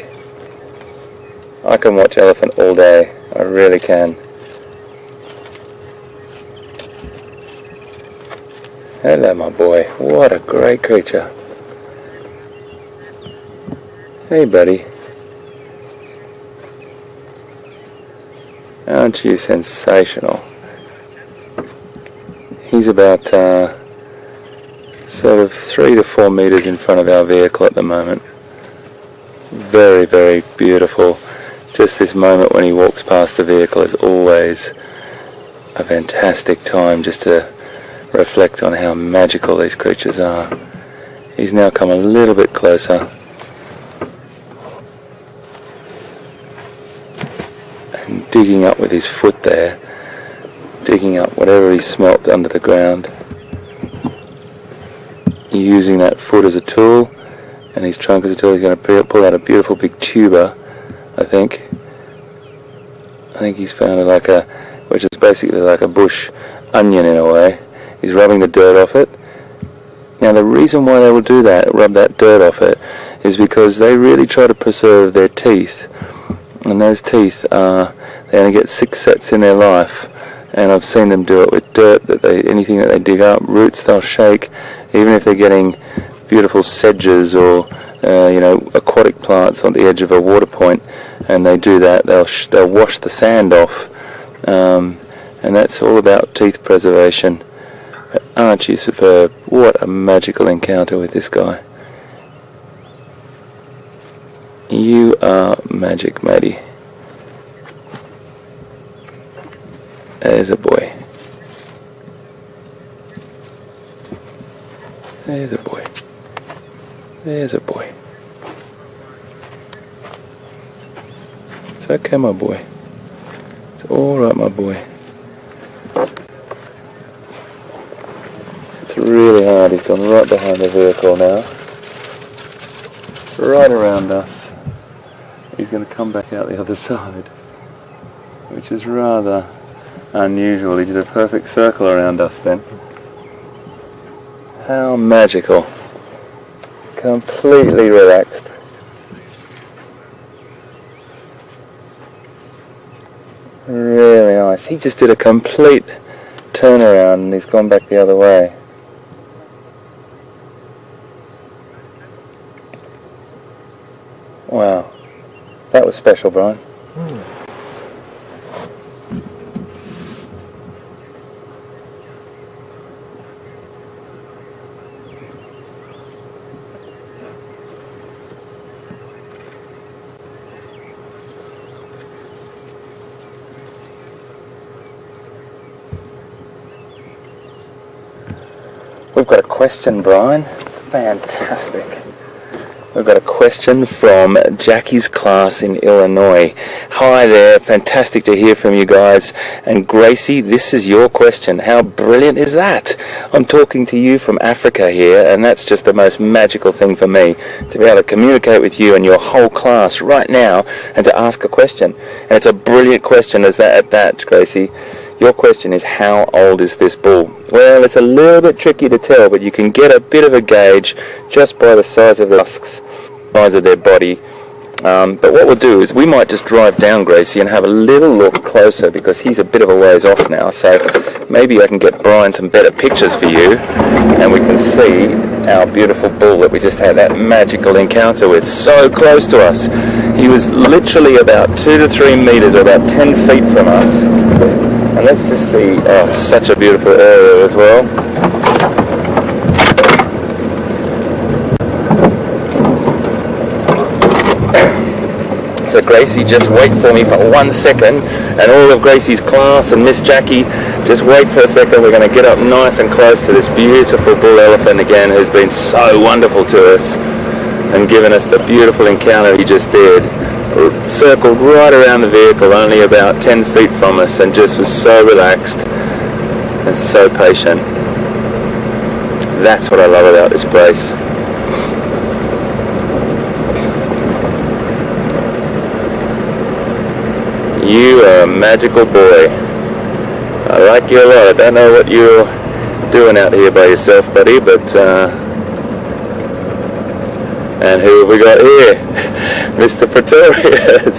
I can watch elephant all day, I really can. Hello, my boy. What a great creature. Hey, buddy. Aren't you sensational? He's about sort of 3 to 4 meters in front of our vehicle at the moment. Very, very beautiful. Just this moment when he walks past the vehicle is always a fantastic time just to reflect on how magical these creatures are. He's now come a little bit closer and digging up with his foot there, digging up whatever he smelt under the ground, using that foot as a tool and his trunk as a tool. He's going to pull out a beautiful big tuber, I think he's found which is basically like a bush onion in a way. He's rubbing the dirt off it. Now the reason why they will do that, rub that dirt off it, is because they really try to preserve their teeth. And those teeth they only get 6 sets in their life. And I've seen them do it with dirt, anything that they dig up, roots they'll shake, even if they're getting beautiful sedges or aquatic plants on the edge of a water point, and they do that, they'll wash the sand off, and that's all about teeth preservation. But aren't you superb? What a magical encounter with this guy. You are magic, matey. There's a boy. There's a boy. There's a boy. It's okay, my boy. It's alright, my boy. It's really hard. He's gone right behind the vehicle now. Right around us. He's going to come back out the other side, which is rather unusual. He did a perfect circle around us then. How magical. Completely relaxed. Really nice. He just did a complete turnaround and he's gone back the other way. Wow. That was special, Brian. We've got a question, Brian. Fantastic. We've got a question from Jackie's class in Illinois. Hi there, fantastic to hear from you guys. And Gracie, this is your question. How brilliant is that? I'm talking to you from Africa here, and that's just the most magical thing for me, to be able to communicate with you and your whole class right now and to ask a question. And it's a brilliant question at that, Gracie. Your question is, how old is this bull? Well, it's a little bit tricky to tell, but you can get a bit of a gauge just by the size of the tusks, size of their body. But what we'll do is we might just drive down Gracie and have a little look closer, because he's a bit of a ways off now, so maybe I can get Brian some better pictures for you and we can see our beautiful bull that we just had that magical encounter with, so close to us. He was literally about 2 to 3 meters, or about 10 feet from us. And let's just see, oh, such a beautiful area as well. So Gracie, just wait for me for 1 second, and all of Gracie's class and Miss Jackie, just wait for a second. We're going to get up nice and close to this beautiful bull elephant again, who's been so wonderful to us and given us the beautiful encounter he just did. Circled right around the vehicle, only about 10 feet from us, and just was so relaxed and so patient. That's what I love about this place. You are a magical boy. I like you a lot. I don't know what you're doing out here by yourself, buddy, but and who have we got here? Mr. Pretorius.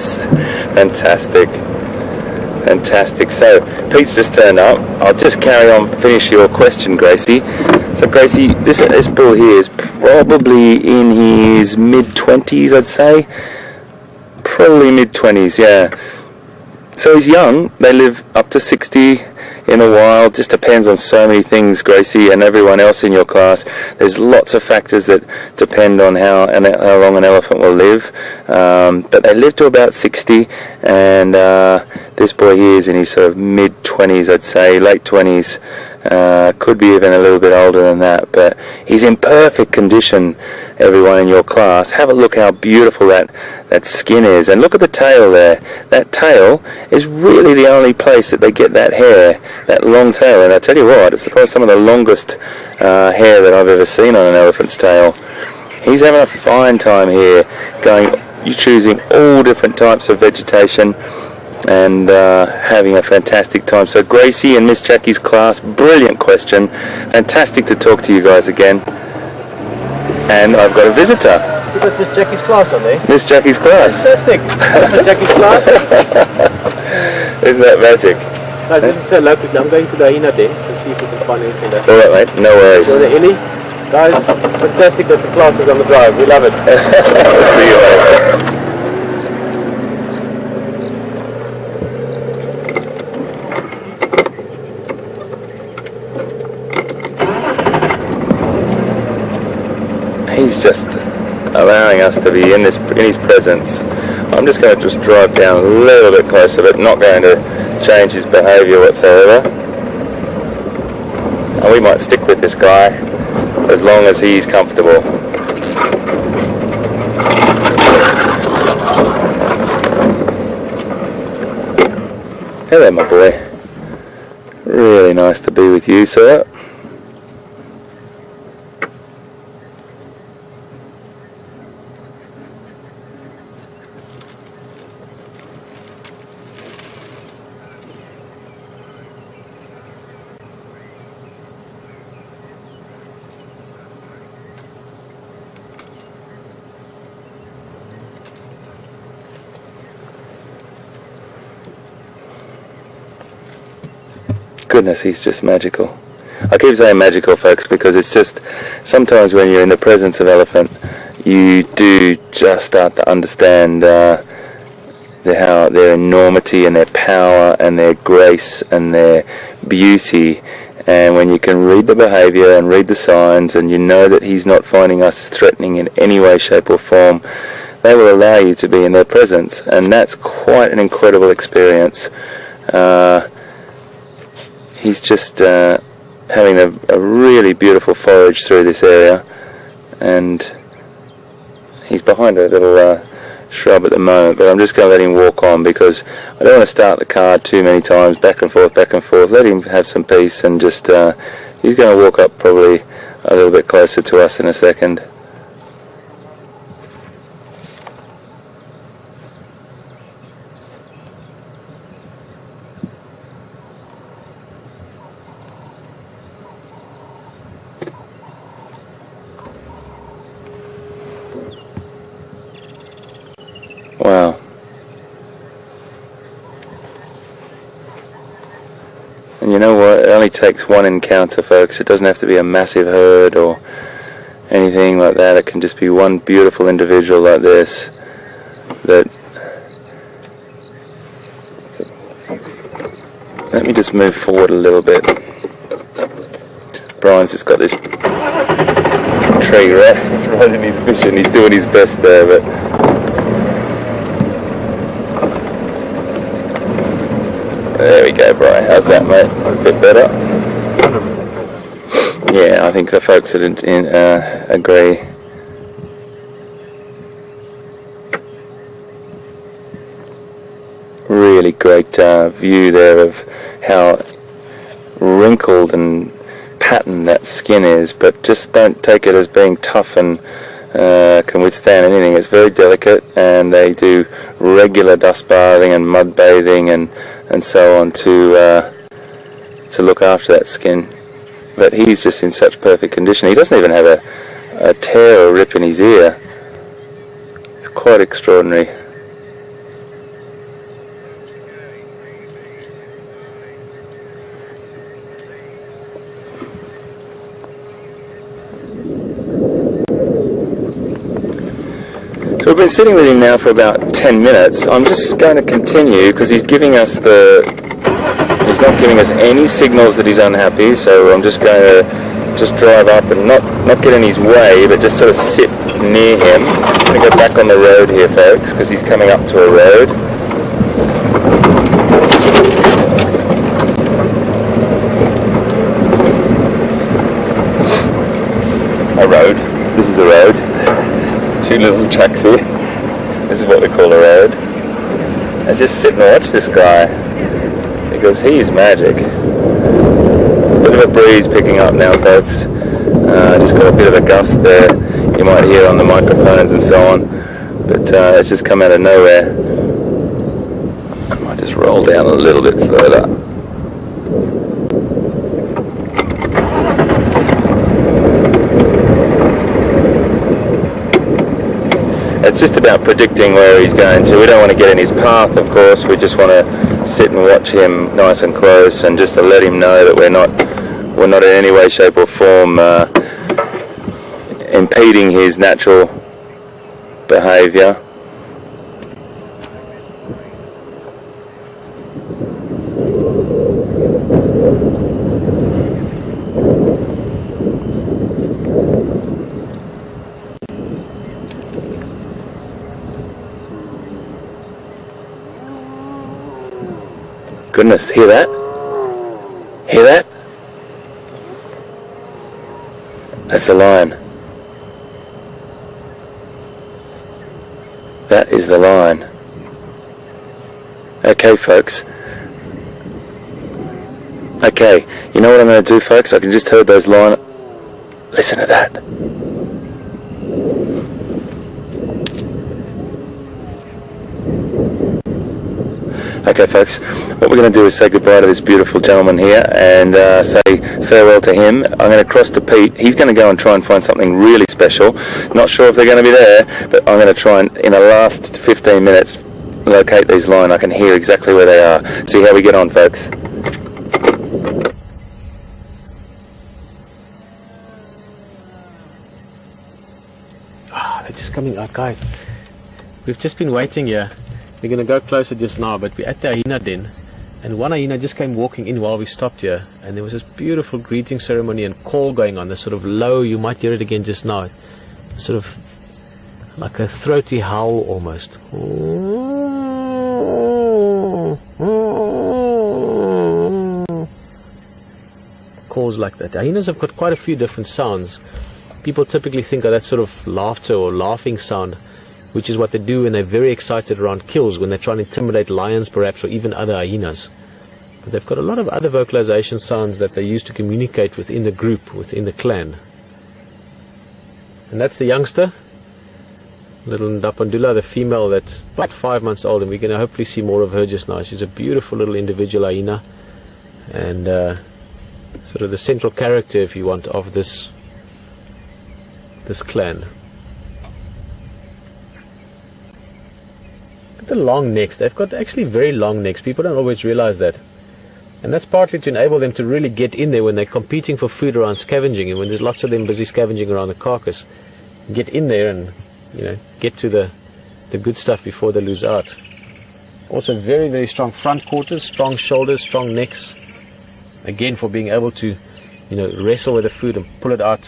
Fantastic. Fantastic. So, Pete's just turned up. I'll just carry on, finish your question, Gracie. So, Gracie, this bull here is probably in his mid-20s, I'd say. Probably mid-20s, yeah. So he's young. They live up to 60 in the wild. Just depends on so many things, Gracie, and everyone else in your class. There's lots of factors that depend on how long an elephant will live. But they live to about 60, and this boy here is in his sort of mid-20s, I'd say, late 20s. Could be even a little bit older than that, but he's in perfect condition. Everyone in your class, have a look how beautiful that skin is, and look at the tail there. That tail is really the only place that they get that hair, that long tail, and I tell you what, it's probably some of the longest hair that I've ever seen on an elephant's tail. He's having a fine time here, choosing all different types of vegetation and having a fantastic time. So Gracie and Miss Jackie's class, brilliant question. Fantastic to talk to you guys again. And I've got a visitor. You got Miss Jackie's class on there? Miss Jackie's class. Fantastic. Miss Jackie's class. Isn't that magic? I didn't say hello quickly. I'm going to the hyena den to see if we can find anything there. Alright mate, no worries. So the Ellie, guys, fantastic that the class is on the drive. We love it. See you later. He's just allowing us to be in his presence. I'm just going to just drive down a little bit closer, but not going to change his behaviour whatsoever. And we might stick with this guy as long as he's comfortable. Hello, my boy. Really nice to be with you, sir. Goodness, he's just magical. I keep saying magical, folks, because it's just, sometimes when you're in the presence of elephant, you do just start to understand how their enormity and their power and their grace and their beauty. And when you can read the behaviour and read the signs, and you know that he's not finding us threatening in any way, shape or form, they will allow you to be in their presence, and that's quite an incredible experience. He's just having a really beautiful forage through this area, and he's behind a little shrub at the moment, but I'm just going to let him walk on, because I don't want to start the car too many times, back and forth, let him have some peace, and just he's going to walk up probably a little bit closer to us in a second. And you know what, it only takes one encounter, folks. It doesn't have to be a massive herd or anything like that. It can just be one beautiful individual like this that... Let me just move forward a little bit. Brian's just got this tree right in his vision. He's doing his best there, but... There we go, Brian. How's that, mate? A bit better? 100% better. Yeah, I think the folks that agree. Really great view there of how wrinkled and patterned that skin is, but just don't take it as being tough and can withstand anything. It's very delicate, and they do regular dust bathing and mud bathing and so on to look after that skin. But he's just in such perfect condition. He doesn't even have a tear or rip in his ear. It's quite extraordinary. So we've been sitting with him now for about 10 minutes. I'm just going to continue because he's giving us he's not giving us any signals that he's unhappy, so I'm just going to drive up and not get in his way, but just sort of sit near him. I'm going to go back on the road here, folks, because he's coming up to a road. A road. This is a road. Two little tracks here. This is what we call a road. And just sit and watch this guy, because he's magic. Bit of a breeze picking up now, folks. Just got a bit of a gust there. You might hear on the microphones and so on, but it's just come out of nowhere. I might just roll down a little bit further. It's just about predicting where he's going to. We don't want to get in his path, of course. We just want to sit and watch him nice and close, and just to let him know that we're not in any way, shape or form impeding his natural behaviour. Goodness, hear that? Hear that? That's the lion. That is the lion. Okay, folks. Okay, you know what I'm going to do, folks? I can just hear those lion... Listen to that. Okay, folks, what we're going to do is say goodbye to this beautiful gentleman here and say farewell to him. I'm going to cross to Pete. He's going to go and try and find something really special. Not sure if they're going to be there, but I'm going to try and, in the last 15 minutes, locate these lions. I can hear exactly where they are. See how we get on, folks. They're just coming out, guys. We've just been waiting here. We're going to go closer just now, but we're at the hyena den, and one hyena just came walking in while we stopped here, and there was this beautiful greeting ceremony and call going on, this sort of low, you might hear it again just now, sort of like a throaty howl almost. Calls like that. Hyenas have got quite a few different sounds. People typically think of that sort of laughter or laughing sound, which is what they do when they're very excited around kills, when they're trying to intimidate lions perhaps, or even other hyenas. But they've got a lot of other vocalization sounds that they use to communicate within the group, within the clan. And that's the youngster, little Ndapandula, the female that's about 5 months old, and we're going to hopefully see more of her just now. She's a beautiful little individual hyena, and sort of the central character, if you want, of this clan. The long necks, they've got actually very long necks. People don't always realize that. And that's partly to enable them to really get in there when they're competing for food around scavenging, and when there's lots of them busy scavenging around the carcass. Get in there and, you know, get to the good stuff before they lose out. Also very, very strong front quarters, strong shoulders, strong necks. Again, for being able to, you know, wrestle with the food and pull it out.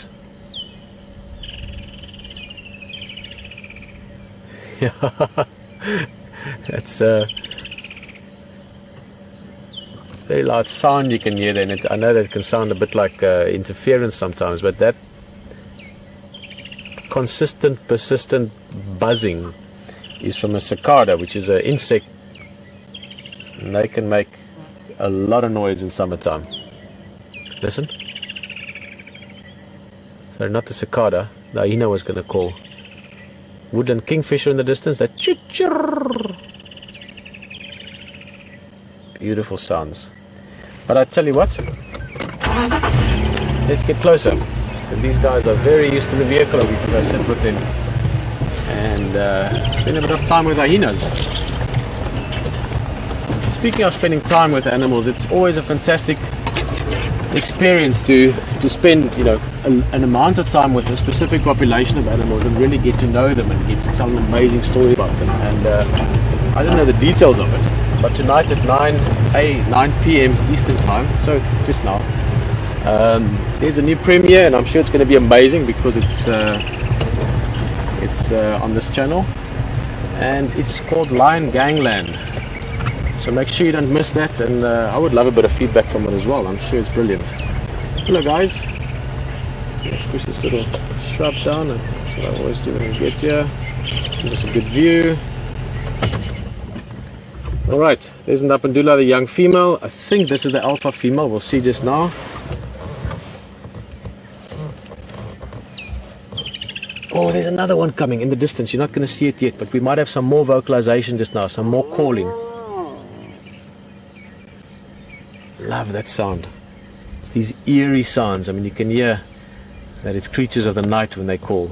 That's very loud sound you can hear there, and I know that it can sound a bit like interference sometimes, but that consistent, persistent buzzing is from a cicada, which is an insect, and they can make a lot of noise in summertime. Listen. Sorry, not the cicada. The hyena was going to call. Woodland kingfisher in the distance. That chirr. Beautiful sounds. But I tell you what, let's get closer. And these guys are very used to the vehicle, and we can go sit with them and spend a bit of time with hyenas. Speaking of spending time with animals, it's always a fantastic experience to spend, you know, an amount of time with a specific population of animals and really get to know them and get to tell an amazing story about them. And I don't know the details of it, but tonight at 9 p.m. Eastern time, so just now, there's a new premiere, and I'm sure it's going to be amazing because it's on this channel, and it's called Lion Gangland. So make sure you don't miss that, and I would love a bit of feedback from it as well. I'm sure it's brilliant. Hello guys. Let's push this little shrub down. That's what I always do when we get here. Give us a good view. Alright, there's Napandula, the young female. I think this is the alpha female. We'll see just now. Oh, there's another one coming in the distance. You're not going to see it yet, but we might have some more vocalization just now, some more calling. Love that sound. It's these eerie sounds. I mean, you can hear that it's creatures of the night when they call.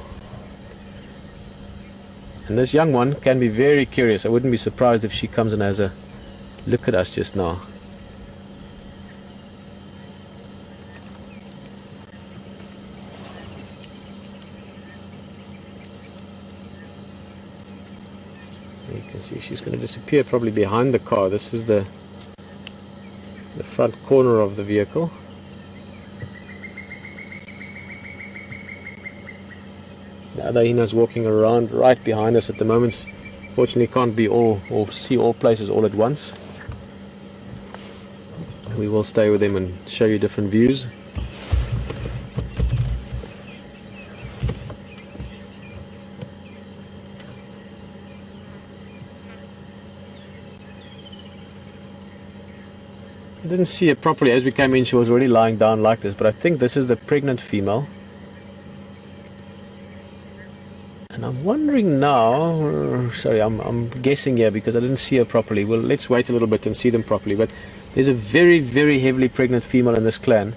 And this young one can be very curious. I wouldn't be surprised if she comes and has a look at us just now. You can see she's going to disappear probably behind the car. This is the front corner of the vehicle. The other hyenas walking around right behind us at the moment. Fortunately, can't be all or see all places all at once. We will stay with them and show you different views. I didn't see it properly. As we came in, she was already lying down like this, but I think this is the pregnant female. And I'm wondering now, sorry, I'm guessing here because I didn't see her properly. Well, let's wait a little bit and see them properly. But there's a very, very heavily pregnant female in this clan,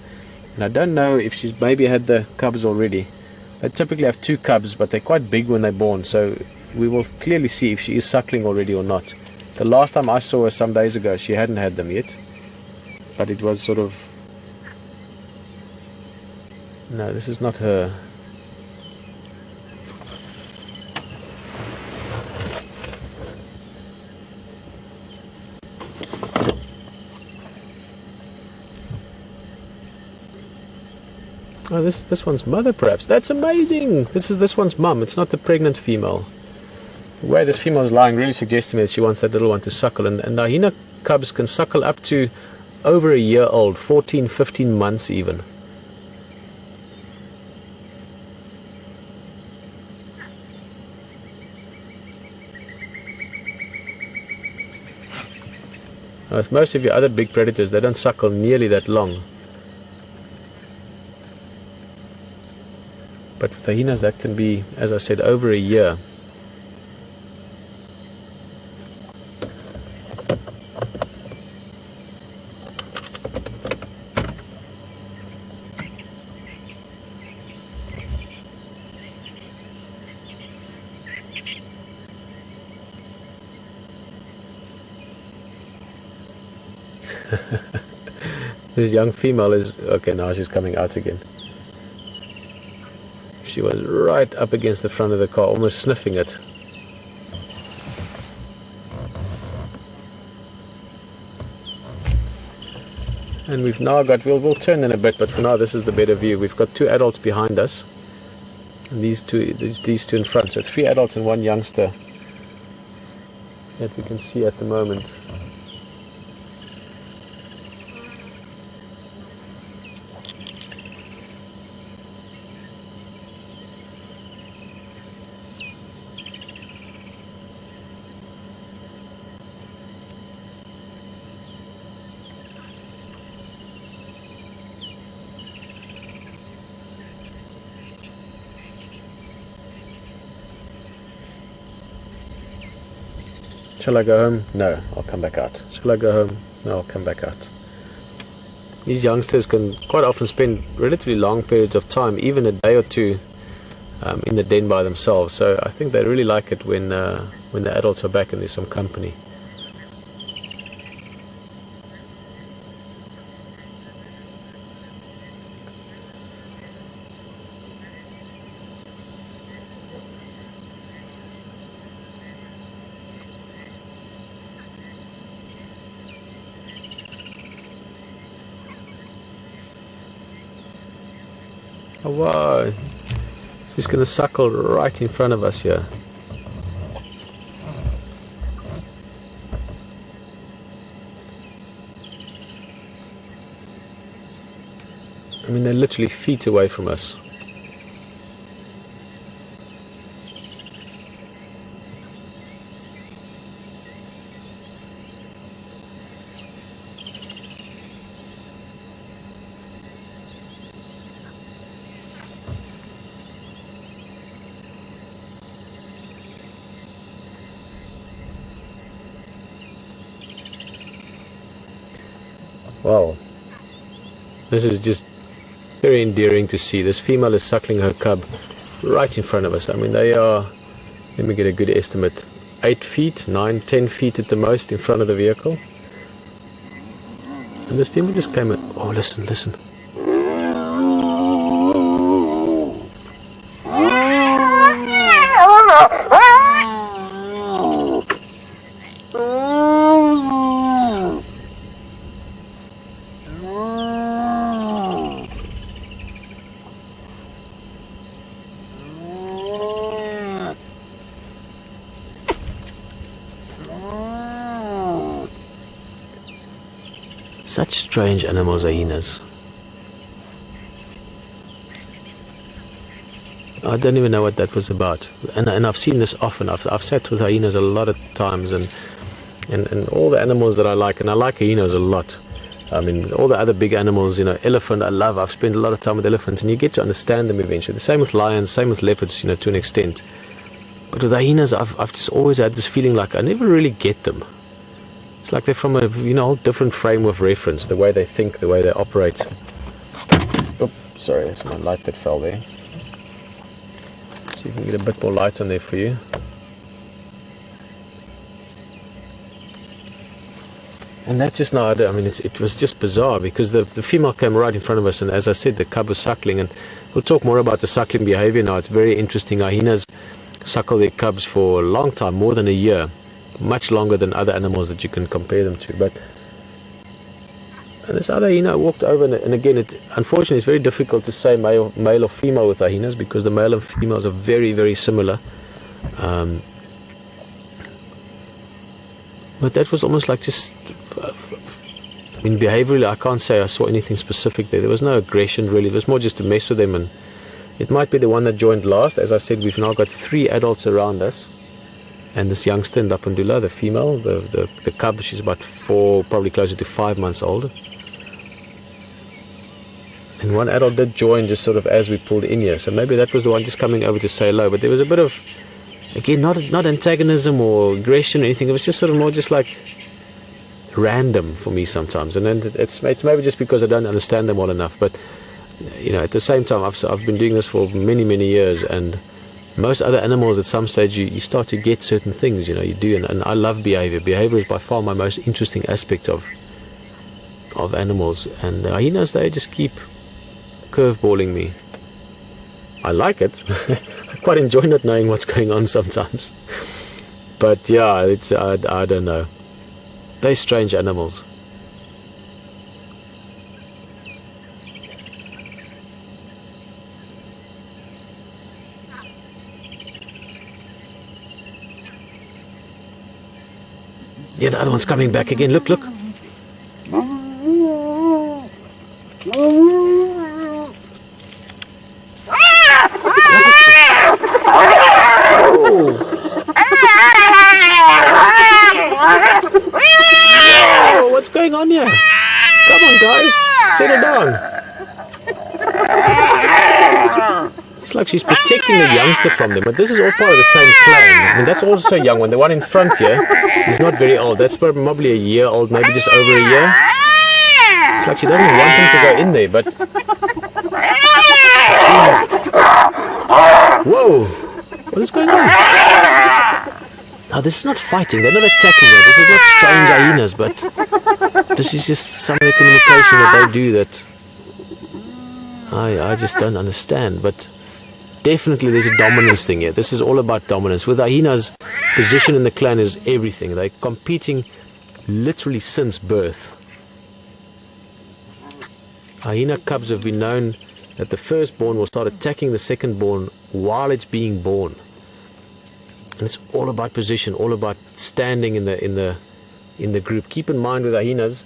and I don't know if she's maybe had the cubs already. They typically have 2 cubs, but they're quite big when they're born, so we will clearly see if she is suckling already or not. The last time I saw her some days ago, she hadn't had them yet, but it was sort of, no, this is not her. Oh, this one's mother perhaps. That's amazing. This one's mum. It's not the pregnant female. The way this female is lying really suggests to me that she wants that little one to suckle. And the hyena cubs can suckle up to over a year old, 14, 15 months even. With most of your other big predators, they don't suckle nearly that long. But with the hyenas, that can be, as I said, over a year. This young female is okay. Now she's coming out again. She was right up against the front of the car, almost sniffing it. And we've now got, we'll turn in a bit, but for now this is the better view. We've got 2 adults behind us, and these two in front. So 3 adults and 1 youngster that we can see at the moment. Shall I go home? No, I'll come back out. Shall I go home? No, I'll come back out. These youngsters can quite often spend relatively long periods of time, even a day or two, in the den by themselves. So I think they really like it when the adults are back and there's some company. Oh wow, she's going to suckle right in front of us here. I mean, they're literally feet away from us. Wow, this is just very endearing to see. This female is suckling her cub right in front of us. I mean, they are, let me get a good estimate, 8 feet, 9, 10 feet at the most in front of the vehicle. And this female just came in. Oh, listen, listen. Such strange animals, hyenas. I don't even know what that was about. And I've seen this often. I've sat with hyenas a lot of times, and all the animals that I like, and I like hyenas a lot. I mean, all the other big animals, you know, elephant I love. I've spent a lot of time with elephants, and you get to understand them eventually. The same with lions, same with leopards, you know, to an extent. But with hyenas, I've just always had this feeling like I never really get them. It's like they're from a, you know, whole different frame of reference, the way they think, the way they operate. Oop, sorry, that's my light that fell there. See if we can get a bit more light on there for you. And that just now, I mean, it was just bizarre, because the female came right in front of us, and as I said, the cub was suckling, and we'll talk more about the suckling behavior now. It's very interesting. Hyenas suckle their cubs for a long time, more than a year. Much longer than other animals that you can compare them to. But and this other hyena walked over, and again, unfortunately it's very difficult to say male or female with hyenas, because the male and females are very, very similar. But that was almost like just, I mean, behaviorally I can't say I saw anything specific there. There was no aggression really. It was more just to mess with them, and it might be the one that joined last. As I said, we've now got 3 adults around us. And this youngster in Lapandula, the female, the cub, she's about 4, probably closer to 5 months old. And one adult did join just sort of as we pulled in here. So maybe that was the one just coming over to say hello. But there was a bit of, again, not antagonism or aggression or anything. It was just sort of more just like random for me sometimes. And then it's maybe just because I don't understand them well enough. But, you know, at the same time, I've been doing this for many, many years, and most other animals at some stage you start to get certain things, you know, you do, and I love behavior. Behavior is by far my most interesting aspect of of animals, and the hyenas, they just keep curveballing me. I like it. I quite enjoy not knowing what's going on sometimes. But yeah, it's I don't know. They're strange animals. Yeah, the other one's coming back again. Look, look. Oh, what's going on here? Come on, guys, settle down. It's like she's protecting the youngster from them, but this is all part of the same clan. I mean, that's also a young one. The one in front here is not very old. That's probably a year old, maybe just over a year. It's like she doesn't want him to go in there, but... Whoa! What is going on? Now, this is not fighting. They're not attacking her. This is not strange hyenas, but this is just some of the communication that they do that I just don't understand. But definitely there's a dominance thing here. This is all about dominance. With hyenas, position in the clan is everything. They're competing literally since birth. Hyena cubs have been known that the firstborn will start attacking the secondborn while it's being born. And it's all about position, all about standing in the group. Keep in mind with hyenas,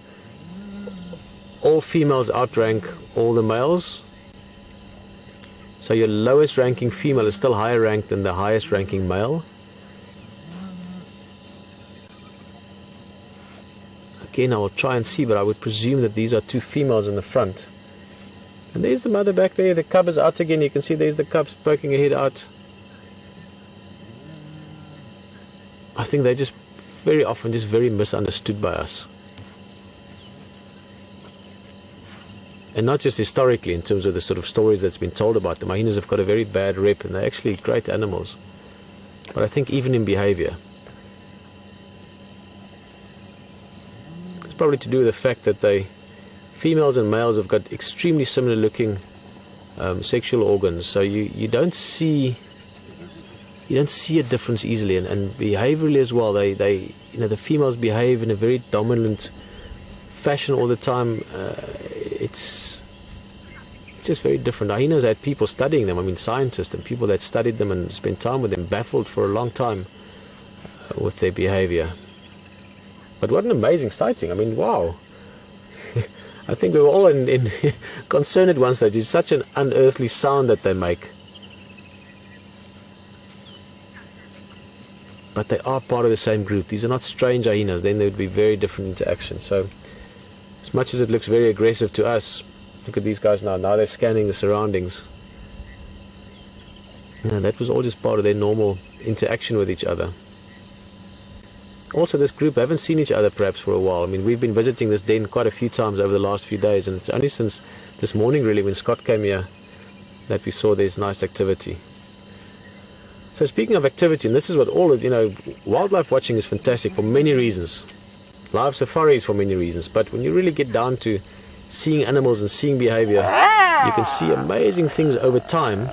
all females outrank all the males. So your lowest ranking female is still higher ranked than the highest ranking male. Again, I will try and see, but I would presume that these are two females in the front. And there's the mother back there. The cub is out again. You can see there's the cubs poking her head out. I think they're just very often just very misunderstood by us. And not just historically in terms of the sort of stories that's been told about them. Hyenas have got a very bad rep, and they're actually great animals. But I think even in behavior, it's probably to do with the fact that females and males have got extremely similar looking sexual organs. So you don't see a difference easily, and behaviorally as well. They the females behave in a very dominant fashion all the time. It's just very different. Hyenas had people studying them. I mean, scientists and people that studied them and spent time with them baffled for a long time with their behavior. But what an amazing sighting! I mean, wow. I think we were all concerned at one stage. It's such an unearthly sound that they make. But they are part of the same group. These are not strange hyenas. Then there would be very different interactions. So, as much as it looks very aggressive to us, look at these guys now. Now they're scanning the surroundings. And that was all just part of their normal interaction with each other. Also, this group haven't seen each other perhaps for a while. I mean, we've been visiting this den quite a few times over the last few days, and it's only since this morning really when Scott came here that we saw there's nice activity. So speaking of activity, and this is what all of, wildlife watching is fantastic for many reasons. Live safari is for many reasons, but when you really get down to seeing animals and seeing behavior, you can see amazing things over time,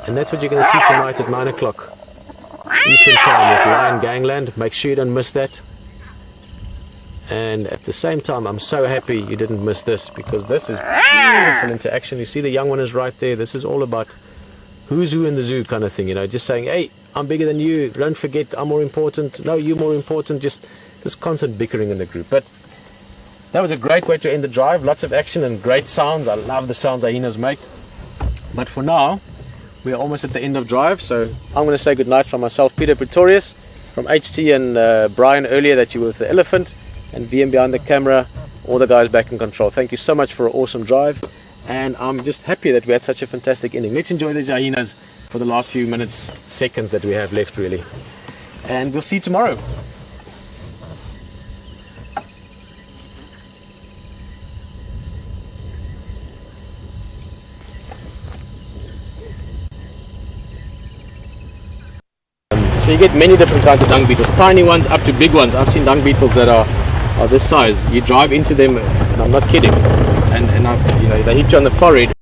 and that's what you're going to see tonight at 9 o'clock Eastern Time with Lion Gangland. Make sure you don't miss that. And at the same time, I'm so happy you didn't miss this, because this is beautiful interaction. You see the young one is right there. This is all about who's who in the zoo kind of thing, just saying, hey, I'm bigger than you, don't forget I'm more important, no, you're more important, just this constant bickering in the group. But that was a great way to end the drive. Lots of action and great sounds. I love the sounds hyenas make. But for now, we are almost at the end of drive, so I'm going to say goodnight from myself, Peter Pretorius, from HT, and Brian earlier that you were with the elephant, and VM behind the camera, all the guys back in control. Thank you so much for an awesome drive, and I'm just happy that we had such a fantastic ending. Let's enjoy these hyenas for the last few minutes, seconds that we have left really, and we'll see you tomorrow. So you get many different kinds of dung beetles, tiny ones up to big ones. I've seen dung beetles that are this size. You drive into them, I'm not kidding. And I, you know, they hit you on the forehead.